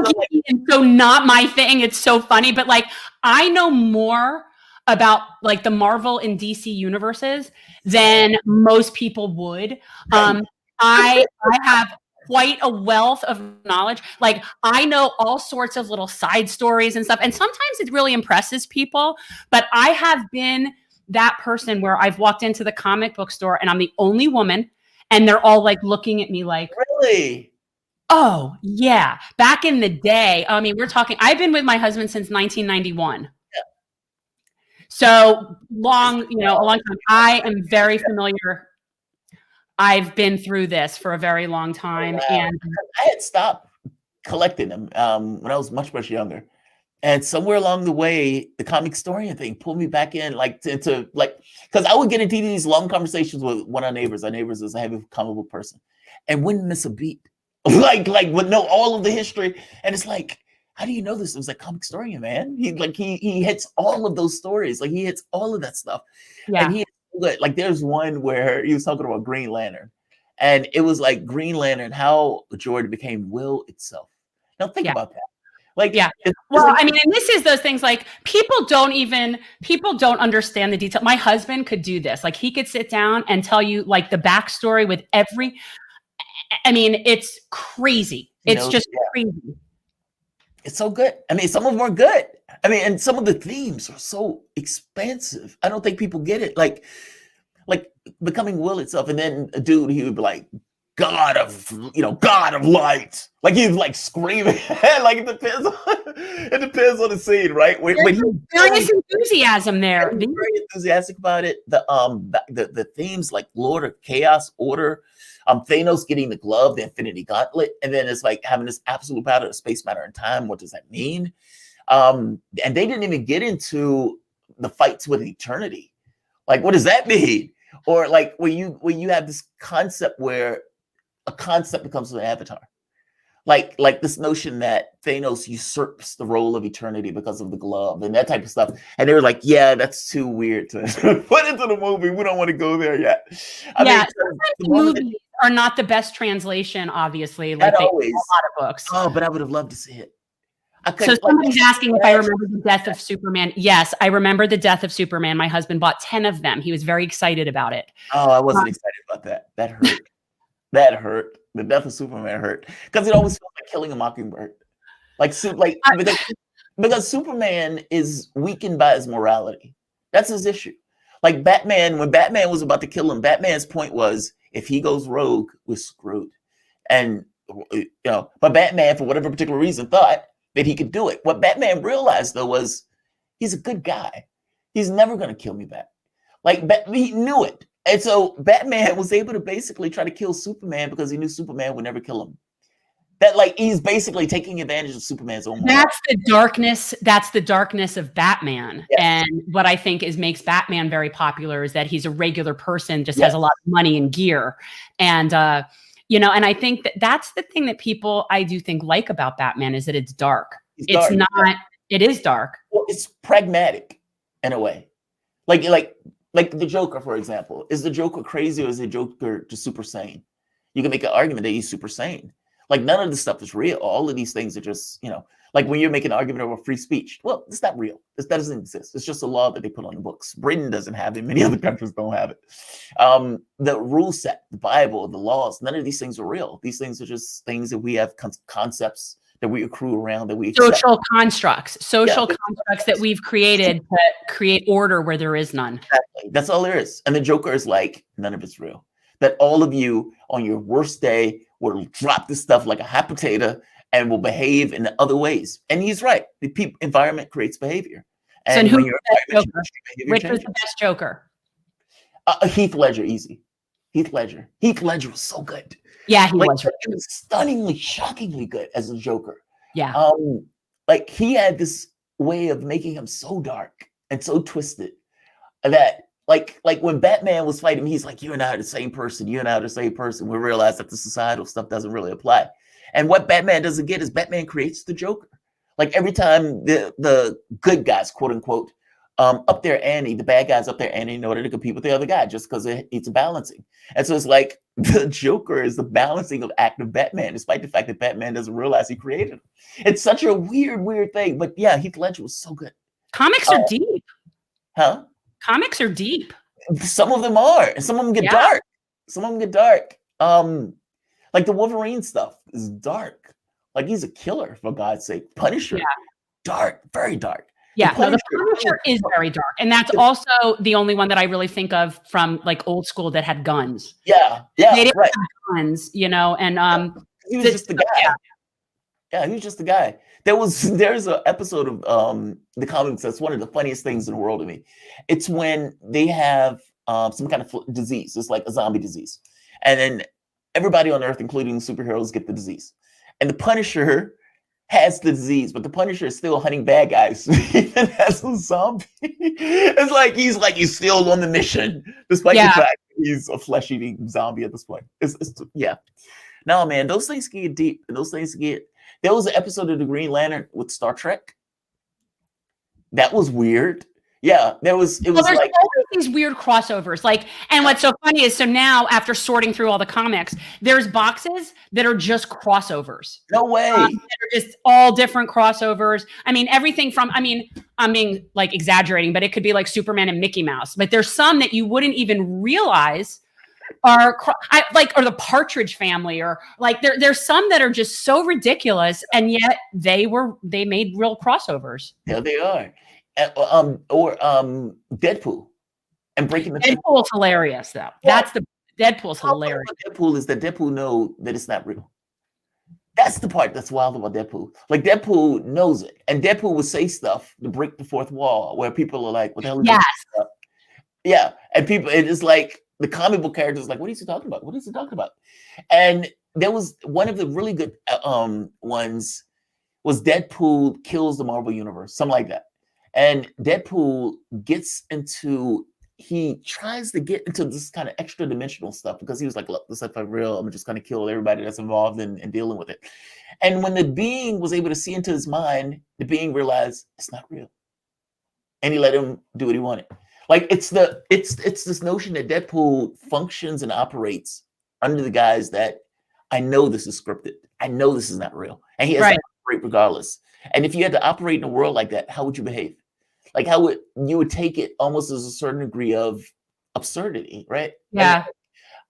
so not my thing. It's so funny, but like I know more about like the Marvel and DC universes than most people would. I have quite a wealth of knowledge. Like I know all sorts of little side stories and stuff. And sometimes it really impresses people, but I have been that person where I've walked into the comic book store and I'm the only woman and they're all like looking at me like, really? Oh yeah. Back in the day, I mean, I've been with my husband since 1991. Yeah. So long, a long time. I am very familiar. I've been through this for a very long time. Wow. And I had stopped collecting them when I was much, much younger. And somewhere along the way, the Comic Storian thing pulled me back in, like into because I would get into these long conversations with one of our neighbors. Our neighbors is a heavy comic book person, and wouldn't miss a beat. like would know all of the history. And it's like, how do you know this? It was like Comic Storian, man. He hits all of those stories. Like he hits all of that stuff. Yeah. And like there's one where he was talking about Green Lantern, and it was like Green Lantern, how Jordan became Will itself. Now think about that. Like, yeah. Well, I mean, and this is those things like people don't understand the detail. My husband could do this. Like he could sit down and tell you like the backstory with I mean, it's crazy. It's just crazy. It's so good. I mean, some of them are good. I mean, and some of the themes are so expansive. I don't think people get it. Like becoming Will itself. And then a dude, he would be like, God of light. Like he's like screaming. Like it depends on the scene, right? There's enthusiasm there. He's very enthusiastic about it. The themes like Lord of Chaos, Order, Thanos getting the glove, the Infinity Gauntlet, and then it's like having this absolute battle of space, matter, and time. What does that mean? And they didn't even get into the fights with eternity. Like, what does that mean? Or like when you have this concept where a concept becomes an avatar, like this notion that Thanos usurps the role of eternity because of the glove and that type of stuff. And they were like, yeah, that's too weird to put into the movie. We don't want to go there yet. I mean, movies are not the best translation, obviously. Like always. A lot of books. Oh, but I would have loved to see it. So somebody's asking if I remember the death of Superman. Yes, I remember the death of Superman. My husband bought 10 of them. He was very excited about it. Oh, I wasn't excited about that. That hurt. That hurt. The death of Superman hurt because it always felt like killing a mockingbird. Because Superman is weakened by his morality. That's his issue. Like Batman, when Batman was about to kill him, Batman's point was, if he goes rogue, we're screwed. And but Batman, for whatever particular reason, thought that he could do it. What Batman realized though was he's a good guy. He's never going to kill me back. Like, he knew it. And so Batman was able to basically try to kill Superman because he knew Superman would never kill him. That, like, he's basically taking advantage of Superman's own. That's the darkness. That's the darkness of Batman. Yes. And what I think makes Batman very popular is that he's a regular person, just has a lot of money and gear. And, you know, and I think that's the thing that people, I do think, like about Batman is that it's dark. It's not, it is dark. Well, it's pragmatic in a way. Like the Joker, for example. Is the Joker crazy or is the Joker just super sane? You can make an argument that he's super sane. Like, none of this stuff is real. All of these things are just, you know, like when you're making an argument over free speech. Well, it's not real. That doesn't exist. It's just a law that they put on the books. Britain doesn't have it. Many other countries don't have it. The rule set, the Bible, the laws, none of these things are real. These things are just things that we have concepts that we accrue around, that we accept. Social constructs that we've created to create order where there is none. Exactly. That's all there is. And the Joker is like, none of it's real. That all of you on your worst day will drop this stuff like a hot potato and will behave in other ways. And he's right. The environment creates behavior. And so when your environment changes, behavior which changes. was the best Joker? Heath Ledger, easy. Heath Ledger. Heath Ledger was so good. Yeah, he was. He was stunningly, shockingly good as a Joker. Yeah. Like, he had this way of making him so dark and so twisted that, like when Batman was fighting, he's like, you and I are the same person. You and I are the same person. We realize that the societal stuff doesn't really apply. And what Batman doesn't get is Batman creates the Joker. Like, every time the good guys, quote unquote, up their ante, the bad guys up their ante in order to compete with the other guy, just because it's a balancing. And so it's like the Joker is the balancing of act of Batman, despite the fact that Batman doesn't realize he created him. It's such a weird thing. But yeah, Heath Ledger was so good. Comics are deep. Huh? Comics are deep. Some of them are, and some of them get dark. Some of them get dark. Like the Wolverine stuff is dark. Like, he's a killer, for God's sake. Punisher, dark, very dark. Yeah, the Punisher is very dark, and that's also the only one that I really think of from like old school that had guns. Yeah, they didn't have guns, you know, and he was just the guy. Yeah, he was just the guy. There's an episode of the comics that's one of the funniest things in the world to me. It's when they have some kind of disease. It's like a zombie disease. And then everybody on Earth, including superheroes, get the disease. And the Punisher has the disease, but the Punisher is still hunting bad guys, even as a zombie. It's like he's still on the mission, despite the fact that he's a flesh-eating zombie at this point. No, man, those things can get deep, and those things get. There was an episode of the Green Lantern with Star Trek. That was weird. Yeah, there's always these weird crossovers. Like, and what's so funny is, so now after sorting through all the comics, there's boxes that are just crossovers. No way. That are just all different crossovers. I mean, everything from, I mean, I'm being like exaggerating, but it could be like Superman and Mickey Mouse. But there's some that you wouldn't even realize are or the Partridge Family, or like there's some that are just so ridiculous, and yet they made real crossovers. Yeah, they are. Or Deadpool and breaking the Deadpool's hilarious though. Yeah. That's the Deadpool's hilarious. Deadpool is that Deadpool know that it's not real. That's the part that's wild about Deadpool. Like, Deadpool knows it, and Deadpool would say stuff to break the fourth wall, where people are like, "What the hell is this?" Yeah, and people, it is like the comic book characters like, "What is he talking about? What is he talking about?" And there was one of the really good ones was Deadpool kills the Marvel Universe, something like that. And Deadpool he tries to get into this kind of extra dimensional stuff, because he was like, look, this stuff is real. I'm just going to kill everybody that's involved in dealing with it. And when the being was able to see into his mind, the being realized it's not real. And he let him do what he wanted. Like, it's this notion that Deadpool functions and operates under the guise that I know this is scripted. I know this is not real. And he has to operate regardless. And if you had to operate in a world like that, how would you behave? Like, how would you take it almost as a certain degree of absurdity, right? Yeah. Like,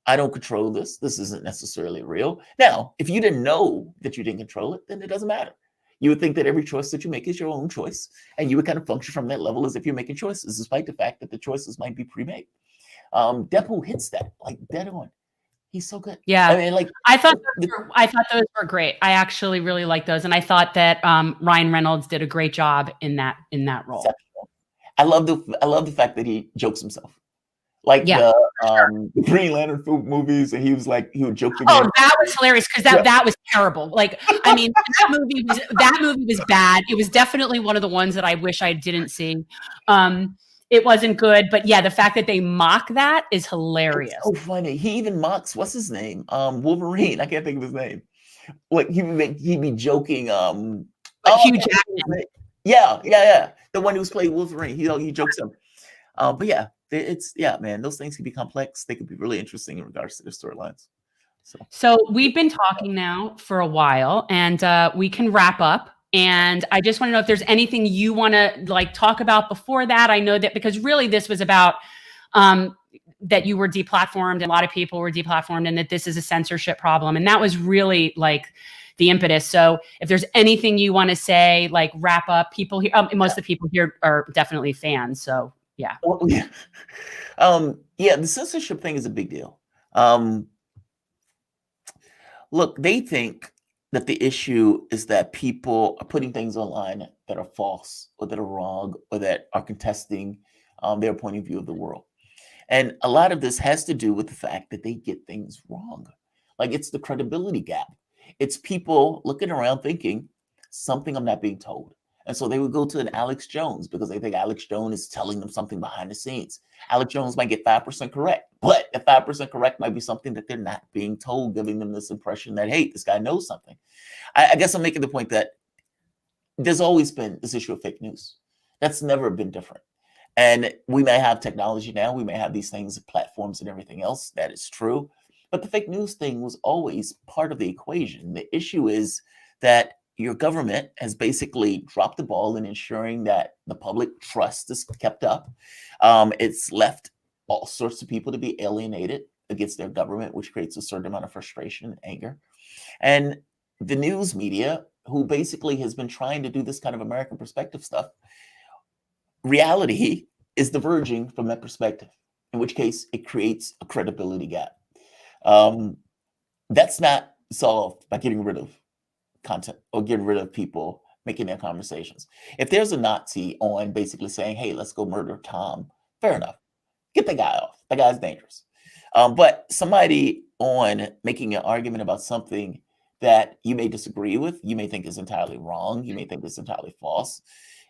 I don't control this. This isn't necessarily real. Now, if you didn't know that you didn't control it, then it doesn't matter. You would think that every choice that you make is your own choice, and you would kind of function from that level as if you're making choices, despite the fact that the choices might be pre-made. Deadpool hits that like dead on. He's so good. Yeah, I mean, like, I thought those were great. I actually really like those, and I thought that Ryan Reynolds did a great job in that role. I love the fact that he jokes himself. Like Yeah. the Green Lantern movies, and he was like he would joke Oh, again. that was hilarious because Yeah. that was terrible. Like, I mean, that movie was bad. It was definitely one of the ones that I wish I didn't see. It wasn't good, but yeah, the fact that they mock that is It's hilarious. so funny. He even mocks what's his name? Wolverine. I can't think of his name. Like he'd be joking. But Oh, I Hugh can't think of his Jackman, name. Yeah. The one who's playing Wolverine. He jokes him. But yeah, it's yeah, man. Those things can be complex. They could be really interesting in regards to the storylines. so we've been talking now for a while, and we can wrap up. And I just want to know if there's anything you want to like talk about before that. I know that because really this was about that you were deplatformed, and a lot of people were deplatformed, and that this is a censorship problem, and that was really like the impetus. So if there's anything you want to say, like wrap up, people here, most of the people here are definitely fans. So yeah. Well, yeah. Yeah, the censorship thing is a big deal. Look, they think that the issue is that people are putting things online that are false or that are wrong or that are contesting their point of view of the world. And a lot of this has to do with the fact that they get things wrong. Like it's the credibility gap. It's people looking around thinking something I'm not being told. And so they would go to an Alex Jones because they think Alex Jones is telling them something behind the scenes. Alex Jones might get 5% correct, but the 5% correct might be something that they're not being told, giving them this impression that, hey, this guy knows something. I guess I'm making the point that there's always been this issue of fake news. That's never been different. And we may have technology now, we may have these things, platforms and everything else. That is true. But the fake news thing was always part of the equation. The issue is that your government has basically dropped the ball in ensuring that the public trust is kept up. It's left all sorts of people to be alienated against their government, which creates a certain amount of frustration and anger. And the news media, who basically has been trying to do this kind of American perspective stuff, reality is diverging from that perspective, in which case it creates a credibility gap. That's not solved by getting rid of content or getting rid of people making their conversations. If there's a Nazi on basically saying, hey, let's go murder Tom, fair enough. Get the guy off. That guy's dangerous. But somebody on making an argument about something that you may disagree with, you may think is entirely wrong, you may think is entirely false,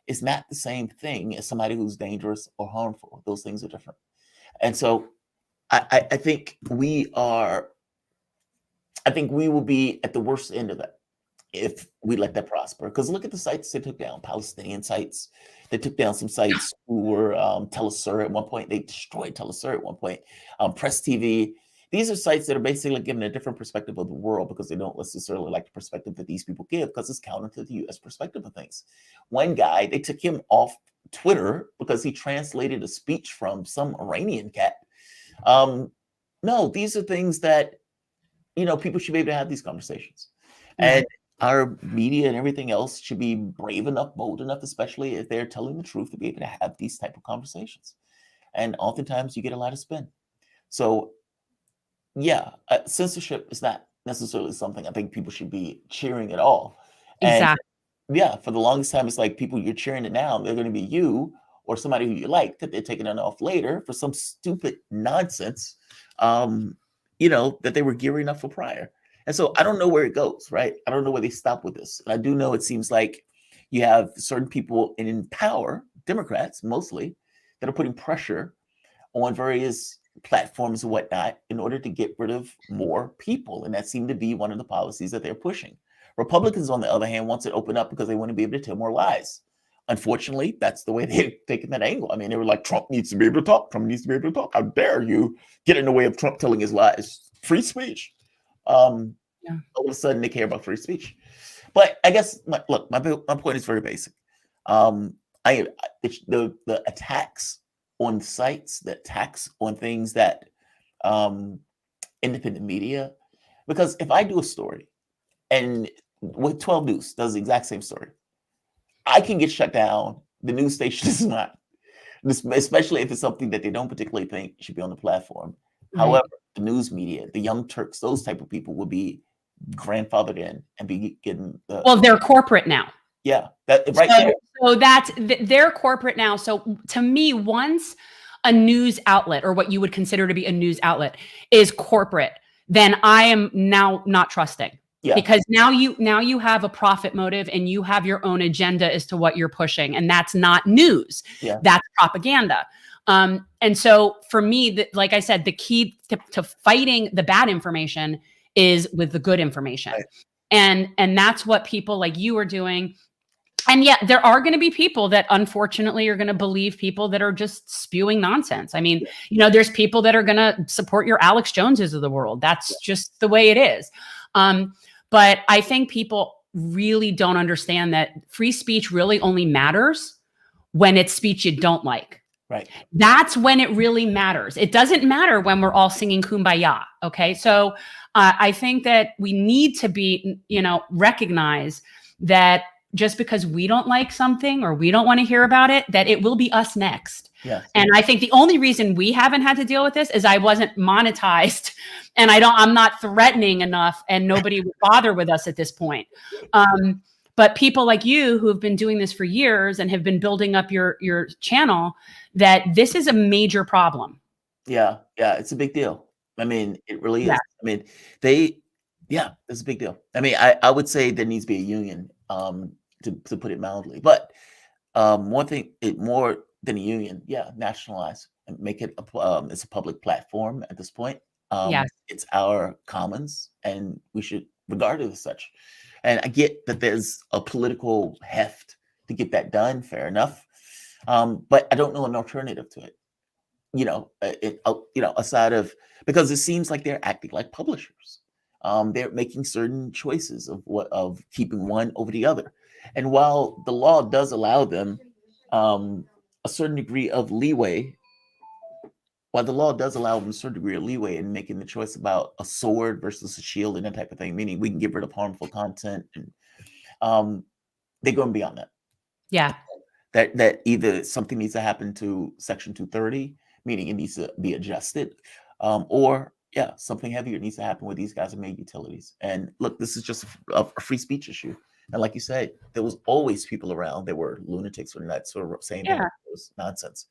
is not the same thing as somebody who's dangerous or harmful. Those things are different. And so I think we will be at the worst end of that if we let that prosper. Because look at the sites they took down, Palestinian sites. They took down some sites who were Telesur at one point. They destroyed Telesur at one point. Press TV. These are sites that are basically giving a different perspective of the world because they don't necessarily like the perspective that these people give because it's counter to the U.S. perspective of things. One guy, they took him off Twitter because he translated a speech from some Iranian cat. No, these are things that, people should be able to have these conversations. Yeah. And our media and everything else should be brave enough, bold enough, especially if they're telling the truth, to be able to have these type of conversations. And oftentimes you get a lot of spin. So yeah, censorship is not necessarily something I think people should be cheering at all. And Exactly. yeah, for the longest time, it's like people you're cheering it now, they're going to be you or somebody who you like that they're taking it off later for some stupid nonsense, that they were gearing up for prior. And so I don't know where it goes, right? I don't know where they stop with this. And I do know it seems like you have certain people in power, Democrats mostly, that are putting pressure on various platforms and whatnot in order to get rid of more people. And that seemed to be one of the policies that they're pushing. Republicans, on the other hand, wants it open up because they want to be able to tell more lies. Unfortunately, that's the way they're taking that angle. I mean, they were like, Trump needs to be able to talk. Trump needs to be able to talk. How dare you get in the way of Trump telling his lies? Free speech. All of a sudden, they care about free speech. But I guess, my point is very basic. The attacks on sites, the attacks on things that independent media, because if I do a story and with 12 News does the exact same story, I can get shut down. The news station is not, especially if it's something that they don't particularly think should be on the platform. Right. However, the news media, the Young Turks, those type of people will be grandfathered in and be getting well, they're corporate now. Yeah, that right So, there. so that's they're corporate now. So to me, once a news outlet or what you would consider to be a news outlet is corporate, then I am now not trusting. Yeah, Because now you have a profit motive and you have your own agenda as to what you're pushing, and that's not news. yeah, That's propaganda. And so for me, like I said, the key to fighting the bad information is with the good information, right. and that's what people like you are doing. And yet there are going to be people that unfortunately are going to believe people that are just spewing nonsense. I mean, there's people that are going to support your Alex Joneses of the world. That's just the way it is. But I think people really don't understand that free speech really only matters when it's speech you don't like. Right. That's when it really matters. It doesn't matter when we're all singing Kumbaya. Okay. So I think that we need to be, recognize that just because we don't like something or we don't want to hear about it, that it will be us next. Yes. And I think the only reason we haven't had to deal with this is I wasn't monetized and I'm not threatening enough and nobody would bother with us at this point. But people like you who have been doing this for years and have been building up your channel, that this is a major problem. Yeah, it's a big deal. I mean, it really is. Yeah. I mean, it's a big deal. I mean, I would say there needs to be a union, to put it mildly. But one thing, more than a union, nationalize and make it it's a public platform at this point. Yes. It's our commons, and we should regard it as such. And I get that there's a political heft to get that done. Fair enough. But I don't know an alternative to it. Aside of, because it seems like they're acting like publishers. They're making certain choices of keeping one over the other. And while the law does allow them a certain degree of leeway, in making the choice about a sword versus a shield and that type of thing, meaning we can get rid of harmful content, and they're going beyond that. Yeah. That either something needs to happen to Section 230, meaning it needs to be adjusted, or something heavier needs to happen where these guys are made utilities. And look, this is just a free speech issue. And like you said, there was always people around that were lunatics or that sort of saying that it was nonsense.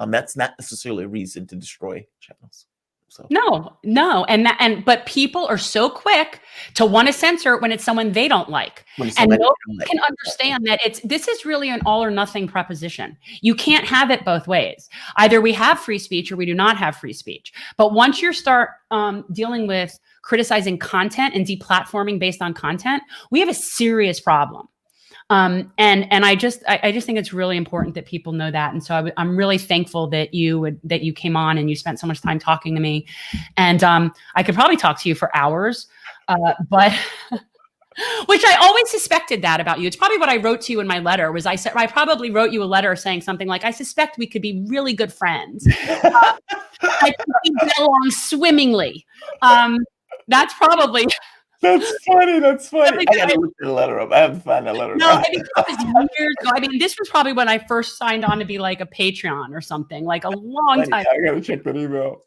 That's not necessarily a reason to destroy channels. So No. But people are so quick to want to censor it when it's someone they don't like. And nobody can understand that this is really an all or nothing proposition. You can't have it both ways. Either we have free speech or we do not have free speech. But once you start dealing with criticizing content and deplatforming based on content, we have a serious problem. And I just think it's really important that people know that. And so I'm really thankful that you came on and you spent so much time talking to me. And I could probably talk to you for hours, but which I always suspected that about you. It's probably what I wrote to you in my letter. Was I probably wrote you a letter saying something like, I suspect we could be really good friends. I think we get along swimmingly. That's probably. That's funny. I gotta look the letter up. I have to find that letter. No, I mean, that was years ago. I mean, this was probably when I first signed on to be like a Patreon or something, like a long time. I gotta check that email.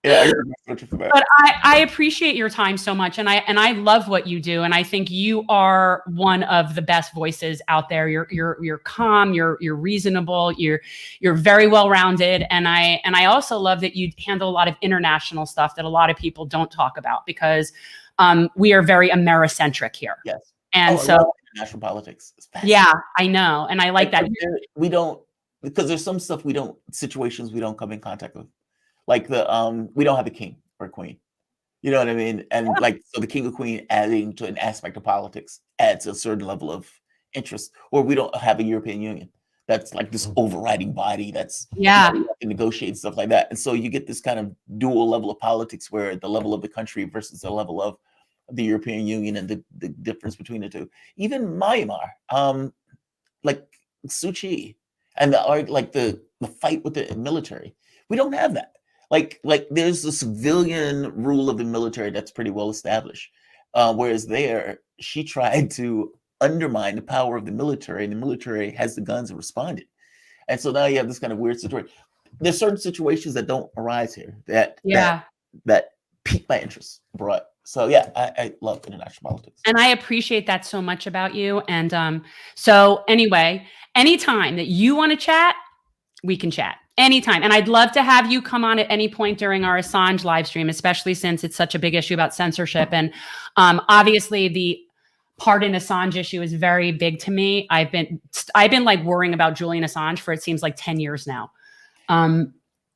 Yeah, I gotta search for that. But I appreciate your time so much, and I love what you do, and I think you are one of the best voices out there. You're calm, you're reasonable, you're very well rounded, and I also love that you handle a lot of international stuff that a lot of people don't talk about, because we are very Americentric here. Yes. And international politics. Yeah, I know. And I like that. We don't, because there's some stuff situations we don't come in contact with. Like we don't have a king or a queen. You know what I mean? And so the king or queen adding to an aspect of politics adds a certain level of interest. Or we don't have a European Union. That's like this overriding body that's you have to negotiate stuff like that. And so you get this kind of dual level of politics where the level of the country versus the level of the European Union and the difference between the two. Even Myanmar, like Suu Kyi and the fight with the military. We don't have that. Like there's a civilian rule of the military that's pretty well established. Whereas there, she tried to undermine the power of the military, and the military has the guns and responded. And so now you have this kind of weird situation. There's certain situations that don't arise here that pique my interest abroad. So yeah, I love international politics. And I appreciate that so much about you. And so anyway, anytime that you want to chat, we can chat anytime. And I'd love to have you come on at any point during our Assange live stream, especially since it's such a big issue about censorship. And obviously the pardon Assange issue is very big to me. I've been like worrying about Julian Assange for, it seems like 10 years now.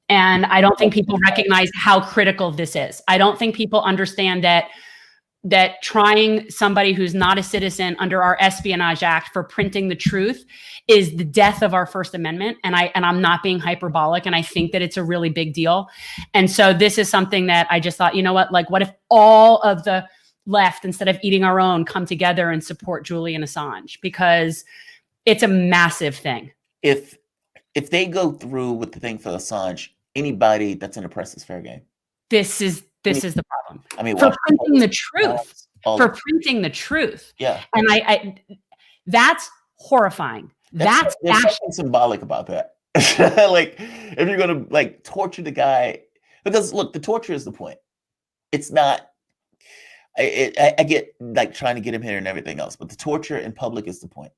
And I don't think people recognize how critical this is. I don't think people understand that trying somebody who's not a citizen under our Espionage Act for printing the truth is the death of our First Amendment. And I'm not being hyperbolic. And I think that it's a really big deal. And so this is something that I just thought, you know what, like, what if all of the left, instead of eating our own, come together and support Julian Assange? Because it's a massive thing. If they go through with the thing for Assange, anybody that's in the press is fair game. This is the problem. I mean, for printing the truth, printing the truth. Yeah. And I that's horrifying. There's something symbolic about that. Like, if you're going to like torture the guy, because look, the torture is the point. It's not, I get like trying to get him here and everything else, but the torture in public is the point.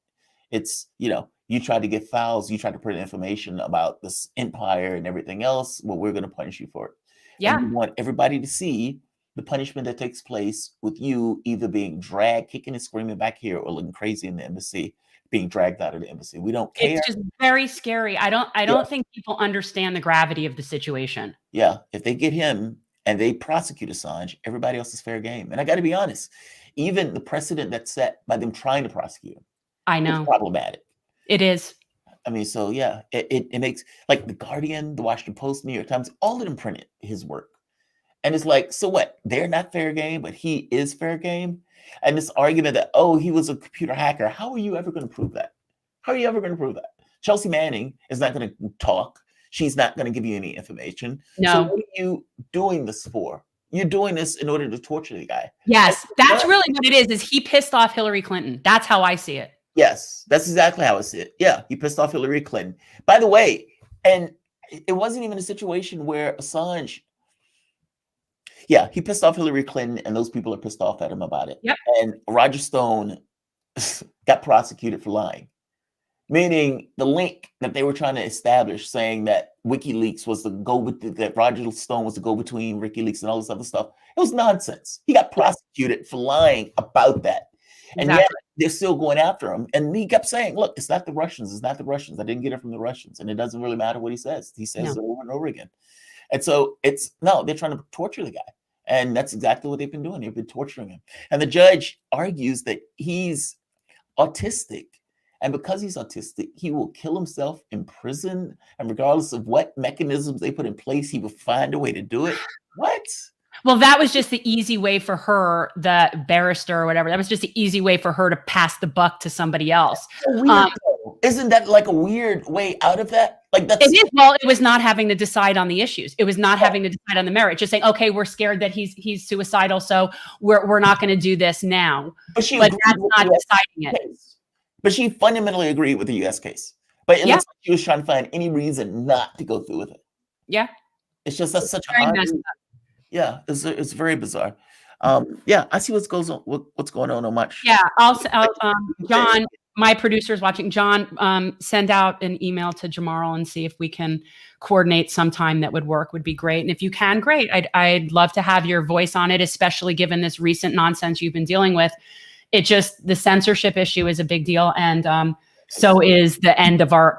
It's, you know, you try to get files, you try to put information about this empire and everything else. Well, we're going to punish you for it. Yeah. And we want everybody to see the punishment that takes place with you either being dragged, kicking and screaming back here, or looking crazy in the embassy, being dragged out of the embassy. We don't care. It's just very scary. I don't think people understand the gravity of the situation. Yeah. If they get him and they prosecute Assange, everybody else is fair game. And I got to be honest, even the precedent that's set by them trying to prosecute him, I know, is problematic. It is. I mean, so yeah, it makes, like, The Guardian, The Washington Post, New York Times, all of them printed his work. And it's like, so what? They're not fair game, but he is fair game. And this argument that, oh, he was a computer hacker. How are you ever going to prove that? How are you ever going to prove that? Chelsea Manning is not going to talk. She's not going to give you any information. No. So what are you doing this for? You're doing this in order to torture the guy. Yes, that's really what it is he pissed off Hillary Clinton. That's how I see it. Yes, that's exactly how I see it. Yeah, he pissed off Hillary Clinton. By the way, and it wasn't even a situation where Assange, yeah, he pissed off Hillary Clinton, and those people are pissed off at him about it. Yep. And Roger Stone got prosecuted for lying, meaning the link that they were trying to establish, saying that WikiLeaks was the that Roger Stone was the go-between WikiLeaks and all this other stuff. It was nonsense. He got prosecuted for lying about that. And yet they're still going after him. And he kept saying, look, it's not the Russians. It's not the Russians. I didn't get it from the Russians. And it doesn't really matter what he says. He says it over and over again. And so they're trying to torture the guy. And that's exactly what they've been doing. They've been torturing him. And the judge argues that he's autistic. And because he's autistic, he will kill himself in prison. And regardless of what mechanisms they put in place, he will find a way to do it. What? Well, that was just the easy way for her, the barrister or whatever. That was just the easy way for her to pass the buck to somebody else. Isn't that like a weird way out of that? Like that's it is. Well, it was not having to decide on the issues. It was not having to decide on the merit. Just saying, okay, we're scared that he's suicidal, so we're not going to do this now. But that's not deciding it. But she fundamentally agreed with the U.S. case. But it looks like she was trying to find any reason not to go through with it. Yeah. It's just that's such a yeah, it's very bizarre. Yeah, I see what's going on much. Yeah, I'll John, my producer's watching. John, send out an email to Jamarl and see if we can coordinate some time that would work. Would be great. And if you can, great. I'd love to have your voice on it, especially given this recent nonsense you've been dealing with. The censorship issue is a big deal, and so is the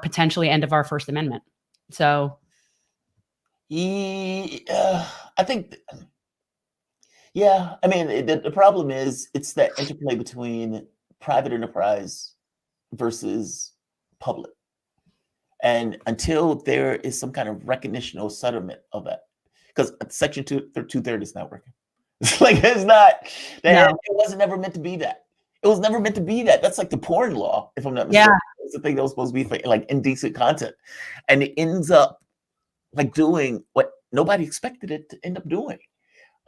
potentially end of our First Amendment. So. I think, yeah, I mean, the problem is it's that interplay between private enterprise versus public. And until there is some kind of recognition or settlement of that, because Section 230 is not working. It's not, it wasn't ever meant to be that. It was never meant to be that. That's like the porn law, if I'm not mistaken. Yeah. It's the thing that was supposed to be for like indecent content. And it ends up like doing what nobody expected it to end up doing.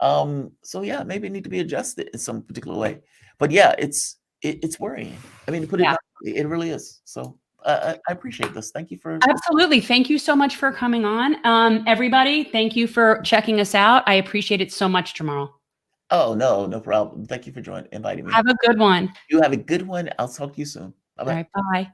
So yeah, maybe it need to be adjusted in some particular way. But yeah, it's worrying. I mean, to put it mildly, it really is. So I appreciate this. Thank you for absolutely. Thank you so much for coming on. Everybody, thank you for checking us out. I appreciate it so much, Jamarl. Oh, no, no problem. Thank you for inviting me. Have a good one. You have a good one. I'll talk to you soon. All Bye-bye. right, bye.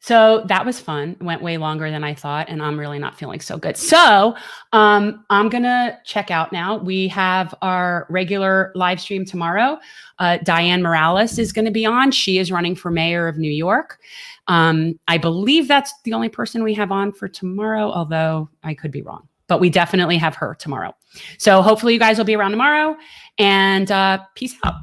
So that was fun. It went way longer than I thought, and I'm really not feeling so good. So I'm gonna check out now. We have our regular live stream tomorrow. Diane Morales is going to be on. She is running for mayor of New York. I believe that's the only person we have on for tomorrow, although I could be wrong. But we definitely have her tomorrow. So hopefully you guys will be around tomorrow, and peace out.